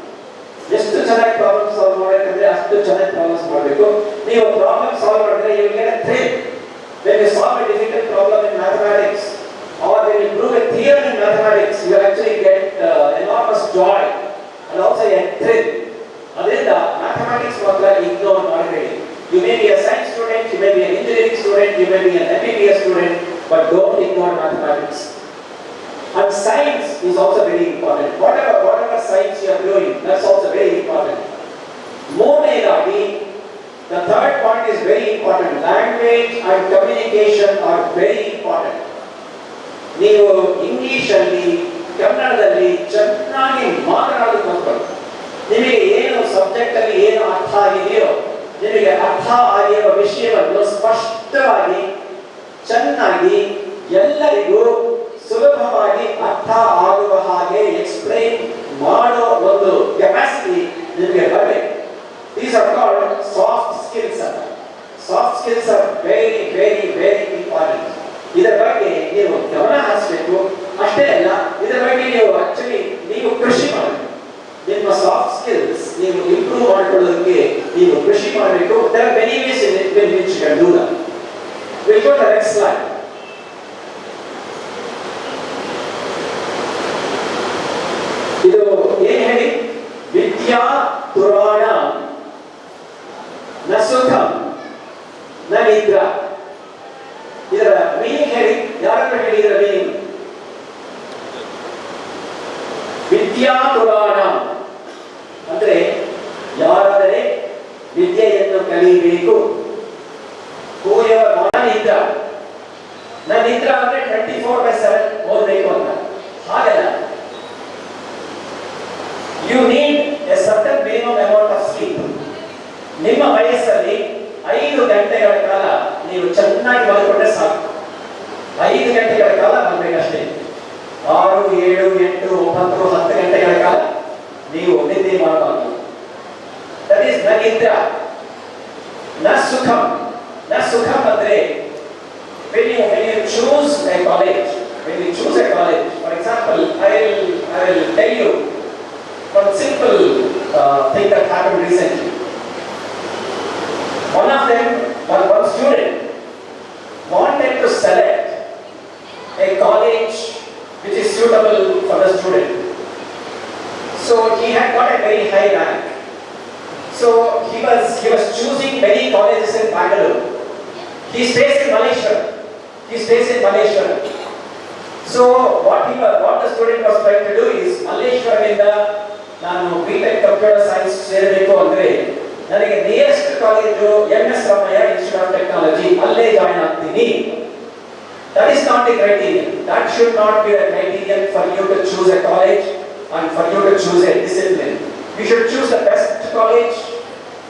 S6: ಎಷ್ಟು ಚೆನ್ನಾಗಿ ಪ್ರಾಬ್ಲಮ್ ಸಾಲ್ವ್ ಮಾಡಬೇಕಂದ್ರೆ ಅಷ್ಟು ಚೆನ್ನಾಗಿ ಪ್ರಾಬ್ಲಮ್ಸ್ ಮಾಡಬೇಕು. ನೀವು ಪ್ರಾಬ್ಲಮ್ ಸಾಲ್ವ್ ಮಾಡಿದ್ರೆ you will get a thrill. When you solve a difficult problem in mathematics or when you prove a theorem in mathematics, you actually get enormous joy and also a thrill. ಅದರಿಂದ mathematics ಮಾತ್ರ ignore ಮಾಡಬೇಡಿ. You may be a science student, you may be an engineering student, you may be an MBBS student, but don't ignore mathematics. And science is also very important. Whatever science you are doing, that's also very important. ಮೂರನೇದಾಗಿ, the third point is very important. Language and communication are very important. ನೀವು English ಅಲ್ಲಿ ಕನ್ನಡದಲ್ಲಿ ಚೆನ್ನಾಗಿ ಮಾತನಾಡಲು ಕಲ್ತ್ಕೊಳ್ಳಿ. ನಿಮಗೆ ಏನು subject ಅಲ್ಲಿ ಏನು ಅರ್ಥ ಆಗಿದೆಯೋ, ನಿಮಗೆ ಅರ್ಥ ಆಗಿರುವ ವಿಷಯವನ್ನು ಸ್ಪಷ್ಟವಾಗಿ ಚೆನ್ನಾಗಿ ಎಲ್ಲರಿಗೂ ಸುಲಭವಾಗಿ ಅರ್ಥ ಆಗುವ ಹಾಗೆ ಎಕ್ಸ್ಪ್ಲೈನ್ ಮಾಡೋ ಒಂದು ಕೆಪಾಸಿಟಿ ನಿಮಗೆ ಬರಬೇಕು. These are called soft skills. Soft skills are very, very, very important. ಇದರ ಬಗ್ಗೆ ನೀವು ಗಮನ ಹರಿಸಬೇಕು. ಅಷ್ಟೇ ಅಲ್ಲ, ಇದರ ಬಗ್ಗೆ ನೀವು ಕೃಷಿ ಮಾಡಬೇಕು. ನಿಮ್ಮ ಸಾಫ್ಟ್ ಸ್ಕಿಲ್ಸ್ ನೀವು ಇಂಪ್ರೂವ್ ಮಾಡಿಕೊಳ್ಳೋದಕ್ಕೆ ನೀವು ಕೃಷಿ ಮಾಡಬೇಕು. There are many ways in which you can do that. We'll go to the next slide. ಇದು ಏನು ಹೇಳಿ, ವಿದ್ಯಾ ಪುರಾಣ ನ ಸುಖಂ ನ ನಿದ್ರಾ. ಇದರ ಮೀನಿಂಗ್ ಹೇಳಿ, ಯಾರನ್ನು ಹೇಳಿ ಇದರ ಮೀನಿಂಗ್? ವಿದ್ಯಾ ಪುರಾಣ ಅಂದ್ರೆ ಯಾರಾದರೆ ವಿದ್ಯೆಯನ್ನು ಕಲಿಯಬೇಕು. ನಿದ್ರಾ ಅಂದ್ರೆ 24/7 ಓದಬೇಕು ಅಂತ, ಹಾಗಲ್ಲ. You need a certain minimum amount of sleep. ನಿಮ್ಮ ವಯಸ್ಸಲ್ಲಿ 5 ಗಂಟೆಗಳ ಕಾಲ ನೀವು ಚೆನ್ನಾಗಿ ಮಲಗಿಕೊಂಡ್ರೆ ಸಾಕು. 5 ಗಂಟೆಗಳ ಕಾಲ ಮಲಗಬೇಕಷ್ಟೇ. 6, 7, 8, 9, 10 ಗಂಟೆಗಳ ಕಾಲ ನೀವು ನಿದ್ದೆ ಮಾಡಬಾರದು. ದಟ್ ಈಸ್ ನ ನಿದ್ರಾ ನ ಸುಖಂ. ನ ಸುಖಂ ಅಂದ್ರೆ when you choose a college, for example, I will tell you one simple thing that happened recently. One of them, one student wanted to select a college which is suitable for the student. So he had got a very high rank. So he was choosing many colleges in Bangalore. He stays in Malaysia. So what the student was trying to do is, ಮಲ್ಲೇಶ್ವರದಿಂದ ನಾನು B.Tech computer science ಸೇರಬೇಕು ಅಂದ್ರೆ ನನಗೆ nearest college MS Ramaiah institute of technology, ಅಲ್ಲೇ join ಆಗ್ತೀನಿ. That is not the criterion. That should not be a criterion for you to choose a college and for you to choose a discipline. We should choose the best college.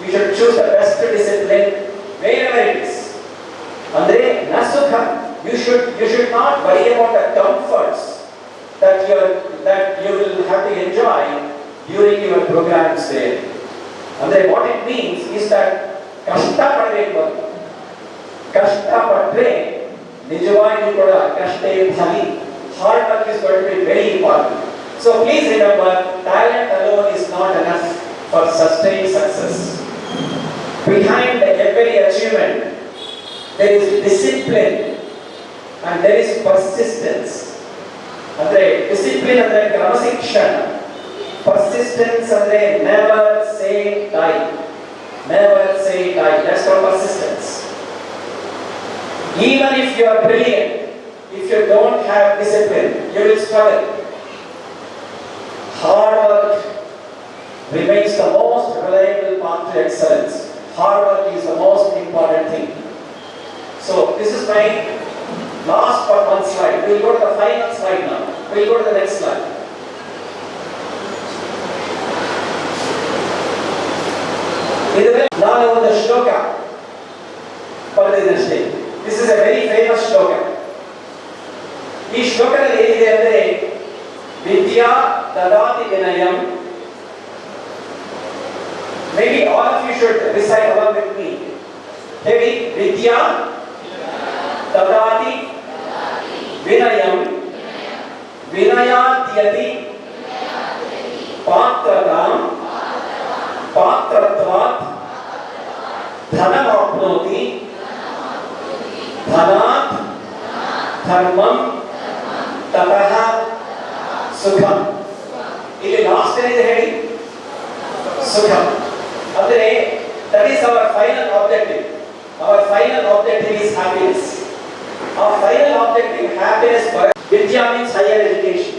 S6: We should choose the best discipline wherever it is. Andre nasukha. You should not worry about the comforts that you will have to enjoy during your programs there. Andre what it means is that kashta padbeku. Kashta padre nijavagi kuda kashte phali. Hard work is going to be very important. So please remember, talent alone is not enough for sustained success. Behind every achievement there is discipline and there is persistence. Andre discipline andre ಕ್ರಮಶಿಕ್ಷಣ, persistence andre never say die. That's called persistence. Even if you are brilliant, if you don't have discipline, you will struggle. Hard work remains the most reliable path to excellence. Hard work is the most important thing. So this is my last but one slide. We will go to the final slide now. We will go to the next slide. ಇದರಲ್ಲಿ ನಾನು ಒಂದು ಶ್ಲೋಕ ಬರೆದಿದ್ದಷ್ಟೇ. This is a very famous ಶ್ಲೋಕ. ಈ ಶ್ಲೋಕದಲ್ಲಿ ಏನಿದೆ ಅಂದರೆ, ವಿದ್ಯಾ ದದಾತಿ ವಿನಯಂ. Maybe all of you should recite along with me. Heavy vidya ददाति विनयं विनयाद्यति पात्रतां पात्रत्वात् धनमाप्नोति धनात् धर्मं ततः सुखं. ಇಲ್ಲಿ ಲಾಸ್ಟ್ ಏನಿದೆ ಹೇಳಿ, ಸುಖಂ. ಅಂದರೆ that is our final objective. Our final objective is happiness. Our final objective happiness. For Vidya means higher education.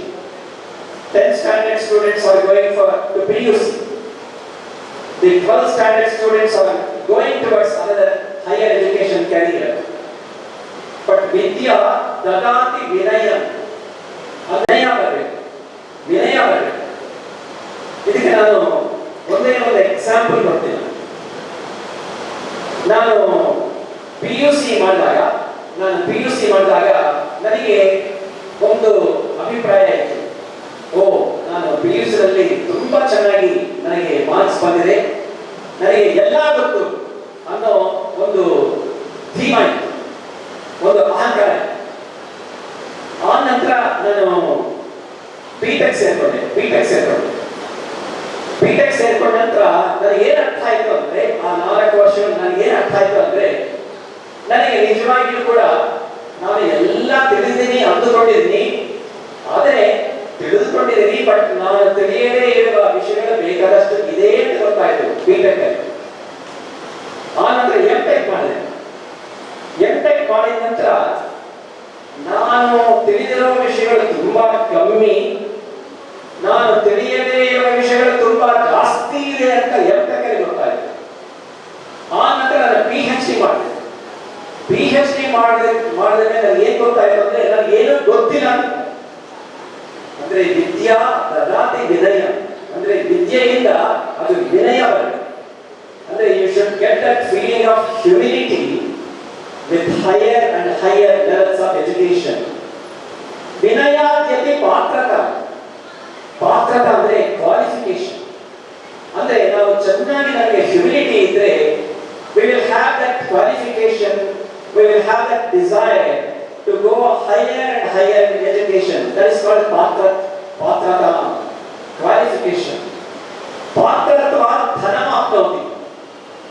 S6: 10th standard students are going to PUC. The 12th standard students are going towards another higher education career. But Vidya dadati vinayam. Vinaya bari. ಇದಕ್ಕೆ ನಾನು ಒಂದೇ ಒಂದು example ಕೊಡ್ತೀನಿ. ನಾನು P U C ಮಾಡಿದಾಗ ನನಗೆ ಒಂದು ಅಭಿಪ್ರಾಯ ಇತ್ತು. ನಾನು ಪಿ ಯು ಸಿನಲ್ಲಿ ತುಂಬಾ ಚೆನ್ನಾಗಿ ನನಗೆ ಮಾರ್ಕ್ಸ್ ಬಂದಿದೆ, ನನಗೆ ಎಲ್ಲ ಗೊತ್ತು ಅನ್ನೋ ಒಂದು ಧೀಮ ಇತ್ತು, ಒಂದು ಅಹಂಕಾರ. ಆ ನಂತರ ನಾನು B.Tech ಸೇರ್ಕೊಂಡ ನಂತರ ನನಗೆ ಏನು ಅರ್ಥ ಆಯ್ತು ಅಂದ್ರೆ, ಆ 4 ವರ್ಷ ನನಗೆ ಏನು ಅರ್ಥ ಆಯ್ತು ಅಂದ್ರೆ, ನನಗೆ ನಿಜವಾಗಿಯೂ ಕೂಡ ನಾನು ಎಲ್ಲ ತಿಳಿದಿದ್ದೀನಿ, ಅಂದುಕೊಂಡಿದ್ದೀನಿ. ಆದರೆ ತಿಳಿದುಕೊಂಡಿದ್ದೀನಿ, ಬಟ್ ನಾನು ತಿಳಿಯದೇ ಇರುವ ವಿಷಯಗಳು ಬೇಕಾದಷ್ಟು ಇದೆ ಅಂತ ಗೊತ್ತಾಯ್ತು B.Tech ಅಲ್ಲಿ. ಆ ನಂತರ M.Tech ಮಾಡಿದ ನಂತರ ನಾನು ತಿಳಿದಿರೋ ವಿಷಯಗಳು ತುಂಬಾ ಕಮ್ಮಿ, ನಾನು ತಿಳಿಯದೇ ಇರುವ ವಿಷಯಗಳು ತುಂಬಾ ಜಾಸ್ತಿ ಇದೆ ಅಂತ M.Tech ಅಲ್ಲಿ ಗೊತ್ತಾಯ್ತು. ಆ ನಂತರ ನಾನು PhD ಮಾಡಿದ ಮೇಲೆ ನನಗೆ ಏನ್ ಗೊತ್ತಾಯ್ತು ಅಂದ್ರೆ, ನನಗೇನು ಗೊತ್ತಿಲ್ಲ. ಅಂದ್ರೆ ವಿದ್ಯಾ ದದಾತಿ ವಿನಯ, ಅಂದ್ರೆ ವಿದ್ಯೆಯಿಂದ ಅದು ವಿನಯ ಬರುತ್ತೆ. ಅಂದ್ರೆ you should get that feeling of humility with higher and higher levels of education. Vinayat yati ಪಾತ್ರತ. ಪಾತ್ರತ ಅಂದ್ರೆ ಕ್ವಾಲಿಫಿಕೇಶನ್. ಅಂದ್ರೆ ನಾವು ಚೆನ್ನಾಗಿ ನಮಗೆ ಹ್ಯುಮಿಲಿಟಿ ಇದ್ರೆ we will have that qualification, we will have that desire to go higher and higher in education. That is called patrata, qualification. ಪಾತ್ರತ್ವ ಧನ ಆಪ್ನೋತಿ.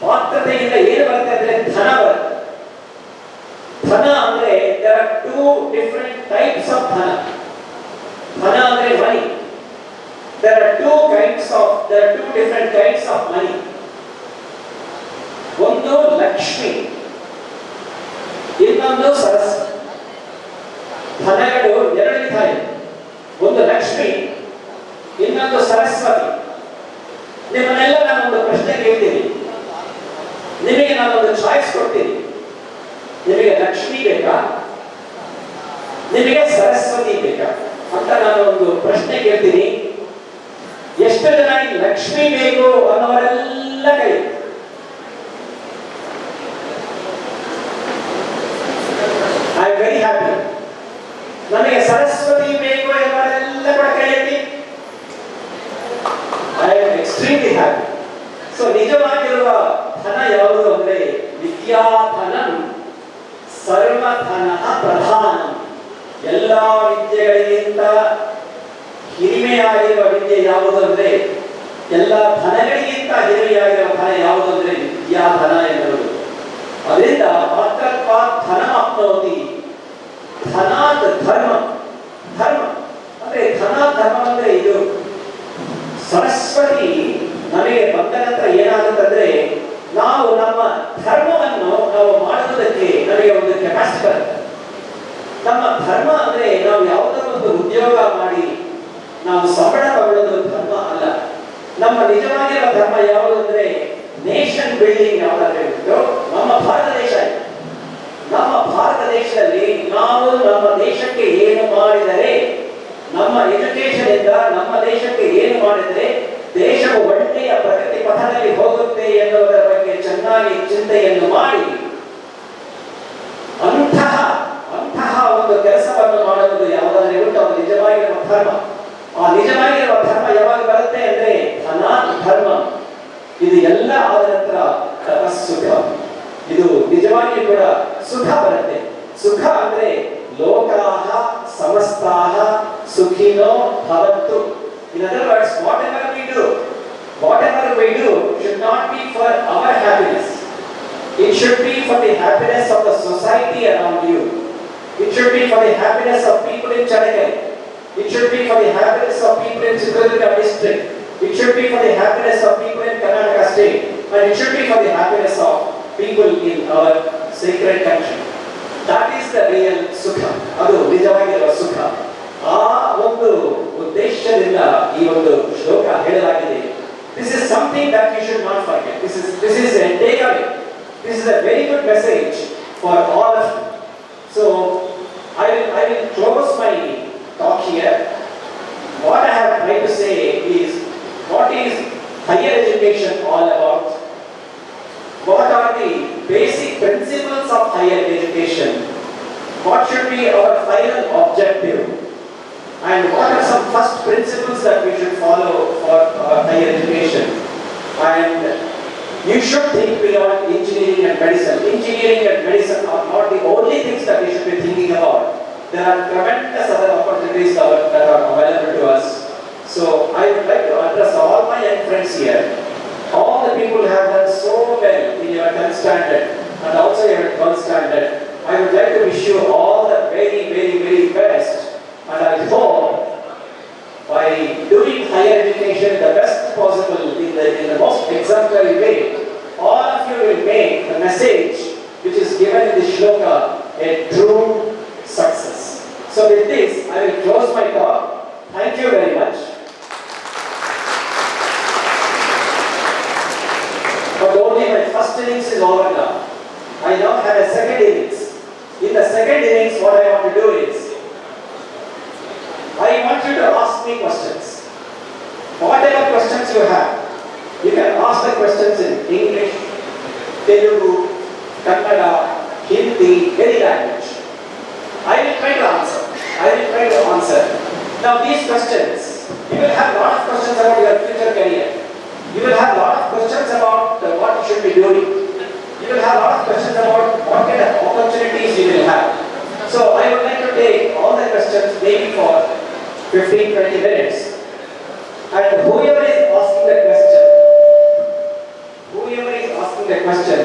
S6: ಪಾತ್ರತೆಯಿಂದ ಏನು ಬರುತ್ತೆ ಅಂದ್ರೆ ಧನ ಬರುತ್ತೆ. ಧನ ಅಂದ್ರೆ there are two different types of ಧನ. ಧನ ಅಂದ್ರೆ money. There are two different kinds of money. ಒಂದು ಲಕ್ಷ್ಮಿ, ಇನ್ನೊಂದು ಸರಸ್ವತಿ. ಧನಗಳು ಎರಡು ವಿಧ ಇದೆ. ಒಂದು ಲಕ್ಷ್ಮಿ, ಇನ್ನೊಂದು ಸರಸ್ವತಿ. ನಿಮ್ಮನ್ನೆಲ್ಲ ನಾನೊಂದು ಪ್ರಶ್ನೆ ಕೇಳ್ತೀನಿ, ನಿಮಗೆ ನಾನೊಂದು ಚಾಯ್ಸ್ ಕೊಡ್ತೀನಿ. ನಿಮಗೆ ಲಕ್ಷ್ಮಿ ಬೇಕಾ, ನಿಮಗೆ ಸರಸ್ವತಿ ಬೇಕಾ ಅಂತ ನಾನು ಒಂದು ಪ್ರಶ್ನೆ ಕೇಳ್ತೀನಿ. ಎಷ್ಟು ಜನ ಈ ಲಕ್ಷ್ಮಿ ಬೇಕು ಅನ್ನೋರೆಲ್ಲ ಕೈ. I am very happy. ನನಗೆ ಸರಸ್ವತಿ ಬೇಕು ಅನ್ನೋರೆಲ್ಲ ಕೂಡ ಕೈ ಎತ್ತಿ. I am extremely happy. So ನಿಜವಾಗಿರುವ ಧನ ಯಾವುದು ಅಂದ್ರೆ ವಿದ್ಯಾಧನ, ಸರ್ವಧನ ಪ್ರಧಾನ. ಎಲ್ಲ ವಿದ್ಯೆಗಳಿಗಿಂತ ಹಿರಿಮೆಯಾಗಿರುವ ವಿದ್ಯೆ ಯಾವುದು ಅಂದ್ರೆ, ಎಲ್ಲ ಧನಗಳಿಗಿಂತ ಹಿರಿಮೆಯಾಗಿರುವ ಧನ ಯಾವುದು ಅಂದ್ರೆ ವಿದ್ಯಾಧನ ಎನ್ನುವುದು. ಅದರಿಂದ ಪಾತ್ರತ್ವ ಧನ ಆಪ್ನೋತಿ. ಧನಾತ್ ಧರ್ಮ. ಧರ್ಮ ಅಂದ್ರೆ ಧರ್ಮ ಅಂದ್ರೆ ಇದು. ಸರಸ್ವತಿ ನಮಗೆ ಬಂದ ನಂತರ ಏನಾಗುತ್ತಂದ್ರೆ, ನಾವು ನಮ್ಮ ಧರ್ಮವನ್ನು ನಾವು ಮಾಡುವುದಕ್ಕೆ ನಮಗೆ ಒಂದು ಕೆಪಾಸಿಟಿ ಬರುತ್ತೆ. ನಮ್ಮ ಧರ್ಮ ಅಂದ್ರೆ ನಾವು ಯಾವುದೋ ಒಂದು ಉದ್ಯೋಗ ಮಾಡಿ ನಾವು ಸಂಬಳ ತಗೊಳ್ಳೋದು ಧರ್ಮ ಅಲ್ಲ. ನಮ್ಮ ನಿಜವಾಗಿರುವ ಧರ್ಮ ಯಾವುದು ಅಂದ್ರೆ ನೇಷನ್ ಬಿಲ್ಡಿಂಗ್. ಯಾವುದಾದ್ರೆ ನಮ್ಮ ಭಾರತ ದೇಶ ಇದೆ. ನಮ್ಮ ಭಾರತ ದೇಶದಲ್ಲಿ ನಾವು ನಮ್ಮ ದೇಶಕ್ಕೆ ಏನು ಮಾಡಿದರೆ, ನಮ್ಮ ಎಜುಕೇಶನ್ ಇಂದ ನಮ್ಮ ದೇಶಕ್ಕೆ ಏನು ಮಾಡಿದರೆ ದೇಶವು ಒಳ್ಳೆಯ ಪ್ರಗತಿ ಪಥದಲ್ಲಿ ಹೋಗುತ್ತೆ ಎನ್ನುವುದರ ಬಗ್ಗೆ ಚೆನ್ನಾಗಿ ಚಿಂತೆಯನ್ನು ಮಾಡಿ ಅಂತಹ ಒಂದು ಕೆಲಸವನ್ನು ಮಾಡುವುದು ಯಾವುದಾದ್ರೆ ಉಂಟು ಅದು ನಿಜವಾಗಿರುವ ಧರ್ಮ. ಆ ನಿಜವಾಗಿರುವ ಧರ್ಮ ಯಾವಾಗ ಬರುತ್ತೆ ಅಂದ್ರೆ ಧರ್ಮ. ಇದು ಎಲ್ಲ ಆದ ನಂತರ ತಪಸ್ಸುಖ. ಇದು ನಿಜವಾಗಿ ಕೂಡ ಸುಖ ಬರುತ್ತೆ. ಸುಖ ಅಂದ್ರೆ ಲೋಕಾಹ ಸಮಸ್ತಾಹ ಸುಖಿನೋ ಭವಂತು. In other words, whatever we do should not be for our happiness. It should be for the happiness of the society around you. It should be for the happiness of people in Chennai. It should be for the happiness of people in Chitradurga district. It should be for the happiness of people in Karnataka state. And it should be for the happiness of people in our sacred country. That is the real sukha. ಅದು ನಿಜವಾಗಿರುವ ಸುಖ. ಆ ಒಂದು ಉದ್ದೇಶದಿಂದ ಈ ಒಂದು ಶ್ಲೋಕ ಹೇಳಲಾಗಿದೆ. This is something that you should not forget. This is a takeaway. This is a very good message for all of you. So I will close my talk here. What I have tried to say is, what is higher education all about? What are the basic principles of higher education? What should be our final objective? And what are some first principles that we should follow for higher education? And you should think beyond engineering and medicine. Engineering and medicine are not the only things that we should be thinking about. There are tremendous other opportunities that are available to us. So I would like to address all my young friends here. All the people who have done so well in your 10th standard and also your 12th standard. I would like to wish you all the very, very, very best. And I hope by doing higher education the best possible in the most exemplary way, all of you will make the message which is given in the shloka a true success. So with this, I will close my talk. Thank you very much. But only my first innings is over now. I now have a second innings. In the second innings, what I want to do is, I want you to ask me questions. Whatever questions you have, you can ask the questions in English, Telugu, Kannada, Hindi, any language. I will try to answer. Now these questions, you will have a lot of questions about your future career. You will have a lot of questions about what you should be doing. You will have a lot of questions about what kind of opportunities you will have. So I would like to take all the questions maybe for 15-20 minutes. And whoever is asking the question,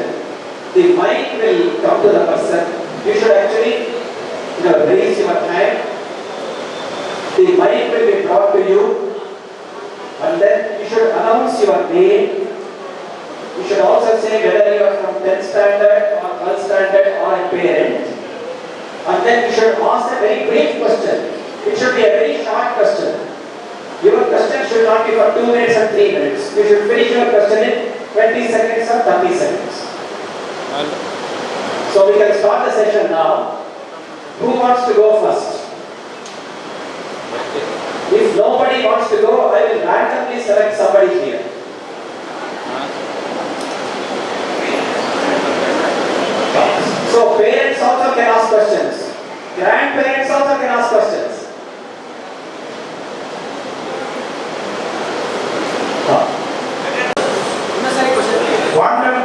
S6: the mic will come to the person. You should actually raise your hand. The mic will be brought to you, and then you should announce your name. You should also say whether you are from 10th standard or 12th standard or a parent. And then you should ask a very brief question. It should be a very short question. Your question should not be for 2 minutes and 3 minutes. You should finish your question in 20 seconds or 30 seconds. So we can start the session now. Who wants to go first? If nobody wants to go, I will randomly select somebody here. So parents also can ask questions. Grandparents also can ask questions. Quantum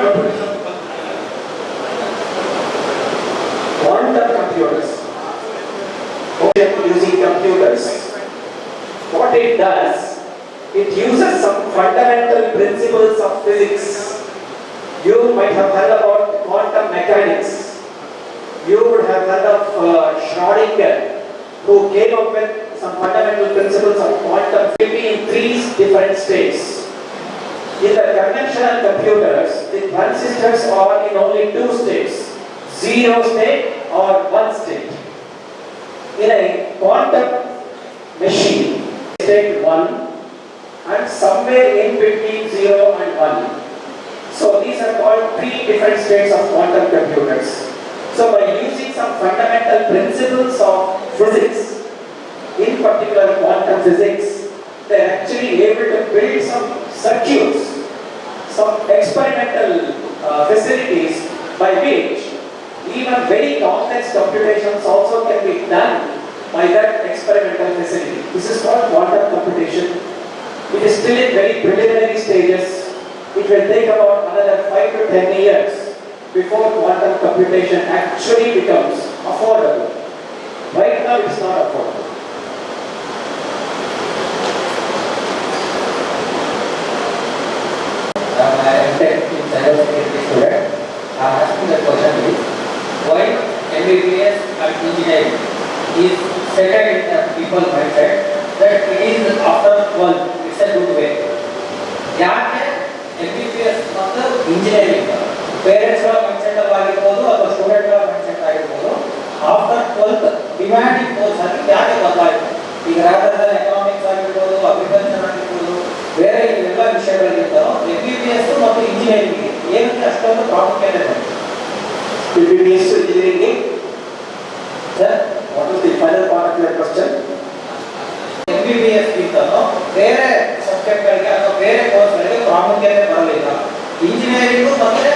S6: computers. Using computers. What it does, it uses some fundamental principles of physics. You might have heard about quantum mechanics. You would have heard of Schrödinger, who came up with some fundamental principles of quantum physics in 3 different states. In the conventional computers, the transistors are in only 2 states, 0 state or 1 state. In a quantum machine, state 1 and somewhere in between 0 and 1. So these are called 3 different states of quantum computers. So by using some fundamental principles of physics, in particular quantum physics, they are actually able to build some circuits, some experimental facilities by which even very complex computations also can be done by that experimental facility. This is called quantum computation. It is still in very preliminary stages. It will take about another 5 to 10 years before quantum computation actually becomes affordable. Right now it is not affordable.
S3: I am tech in cybersecurity student. I am asking the question is, why MBBS and engineering is settled in the people mindset that it is after 12, it's a good way. ಯಾಕೆ MBBS ಮತ್ತು engineering ಪೇರೆಂಟ್ಸ್ಗಳ mindset ಆಗಿರ್ಬೋದು ಅಥವಾ ಸ್ಟೂಡೆಂಟ್ಗಳ mindset ಆಗಿರ್ಬೋದು after 12th demanding course ಆಗಿ ಯಾಕೆ ಬದಲಾಯಿತು? ಈಗ ರಾಜ್ಯದಲ್ಲಿ ಎಕನಾಮಿಕ್ಸ್ ಆಗಿರ್ಬೋದು, ಅಗ್ರಿಕಲ್ಚರ್ ಆಗಿರ್ಬೋದು, ಬೇರೆ ಎಲ್ಲ ವಿಷಯಗಳಿಗಿಂತಲೂ MBBS ಮತ್ತು ಇಂಜಿನಿಯರಿಂಗ್ ಏನಕ್ಕೆ ಅಷ್ಟೊಂದು ಪ್ರಾಮುಖ್ಯತೆ ಬಂತು?
S6: MBBS to engineering. Sir, what is the final part of your question?
S3: MBBS ಗಿಂತಲೂ ಬೇರೆ ಸಬ್ಜೆಕ್ಟ್ಗಳಿಗೆ ಅಥವಾ ಬೇರೆ ಕೋರ್ಸ್ಗಳಿಗೆ ಪ್ರಾಮುಖ್ಯತೆ ಬರಲಿಲ್ಲ. ಇಂಜಿನಿಯರಿಂಗು ಮತ್ತೆ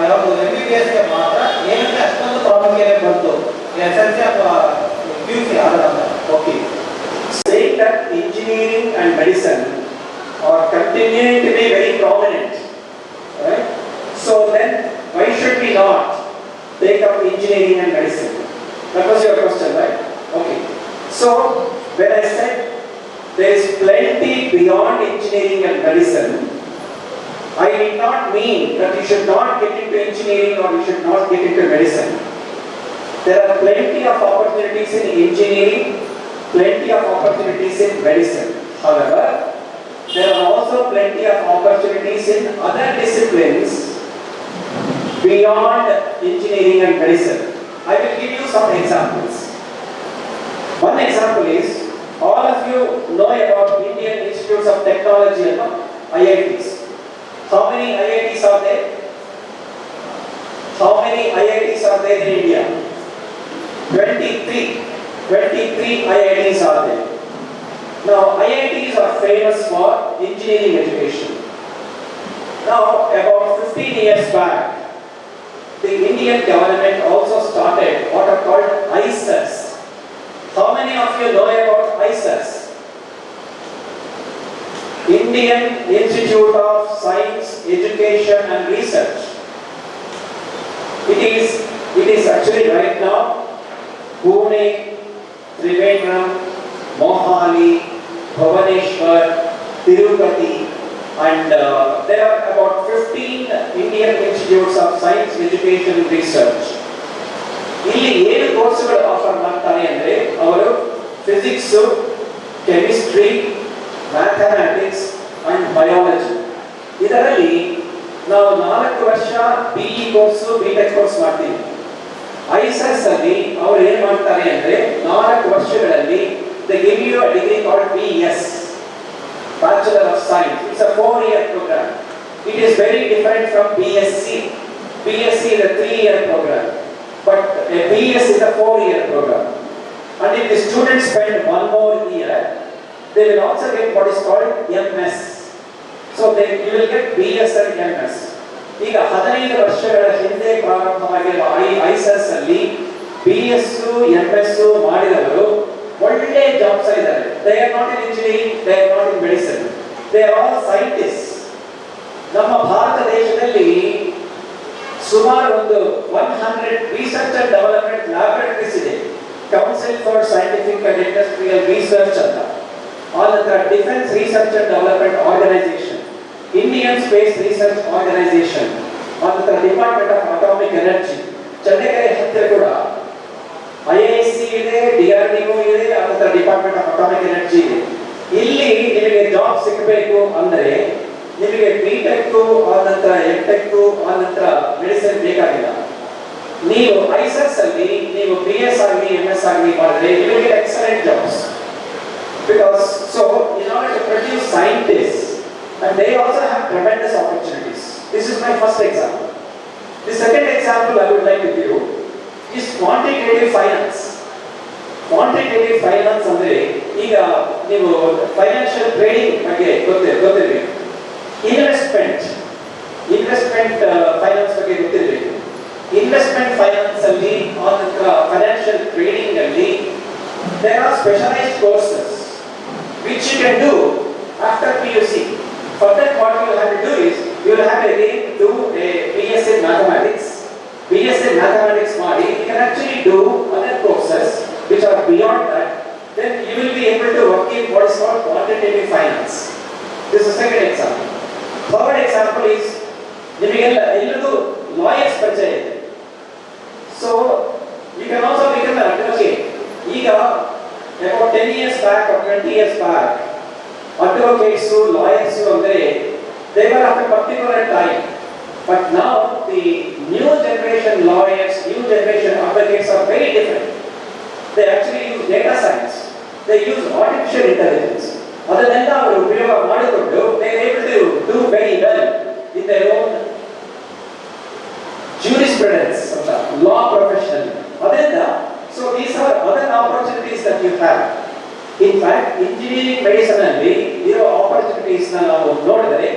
S3: ಯಾವುದು MBBSಗೆ ಮಾತ್ರ ಏನಕ್ಕೆ ಅಷ್ಟೊಂದು ಪ್ರಾಮುಖ್ಯತೆ ಬಂತು? SLC ಅಥವಾ PUC ಆದ
S6: Okay. Saying that engineering and medicine are continuing to be very prominent, right? So then, why should we not take up engineering and medicine? That was your question, right? Okay. So, when I said there is plenty beyond engineering and medicine, I did not mean that you should not get into engineering or you should not get into medicine. There are plenty of opportunities in engineering, plenty of opportunities in medicine. However, there are also plenty of opportunities in other disciplines beyond engineering and medicine. I will give you some examples. One example is, all of you know about Indian Institutes of Technology, IITs. How many IITs are there? How many IITs are there in India? 23. 23 IITs are there. Now, IITs are famous for engineering education. Now, about 15 years back, the Indian government also started what are called ICERs. How many of you know about ISAS, Indian Institute of Science, Education and Research. It is actually right now Pune, Trivandrum, Mohali, Bhubaneswar, Tirupati, and there are about 15 Indian Institutes of Science, Education and Research. ಇಲ್ಲಿ ಏನು ಕೋರ್ಸ್ಗಳು offer ಮಾಡ್ತಾರೆ ಅಂದರೆ ಅವರು physics, chemistry, mathematics and biology, ಇದರಲ್ಲಿ ನಾವು 4 ವರ್ಷ BE course, BTech course ಮಾಡ್ತೀವಿ. ISAS ಅಲ್ಲಿ ಅವರು ಏನು ಮಾಡ್ತಾರೆ ಅಂದರೆ 4 ವರ್ಷಗಳಲ್ಲಿ they give you a degree called BS, Bachelor of Science. It's a 4-year program. It is very different from BSc. BSc is a 3-year program, but a BS is a 4-year program. And if the students spend 1 more year, they will also get what is called MS. So you will get BS and MS. ಈಗ 15 ವರ್ಷಗಳ ಹಿಂದೆ ಪ್ರಾರಂಭವಾಗಿರುವ ISAS ಅಲ್ಲಿ BS, MS ಮಾಡಿದವರು ಒಳ್ಳೆ jobs ಇದ್ದಾರೆ. They are not in engineering, they are not in medicine, they are all scientists. ನಮ್ಮ ಭಾರತ ದೇಶದಲ್ಲಿ ಸುಮಾರು ಒಂದು 100 ರಿಸರ್ಚ್ ಅಂಡ್ ಡೆವಲಪ್ಮೆಂಟ್ ಲ್ಯಾಬೊರೇಟರೀಸ್ ಇದೆ. Council for scientific and industrial research ಅಂತ, ಆನಂತರ defence research and development organisation, Indian space research organisation, ಆನಂತರ department of atomic energy, Channakere ಹತ್ತಿರ ಕೂಡ IISc ಇದೆ, DRDO ಇದೆ, ಆನಂತರ ಡಿಪಾರ್ಟ್ಮೆಂಟ್ ಆಫ್ ಅಟಾಮಿಕ್ ಎನರ್ಜಿ ಇದೆ. ಇಲ್ಲಿ ನಿಮಗೆ ಜಾಬ್ ಸಿಗಬೇಕು ಅಂದರೆ ನಿಮಗೆ BTech, ಆನಂತರ MTech, ಆನಂತರ ಮೆಡಿಸಿನ್ ಬೇಕಾಗಿಲ್ಲ. ನೀವು ISAS ಅಲ್ಲಿ ನೀವು BS ಆಗಲಿ MS ಆಗಲಿ ಮಾಡಿದ್ರೆ you will get excellent jobs, because so in order to produce scientists, and they also have tremendous opportunities. This is my first example. The second example I would like to give is quantitative finance. Quantitative finance ಅಂದ್ರೆ ಈಗ ನೀವು financial trading ಬಗ್ಗೆ ಗೊತ್ತಿರಬೇಕು. Investment finance ಬಗ್ಗೆ ಗೊತ್ತಿರಬೇಕು. Investment finance ಅಲ್ಲಿ ಆನಂತರ financial trading ಅಲ್ಲಿ there are specialized courses which you can do after PUC. For that, what you will have to do is you will have again do a BS in mathematics. BS in mathematics ಮಾಡಿ you can actually do other courses which are beyond that. Then you will be able to work in what is called quantitative finance. This is the second example. Third example is ನಿಮಗೆಲ್ಲ ಎಲ್ಲರೂ lawyers ಪರಿಚಯ ಇದೆ. So you can also become an advocate. ಈಗ about 10 years back or 20 years back, advocates, lawyers ಅಂದ್ರೆ they were of a particular type. But now the new generation lawyers, new generation advocates are very different. They actually use data science, they use artificial intelligence. ಅದನ್ನೆಲ್ಲ ಅವರು ಉಪಯೋಗ ಮಾಡಿಕೊಂಡು they are able to do very well in their own jurisprudence of the law profession. ಅದರಿಂದ so these are other opportunities that you have. In fact, engineering medicine ಅಲ್ಲಿ ಇರೋ opportunities ನಾವು ನೋಡಿದರೆ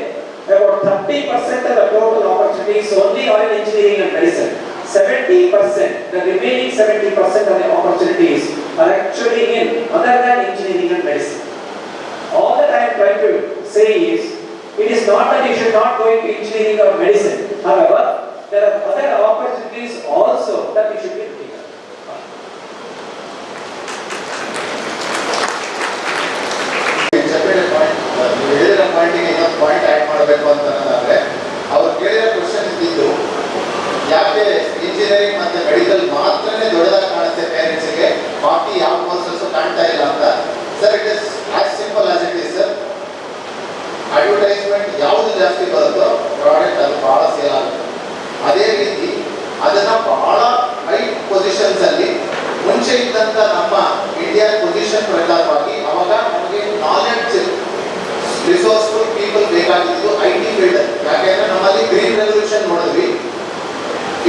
S6: about 30% of the total opportunities only are in engineering and medicine. 70%, the remaining 70% of the opportunities are actually in other than engineering and medicine. All that I am trying to say is, it is not that you should not go into engineering or medicine. However, there are other opportunities also that you should be looking at.
S5: ನೀವು ಹೇಳಿರೋ ಪಾಯಿಂಟಿಗೆ ಇನ್ನೊಂದು point add ಮಾಡಬೇಕು ಅಂತಂದರೆ ಅವ್ರು ಕೇಳಿರೋ question ಇದ್ದಿದ್ದು ಯಾಕೆ engineering ಮತ್ತು medical ಮಾತ್ರನೇ ದೊಡ್ಡದಾಗಿ ಕಾಣುತ್ತೆ ಪೇರೆಂಟ್ಸಿಗೆ, ಬಾಕಿ ಯಾವ ಕೋರ್ಸಸ್ಸು ಕಾಣ್ತಾ ಇಲ್ಲ ಅಂತ. Sir, it is as simple as it is sir. Advertisement ಯಾವುದು ಜಾಸ್ತಿ ಬರುತ್ತೋ ಪ್ರಾಡಕ್ಟ್ ಅದು ಭಾಳ ಸೇಲ್ ಆಗುತ್ತೆ. ಅದೇ ರೀತಿ ಅದನ್ನು ಭಾಳ ಹೈ ಪೊಸಿಷನ್ಸಲ್ಲಿ ಮುಂಚೆ ಇದ್ದಂಥ ನಮ್ಮ ಇಂಡಿಯಾ ಪೊಸಿಷನ್ ಪ್ರಕಾರವಾಗಿ ಅವಾಗ ನಮಗೆ ನಾಲೆಡ್ಜ್ ರಿಸೋರ್ಸ್ಫುಲ್ ಪೀಪಲ್ ಬೇಕಾಗಿದ್ದು IT ಫೀಲ್ಡ್. ಯಾಕೆಂದರೆ ನಮ್ಮಲ್ಲಿ ಗ್ರೀನ್ ರೆವಲ್ಯೂಷನ್ ನೋಡಿದ್ವಿ,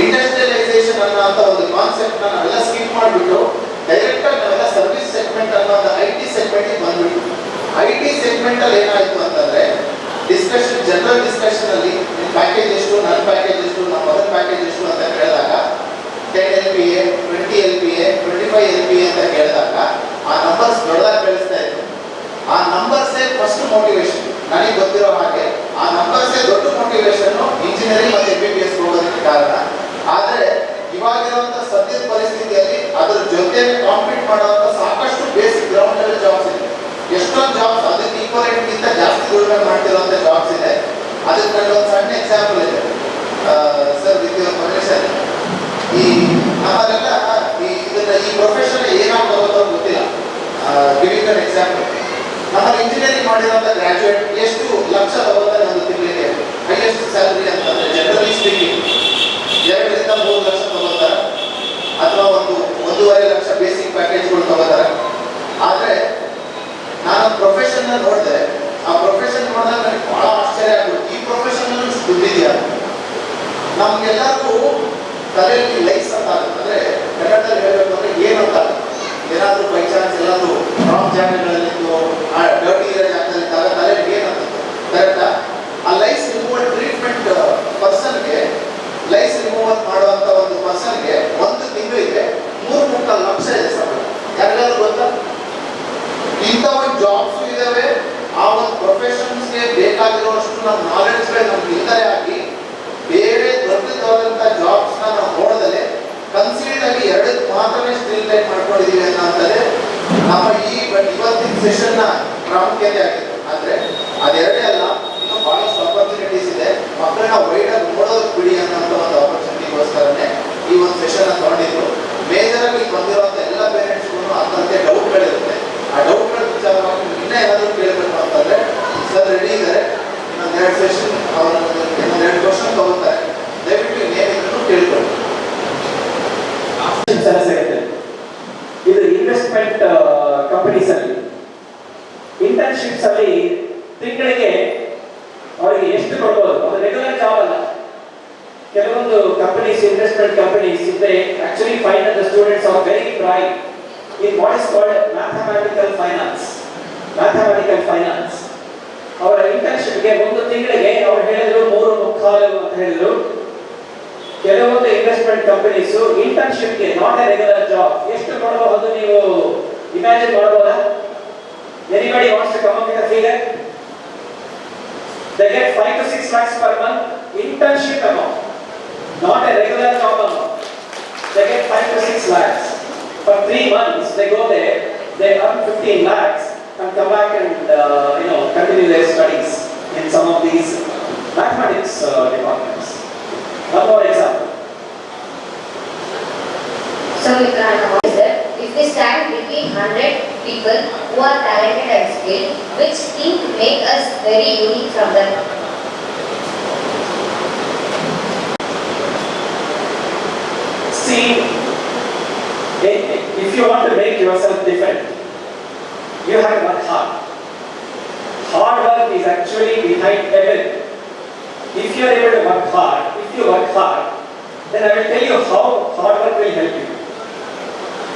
S5: ಇಂಡಸ್ಟ್ರಿಯಲೈಸೇಷನ್ ಅನ್ನೋ ಒಂದು ಕಾನ್ಸೆಪ್ಟ್ನ ನಾವೆಲ್ಲ ಸ್ಕಿಪ್ ಮಾಡಿಬಿಟ್ಟು ಡೈರೆಕ್ಟಾಗಿ ನಾವೆಲ್ಲ ಸರ್ವಿಸ್ ಸೆಗ್ಮೆಂಟ್ ಅನ್ನೋ ಒಂದು IT ಸೆಗ್ಮೆಂಟಿಗೆ ಬಂದ್ಬಿಟ್ಟು IT ಸೆಗ್ಮೆಂಟಲ್ಲಿ ಏನಾಯಿತು ಅಂತಂದರೆ ಡಿಸ್ಕಷನ್, ಜನರಲ್ ಡಿಸ್ಕಷನಲ್ಲಿ ನಿಮ್ಮ ಪ್ಯಾಕೇಜ್ ಎಷ್ಟು, ನನ್ನ ಪ್ಯಾಕೇಜ್ ಎಷ್ಟು, ನಮ್ಮ ಮಗನ ಪ್ಯಾಕೇಜ್ ಎಷ್ಟು ಅಂತ ಕೇಳಿದಾಗ 10 LPA, 20 LPA, 25 LPA ಅಂತ ಕೇಳಿದಾಗ ಆ ನಂಬರ್ಸ್ ದೊಡ್ಡದಾಗಿ ಬೆಳೆಸ್ತಾ ಇತ್ತು. ಆ ನಂಬರ್ಸೇ ಫಸ್ಟ್ ಮೋಟಿವೇಶನ್. ನನಗೆ ಗೊತ್ತಿರೋ ಹಾಗೆ ಆ ನಂಬರ್ಸೇ ದೊಡ್ಡ ಮೋಟಿವೇಶನ್ ಇಂಜಿನಿಯರಿಂಗ್ ಮತ್ತು MBBS ಹೋಗೋದಕ್ಕೆ ಕಾರಣ. ಆದರೆ ಇವಾಗಿರುವಂಥ ಸದ್ಯದ ಪರಿಸ್ಥಿತಿಯಲ್ಲಿ ಅದರ ಜೊತೆ ಕಾಂಪೀಟ್ ಮಾಡುವಂಥ ಸಾಕಷ್ಟು ಬೇಸಿಕ್ ಗ್ರೌಂಡ್ ಲೆವೆಲ್ ಜಾಬ್ಸ್ ಇದೆ. ಎಷ್ಟೊಂದು ಜಾಬ್ಸ್ ಅದಕ್ಕೆ ಈಕ್ವಲೆಂಟ್ಗಿಂತ ಜಾಸ್ತಿ ದುಡಿಮೆ ಮಾಡ್ತಿರುವಂಥ ಜಾಬ್ಸ್ ಇದೆ. ಅದಕ್ಕೆ ಒಂದು ಸಣ್ಣ ಎಕ್ಸಾಂಪಲ್ ಇದೆ ಸರ್, ವಿತ್ ಯುವರ್ ಪರ್ಮಿಷನ್. ಈ ನಮ್ಮಲ್ಲೆಲ್ಲ ಈ ಪ್ರೊಫೆಷನ್ ಏನಾಗ್ಬೋದೋ ಗೊತ್ತಿಲ್ಲ. ಗಿವಿಂಗ್ ಅನ್ ಎಕ್ಸಾಂಪಲ್, ನಮ್ಮಲ್ಲಿ ಇಂಜಿನಿಯರಿಂಗ್ ಮಾಡಿರುವಂಥ ಗ್ರಾಜುಯೇಟ್ ಎಷ್ಟು ಲಕ್ಷ ತಗೋತಾರೆ ಒಂದು ತಿಂಗಳಿಗೆ? ಹೈಯೆಸ್ಟ್ ಸ್ಯಾಲರಿ ಅಂತಂದರೆ ಜನರಲಿ ಸ್ಪೀಕಿಂಗ್ 2 ರಿಂದ 3 ಲಕ್ಷ ತಗೋತಾರೆ, ಅಥವಾ 1.5 ಲಕ್ಷ ಬೇಸಿಕ್ ಪ್ಯಾಕೇಜ್ಗಳು ತಗೋತಾರೆ. ಆದರೆ ನಾನು ಪ್ರೊಫೆಷನ್ ನೋಡಿದೆ, ಆ ಪ್ರೊಫೆಷನ್ ನೋಡಿದಾಗ ನನಗೆ ಭಾಳ ಆಶ್ಚರ್ಯ ಆಗ್ಬಿಟ್ಟು, ಈ ಪ್ರೊಫೆಷನ್ ದುಡ್ಡಿದೆಯಾ? ನಮ್ಗೆಲ್ಲರಿಗೂ ತಲೆಯಲ್ಲಿ ಲೈಸ್ ಅಂತ ಆಗುತ್ತೆ. ಅಂದರೆ ಕನ್ನಡದಲ್ಲಿ ಹೇಳಬೇಕು ಅಂದರೆ ಏನು ಅಂತ ಆಗುತ್ತೆ. ಏನಾದರೂ ಬೈ ಚಾನ್ಸ್ ಎಲ್ಲಾದರೂ ರಾಂಗ್ ಜಾಗಗಳಲ್ಲಿದ್ದು ಡರ್ಟಿ ಇರೋ ಜಾಗದಲ್ಲಿದ್ದಾಗ ತಲೆಯಲ್ಲಿ ಏನಂತ ಕರೆಕ್ಟಾ? ಆ ಲೈಸ್ ರಿಮೂವಲ್ ಟ್ರೀಟ್ಮೆಂಟ್ ಪರ್ಸನ್ಗೆ, ಲೈಸ್ ರಿಮೂವಲ್ ಮಾಡುವಂಥ ಒಂದು ಪರ್ಸನ್ಗೆ 1 ತಿಂಗಳಿಗೆ 3-3 ಲಕ್ಷ ಇದೆ ಸಂಬಳ. ಯಾರಿಗಾದ್ರೂ ಗೊತ್ತಾ? ಇಂಥ ಒಂದು ಜಾಬ್ಸು ಇದ್ದಾವೆ. ಆ ಒಂದು ಪ್ರೊಫೆಷನ್ಸ್ಗೆ ಬೇಕಾಗಿರುವಷ್ಟು ನಮ್ಮ ನಾಲೆಡ್ಜ್ಗಳು ನಮ್ಗೆ ಇಲ್ಲದೆ ಆಗಿ ಬೇರೆ ದೊಡ್ಡದಾದಂಥ ಜಾಬ್ಸ್ನ ನಾವು ನೋಡಿದರೆ ಕನ್ಸೀಲ್ಡ್ ಆಗಿ 2 ಮಾತ್ರನೇ ಸ್ಟಿಲ್ ಟೈಮ್ ಮಾಡ್ಕೊಂಡಿದ್ದೀವಿ ಅನ್ನೋಂಥದ್ದೇ ನಮ್ಮ ಇವತ್ತಿನ ಸೆಷನ್ನ ಪ್ರಾಮುಖ್ಯತೆ ಆಗಿದೆ. ಆದರೆ ಅದೆರಡೇ ಅಲ್ಲ, ಇನ್ನೂ ಭಾಳಷ್ಟು ಆಪರ್ಚುನಿಟೀಸ್ ಇದೆ. ಮಕ್ಕಳನ್ನ ವೈಡಾಗಿ ನೋಡೋದು ಬಿಡಿ ಅನ್ನೋಂಥ ಒಂದು ಆಪರ್ಚುನಿಟಿಗೋಸ್ಕರನೇ ಈ ಒಂದು ಸೆಷನ್ನ ತಗೊಂಡಿದ್ದು. ಮೇಜರಾಗಿ ಬಂದಿರುವಂಥ ಎಲ್ಲ ಪೇರೆಂಟ್ಸ್ಗೂ ಅಂಥದ್ದೇ ಡೌಟ್ಗಳಿರುತ್ತೆ. ಆ ಡೌಟ್ಗಳ ವಿಚಾರವಾಗಿ ಇನ್ನೂ ಏನಾದರೂ ಕೇಳಬೇಕು ಅಂತಂದರೆ ಸರ್ ರೆಡಿ ಇದ್ದಾರೆ. ಇನ್ನೊಂದು 2 ಸೆಷನ್ ಇನ್ನೊಂದು 2 ಕ್ವಶನ್ ತಗೋತಾರೆ. ದಯವಿಟ್ಟು ಇನ್ನೇನಿದ್ರು ಕೇಳ್ಕೊಳ್ಳಿ.
S6: ಸಿಗುತ್ತೆ. ಇದು ಇನ್ವೆಸ್ಟ್ಮೆಂಟ್ ಕಂಪನೀಸ್ ಅಲ್ಲಿ ಇಂಟರ್ನ್ಶಿಪ್ಸ್ ಅಲ್ಲಿ ತಿಂಗಳಿಗೆ ಅವರಿಗೆ ಎಷ್ಟು ಕೊಡ್ಬೋದು? ಅದು ರೆಗ್ಯುಲರ್ ಜಾಬ್ ಅಲ್ಲ. ಕೆಲವೊಂದು companies, investment companies, they actually find the students are very bright in what is called mathematical finance. ಅವರ ಇಂಟರ್ನ್ಶಿಪ್ಗೆ 1 ತಿಂಗಳಿಗೆ ಅವ್ರು ಹೇಳಿದ್ರು 3.25 ಅಂತ ಹೇಳಿದ್ರು. ಕೆಲವೊಂದು ಇನ್ವೆಸ್ಟ್ಮೆಂಟ್ ಕಂಪನೀಸು ಇಂಟರ್ನ್ಶಿಪ್ಗೆ ನಾಟ್ ಎ ರೆಗ್ಯುಲರ್ ಜಾಬ್ ಎಷ್ಟು ಕೊಡಬಹುದು ನೀವು ಇಮ್ಯಾಜಿನ್ ಮಾಡಬಹುದಾ? Anybody wants to come up with a figure? They get 5 to 6 lakhs per month internship amount, not a regular job amount. They get 5 to 6 lakhs. For 3 months they go there, they earn 15 lakhs and come back and continue their studies in some of these mathematics departments. One more example.
S2: So we can is that if we stand between 100 people who are talented and skilled, which thing make us very unique from them?
S6: See, if you want to make yourself different, you have to work hard. Hard work is actually behind everything. If you are able to work hard, then I will tell you how hard work will help you.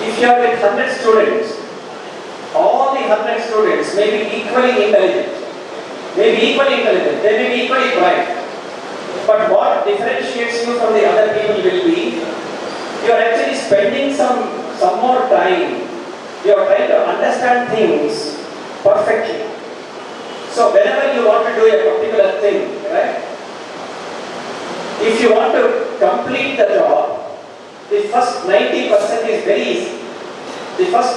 S6: If you are with 100 students, all the 100 students may be equally intelligent, they may be equally bright. But what differentiates you from the other people will be, you are actually spending some more time. You are trying to understand things perfectly. So whenever you want to do a particular thing, right? If you want to complete the job, the first 90% is very easy. The last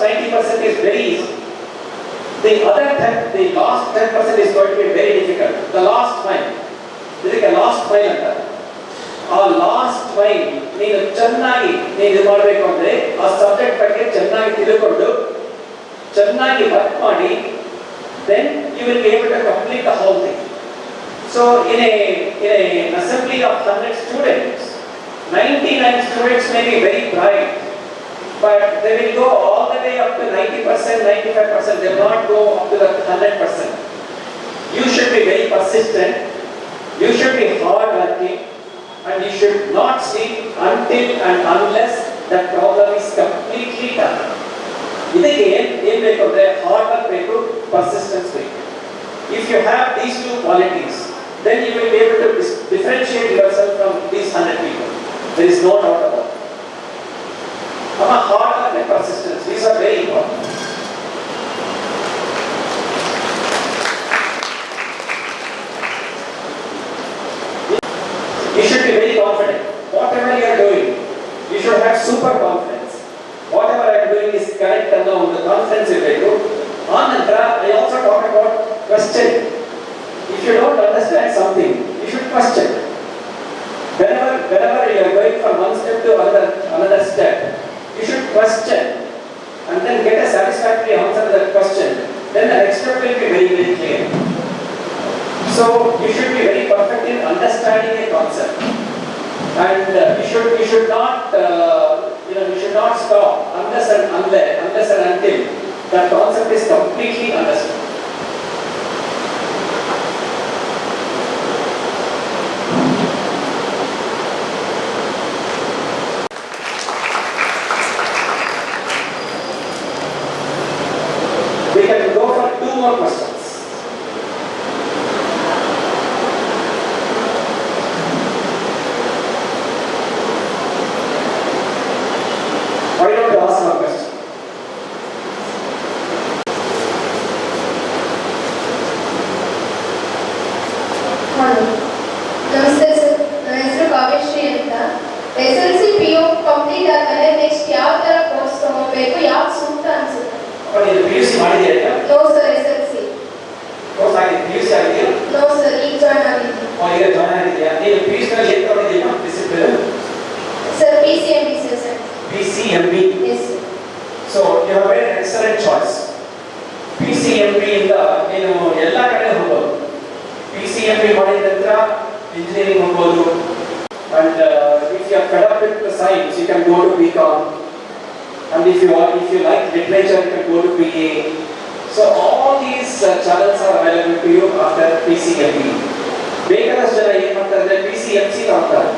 S6: 10% is going to be very difficult. The last mile. This is a last mile anta. ಆ last mile ನೀನು ಚೆನ್ನಾಗಿ ಇದು ಮಾಡಬೇಕು ಅಂದರೆ ಆ subject ಬಗ್ಗೆ ಚೆನ್ನಾಗಿ ತಿಳ್ಕೊಂಡು ಚೆನ್ನಾಗಿ ವರ್ಕ್ ಮಾಡಿ, then you will be able to complete the whole thing. So in an assembly of 100 students, 99 students may be very bright, but they will go all the way up to 90%, 95%. They will not go up to the 100%. You should be very persistent. You should be hard working. And you should not sleep until and unless that problem is completely done. ಇದಕ್ಕೆ ಏನು ಬೇಕು ಅಂದರೆ hard work ಬೇಕು, persistence ಬೇಕು. If you have these 2 qualities, then you will be able to differentiate yourself from these 100 people. There is no doubt about it. Hard work and persistence, these are very important. ಅನ್ನೋ ಒಂದು confidence ಇರಬೇಕು. ಆ ನಂತರ I also talk about question. If you don't understand something you should question. Whenever you are going from one step to another step, you should question and then get a satisfactory answer to that question. Then the next step will be very, very clear. So you should be very perfect in understanding a concept, and you should not you should not stop unless and until that concept is completely understood. We can go for 2 more questions. Why don't you ask one question?
S2: Hello, ನಮಸ್ತೆ sir. ನನ್ನ ಹೆಸರು ಕಾವ್ಯಶ್ರೀ ಅಂತ. SLC PU complete ಆದ್ಮೇಲೆ next ಯಾವ ತರ course ತಗೋಬೇಕು, ಯಾವ್ದು ಸೂಕ್ತ ಅನ್ಸುತ್ತೆ?
S6: But you PUC ಮಾಡಿದೀಯಾ?
S2: No sir, SLC.
S6: ಕೋರ್ಸ್ ಆಗಿದೆ, PUC ಆಗಿದೆಯಾ?
S2: ನೋ ಸರ್, ಈಗ ಜಾಯ್ನ್ ಆಗಿದ್ದೀನಿ.
S6: ಈಗ ಜಾಯ್ನ್ ಆಗಿದೆಯಾ? ನೀವು PUC ನಲ್ಲಿ ಏನು ತಗೊಂಡಿದ್ದೀರಾ discipline?
S2: Sir PCMB sir.
S6: PCMB.
S2: Yes sir.
S6: So you have made an excellent choice. PCMB ಇಂದ ನೀನು ಎಲ್ಲ ಕಡೆ ಹೋಗ್ಬೋದು. PCMB ಮಾಡಿದ ನಂತರ ಇಂಜಿನಿಯರಿಂಗ್ ಹೋಗ್ಬೋದು. And if you are fed up with the science, you can go to BCom. And if you like literature, you can go to BA. So all these channels are available to you after PCMB. ಬೇಕಾದಷ್ಟು ಜನ ಏನು ಮಾಡ್ತಾರೆ ಅಂದರೆ PCMC ತಗೊಳ್ತಾರೆ.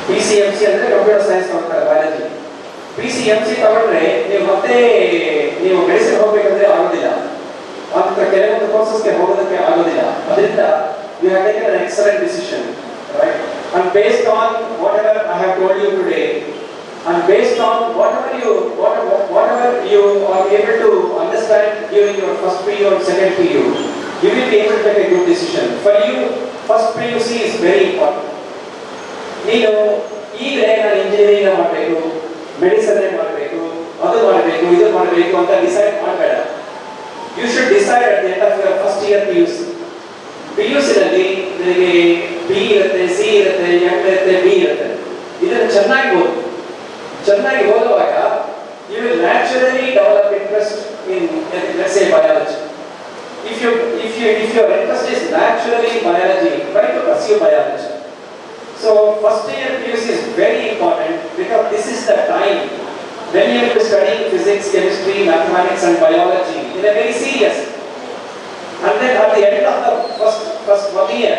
S6: PCMC ಅಂದರೆ computer science ತಗೊಳ್ತಾರೆ, biology. PCMC ತಗೊಂಡ್ರೆ ನೀವು ಮೆಡಿಸಿನ್ ಹೋಗ್ಬೇಕಂದ್ರೆ ಆಗೋದಿಲ್ಲ, ಅಂತ ಕೆಲವೊಂದು ಕೋರ್ಸಸ್ಗೆ ಹೋಗೋದಕ್ಕೆ ಆಗೋದಿಲ್ಲ. ಅದರಿಂದ you have taken an excellent decision, right? And based on whatever I have told you today, and based on whatever you are able to understand during your first PU or second PU, you will be able to take a good decision. For you, first PUC is very important. ನೀನು ಈಗಲೇ ನಾನು engineering ಮಾಡಬೇಕು, medicine ಮಾಡಬೇಕು, ಅದು ಮಾಡಬೇಕು, ಇದು ಮಾಡಬೇಕು ಅಂತ ಡಿಸೈಡ್ ಮಾಡಬೇಡ. You should decide at the end of your first year PUC. PUC ನಲ್ಲಿ ನಿನಗೆ B ಇರುತ್ತೆ, C ಇರುತ್ತೆ, M ಇರುತ್ತೆ, B ಇರುತ್ತೆ. ಇದನ್ನು ಚೆನ್ನಾಗಿ ಓದುವಾಗ you will naturally develop interest in, let's say, biology. If your interest is naturally biology, try to pursue biology. So first year PUC is very important because this is the time when you will be studying physics, chemistry, mathematics and biology in a very serious. And then at the end of the first 1 year,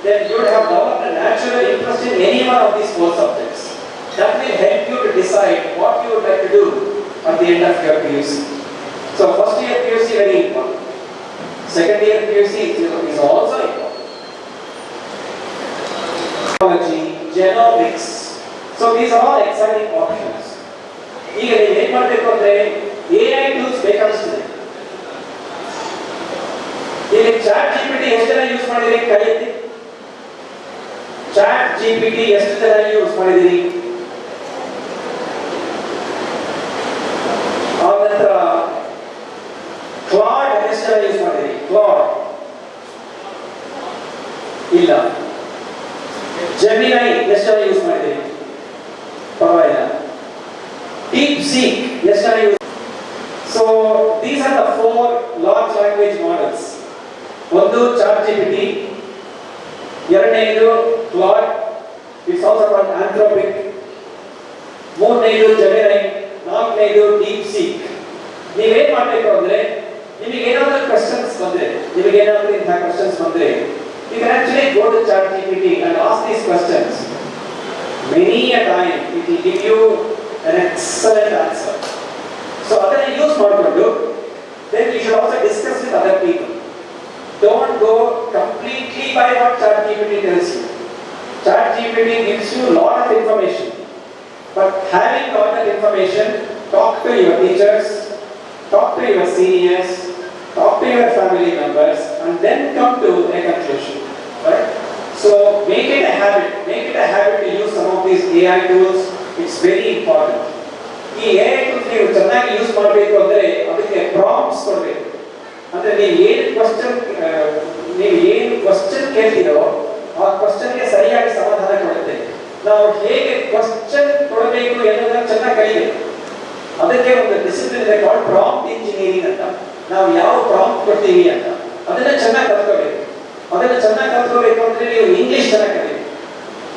S6: then you would have developed a natural interest in any one of these 4 subjects. That will help you to decide what you would like to do at the end of your PUC. So first year PUC very important. Second year PUC is also important. Biology, genomics. So these are all exciting options. ಈಗ ನೀವು ಏನು ಮಾಡಬೇಕು ಅಂದರೆ AI tools ಬೇಕಾಗಿಸ್ತದೆ. ಇಲ್ಲಿ chat GPT ಎಷ್ಟು ಜನ use ಮಾಡಿದಿರಿ ಕೈ ಎತ್ತಿ. ಚಾಟ್ GPT ಎಷ್ಟು ಜನ ಯೂಸ್ ಮಾಡಿದಿರಿ? ಆನಂತರ ಕ್ಲಾಡ್ ಎಷ್ಟು ಜನ ಯೂಸ್ ಮಾಡಿದಿರಿ? ಕ್ಲಾಡ್ ಇಲ್ಲ. ಜೆಮಿನೈ ಎಷ್ಟು ಜನ ಯೂಸ್ ಮಾಡಿದಿರಿ? ಪರವಾಗಿಲ್ಲ. ಡೀಪ್ ಸೀಕ್ ಎಷ್ಟು ಜನ use? So these are the 4 large language models. ಒಂದು ಚಾಟ್ GPT, ಎರಡನೇದು Cloud, it's also called Anthropic, ಮೂರನೇದು ಜೆಮಿನೈ, ನಾಲ್ಕನೇದು ಡೀಪ್ ಸೀಕ್. ನೀವೇನ್ ಮಾಡಬೇಕು ಅಂದ್ರೆ ನಿಮಗೆ ಏನಾದರೂ ಕ್ವೆಶ್ಚನ್ಸ್ ಬಂದ್ರೆ, ಇಂತಹ ಕ್ವೆಶ್ಚನ್ಸ್ ಬಂದ್ರೆ, you can actually go to ChatGPT and ask these questions. Many a time it will give you an excellent answer. So ಅದನ್ನ ಯೂಸ್ ಮಾಡಿಕೊಂಡು then you should also discuss with other people. Don't go completely by what ChatGPT tells you. ChatGPT gives you a lot of information, but having got that information, talk to your teachers, talk to your seniors, talk to your family members, and then come to a conclusion, right? So make it a habit to use some of these AI tools. It's very important. ಈ AI tools ನೀವು ಚೆನ್ನಾಗಿ ಚೆನ್ನಾಗಿ use ಮಾಡಬೇಕು ಅಂದರೆ ಅದಕ್ಕೆ prompts ಕೊಡಬೇಕು. ಅಂದರೆ ನೀವು ಏನು ಕ್ವಶನ್ ಕೇಳ್ತೀರೋ ಆ ಕ್ವಶನ್ಗೆ ಸರಿಯಾಗಿ ಸಮಾಧಾನ ಕೊಡುತ್ತೆ. ನಾವು ಹೇಗೆ ಕ್ವಶನ್ ಕೊಡಬೇಕು ಎನ್ನುವುದನ್ನು ಚೆನ್ನಾಗಿ ಕಲಿಬೇಕು. ಅದಕ್ಕೆ ಒಂದು ಡಿಸಿಪ್ಲಿನ್ ಇದೆ, ಕಾಲ್ಡ್ ಪ್ರಾಂಪ್ಟ್ ಇಂಜಿನಿಯರಿಂಗ್ ಅಂತ. ನಾವು ಯಾವ ಪ್ರಾಂಪ್ಟ್ ಕೊಡ್ತೀವಿ ಅಂತ ಅದನ್ನ ಚೆನ್ನಾಗಿ ಕಲ್ತ್ಕೋಬೇಕು. ಅದನ್ನ ಚೆನ್ನಾಗಿ ಕಲ್ತ್ಕೋಬೇಕು ಅಂದ್ರೆ ನೀವು ಇಂಗ್ಲಿಷ್ ಚೆನ್ನಾಗಿ ಕಲಿಬೇಕು.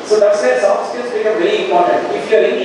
S6: So that's why soft skills become very important. If you are English